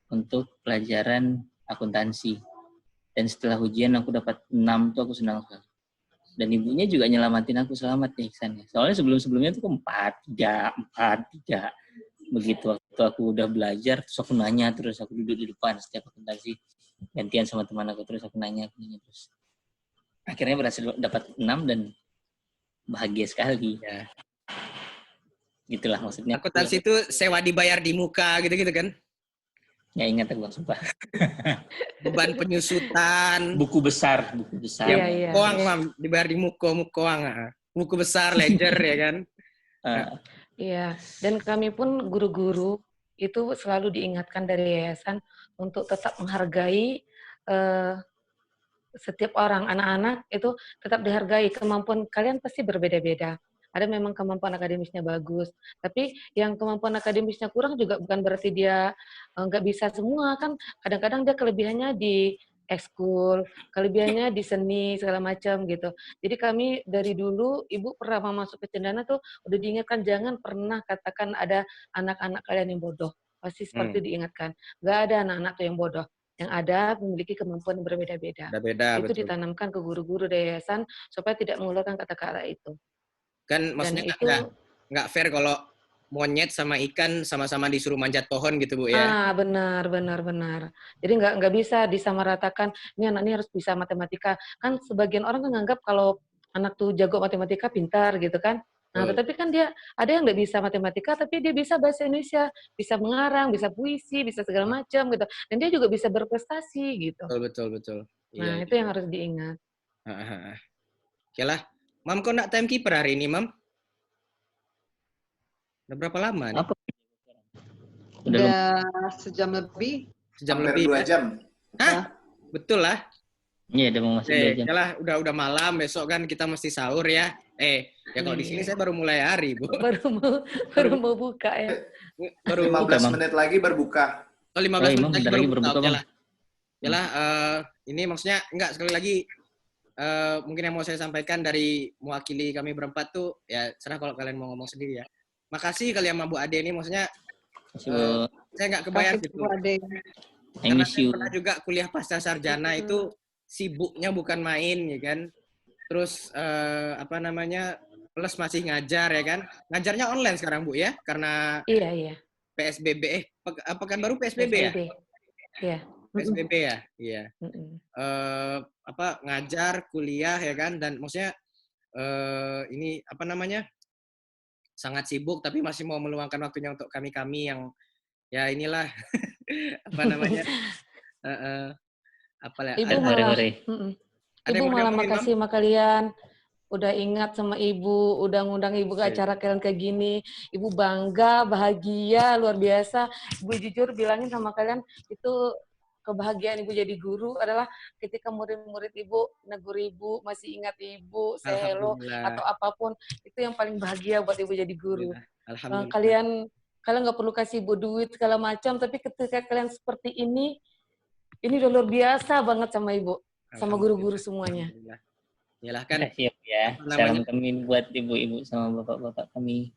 S3: untuk pelajaran akuntansi, dan setelah ujian aku dapat 6 tuh aku senang sekali. Dan ibunya juga nyelamatin aku, selamat ya Iksan ya. Soalnya sebelumnya tuh 4-3 begitu. Waktu aku udah belajar terus aku nanya, terus aku duduk di depan setiap akuntansi, gantian sama teman aku, terus aku nanya terus. Akhirnya berhasil dapat 6 dan bahagia sekali. Ya. Gitulah maksudnya.
S1: Akuntansi itu sewa dibayar di muka gitu-gitu kan?
S3: Ya ingat aku, sumpah.
S1: Beban penyusutan.
S3: Buku besar.
S1: Ya, koang mam dibayar di mukoang. Buku besar ledger ya kan.
S5: Iya, dan kami pun guru-guru itu selalu diingatkan dari yayasan untuk tetap menghargai setiap orang, anak-anak itu tetap dihargai. Kemampuan kalian pasti berbeda-beda. Ada memang kemampuan akademisnya bagus, tapi yang kemampuan akademisnya kurang juga bukan berarti dia nggak bisa semua. Kan kadang-kadang dia kelebihannya di ekskul, kelebihannya di seni, segala macam gitu. Jadi kami dari dulu, Ibu pernah masuk ke Cendana tuh udah diingatkan, jangan pernah katakan ada anak-anak kalian yang bodoh. Pasti seperti diingatkan. Nggak ada anak-anak tuh yang bodoh. Yang ada memiliki kemampuan yang berbeda-beda.
S1: Beda,
S5: Itu
S1: betul.
S5: ditanamkan ke guru-guru dari yayasan supaya tidak mengeluarkan kata-kata itu.
S1: Kan maksudnya nggak fair kalau monyet sama ikan sama-sama disuruh manjat pohon gitu, Bu, ya?
S5: Benar. Jadi nggak bisa disamaratakan, ini anak ini harus bisa matematika. Kan sebagian orang kan nganggap kalau anak tuh jago matematika, pintar gitu kan. Nah, tetapi kan dia ada yang nggak bisa matematika, tapi dia bisa bahasa Indonesia, bisa mengarang, bisa puisi, bisa segala macam gitu. Dan dia juga bisa berprestasi gitu.
S1: Betul.
S5: Nah, itu yang harus diingat.
S1: Oke lah. Mam, kok nak timekeeper hari ini, Mam? Udah berapa lama nih?
S2: Udah sejam lebih.
S1: Sejam
S4: Hampir
S1: lebih.
S4: 2 jam.
S1: Hah? Betul lah.
S3: Iya, udah mau masuk 2 jam.
S1: Yalah, udah malam, besok kan kita mesti sahur ya. Ya kalau di sini saya baru mulai hari, Bu.
S5: Baru mau buka ya.
S1: Baru
S4: 15 menit lagi berbuka.
S1: 15 menit lagi baru buka. Yalah, ini maksudnya enggak, sekali lagi mungkin yang mau saya sampaikan dari mewakili kami berempat tuh, ya serah kalau kalian mau ngomong sendiri ya. Makasih kalian sama Bu Ade ini, maksudnya saya nggak kebayang gitu. Karena saya pernah juga kuliah pasca sarjana itu sibuknya bukan main, ya kan. Terus plus masih ngajar, ya kan. Ngajarnya online sekarang, Bu, ya, karena
S5: Iya.
S1: PSBB. Pekan baru PSBB ya?
S5: Iya.
S1: PSBB ya? Iya. Ngajar, kuliah, ya kan, dan maksudnya ini sangat sibuk, tapi masih mau meluangkan waktunya untuk kami yang ya inilah
S5: Ibu malah makasih sama kalian, udah ingat sama Ibu, udah ngundang Ibu ke acara kalian kayak gini. Ibu bangga, bahagia, luar biasa. Ibu jujur bilangin sama kalian, itu kebahagiaan Ibu jadi guru adalah ketika murid-murid Ibu negur Ibu, masih ingat Ibu, say hello, atau apapun, itu yang paling bahagia buat Ibu jadi guru. Kalian nggak perlu kasih Ibu duit segala macam, tapi ketika kalian seperti ini udah luar biasa banget sama Ibu, sama guru-guru semuanya.
S1: Yalah kan.
S3: Siap ya. Salam kami buat ibu-ibu sama bapak-bapak kami.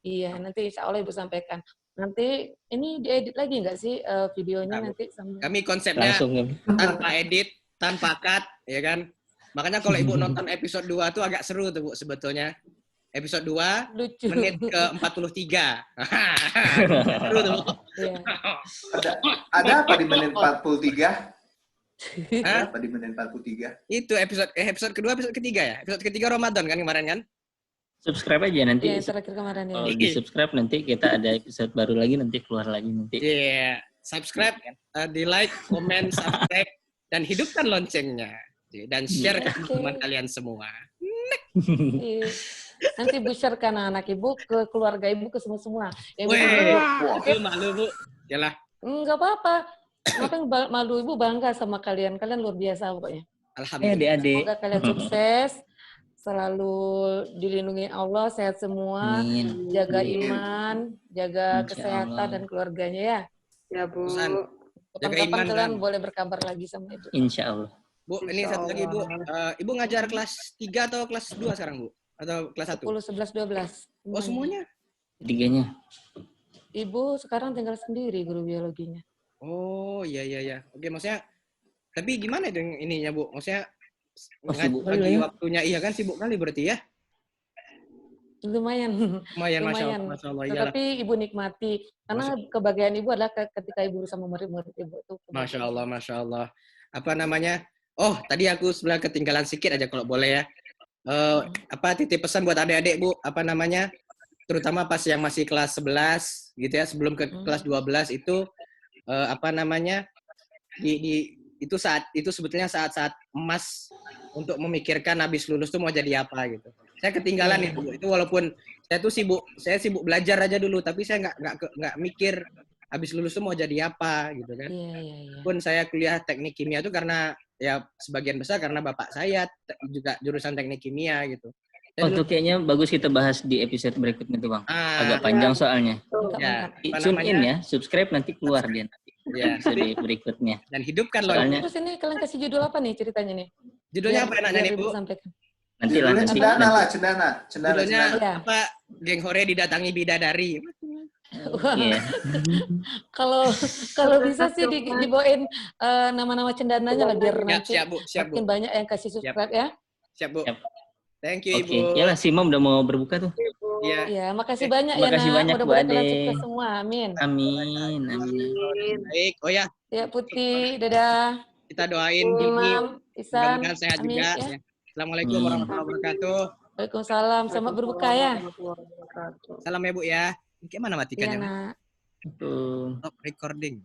S5: Iya, nanti insya Allah Ibu sampaikan. Nanti ini diedit lagi nggak sih videonya nanti?
S1: Kami konsepnya tanpa edit, tanpa cut, ya kan? Makanya kalau Ibu nonton episode 2 tuh agak seru tuh, Bu, sebetulnya. Episode 2, lucu. Menit ke 43. Seru tuh, Bu.
S5: Iya.
S4: Ada apa di menit 43? Apa di menit 43?
S1: Itu episode kedua, episode ketiga ya? Episode ketiga Ramadan kan kemarin kan?
S3: Subscribe aja nanti.
S5: Iya, terakhir kemarin ya.
S3: Kalau di subscribe nanti kita ada episode baru lagi, nanti keluar lagi nanti.
S1: Iya, subscribe, di like, komen, subscribe, dan hidupkan loncengnya. Dan share ke teman-teman kalian semua.
S5: Nanti Ibu share ke anak Ibu, ke keluarga Ibu, ke semua-semua.
S1: Malu, Bu. Yalah.
S5: Enggak apa-apa. Ngapain malu, Ibu bangga sama kalian. Kalian luar biasa pokoknya.
S1: Alhamdulillah.
S5: Semoga kalian sukses. Selalu dilindungi Allah, sehat semua, jaga iman, jaga kesehatan dan keluarganya ya.
S2: Ya, Bu.
S5: Kapan-kapan kalian boleh berkabar lagi sama Ibu.
S3: Insya Allah.
S1: Bu, ini satu lagi, Bu. Ibu ngajar kelas 3 atau kelas 2 sekarang, Bu? Atau kelas 1?
S5: 10, 11, 12.
S1: Oh, semuanya?
S3: Tiganya.
S5: Ibu sekarang tinggal sendiri guru biologinya.
S1: Oh, iya. Oke, maksudnya, tapi gimana dengan ininya, Bu? Maksudnya,
S3: bagi
S1: waktunya, iya kan, sibuk kali berarti ya?
S5: Lumayan.
S1: Masya Allah.
S5: Tetapi Ibu nikmati. Karena kebahagiaan Ibu adalah ketika Ibu sama murid-murid Ibu.
S1: Masya Allah. Apa namanya? Oh, tadi aku sebelah ketinggalan sedikit aja kalau boleh ya. Titip pesan buat adik-adik, Bu. Apa namanya? Terutama pas yang masih kelas 11 gitu ya, sebelum ke kelas 12 itu itu sebetulnya saat-saat emas untuk memikirkan habis lulus tuh mau jadi apa gitu. Saya ketinggalan itu walaupun saya sibuk belajar aja dulu, tapi saya nggak mikir habis lulus tuh mau jadi apa gitu kan. Pun saya kuliah teknik kimia itu karena ya sebagian besar karena bapak saya juga jurusan teknik kimia gitu.
S3: Itu kayaknya bagus kita bahas di episode berikutnya tuh Bang. Agak panjang soalnya.
S1: Ya,
S3: Tune in ya, subscribe nanti keluar dia nanti.
S1: Ya,
S3: episode berikutnya.
S1: Dan hidupkan loh.
S5: Terus ini kalian kasih judul apa nih ceritanya nih?
S1: Judulnya apa enaknya nih Bu?
S3: Nanti lah nanti.
S4: Cendana.
S1: Judulnya apa? Geng Hore didatangi bidadari.
S3: Iya.
S5: Kalau bisa sih dibawain nama-nama cendananya lah biar nanti
S1: siap, Bu.
S5: makin banyak yang kasih subscribe ya.
S1: Siap, Bu. Thank you, Ibu.
S3: Oke, yalah si Mom udah mau berbuka tuh.
S1: Iya.
S5: Iya, makasih banyak ya,
S3: Makasih banyak, Bu
S5: mudah-mudahan
S3: Ade.
S5: kalian sukses semua. Amin.
S3: Amin.
S1: Baik. Oh ya,
S5: Ya, Putih, dadah.
S1: kita doain Dini.
S5: Imam, Isan,
S1: Mudah-mudahan sehat
S5: Amin,
S1: juga.
S5: ya.
S1: Assalamualaikum warahmatullahi wabarakatuh.
S5: Waalaikumsalam. Selamat berbuka ya.
S1: Salam ya, Bu ya. Ini kayak mana
S5: Iya,
S1: matikannya?
S5: Nak.
S3: Tuh.
S1: Stop recording.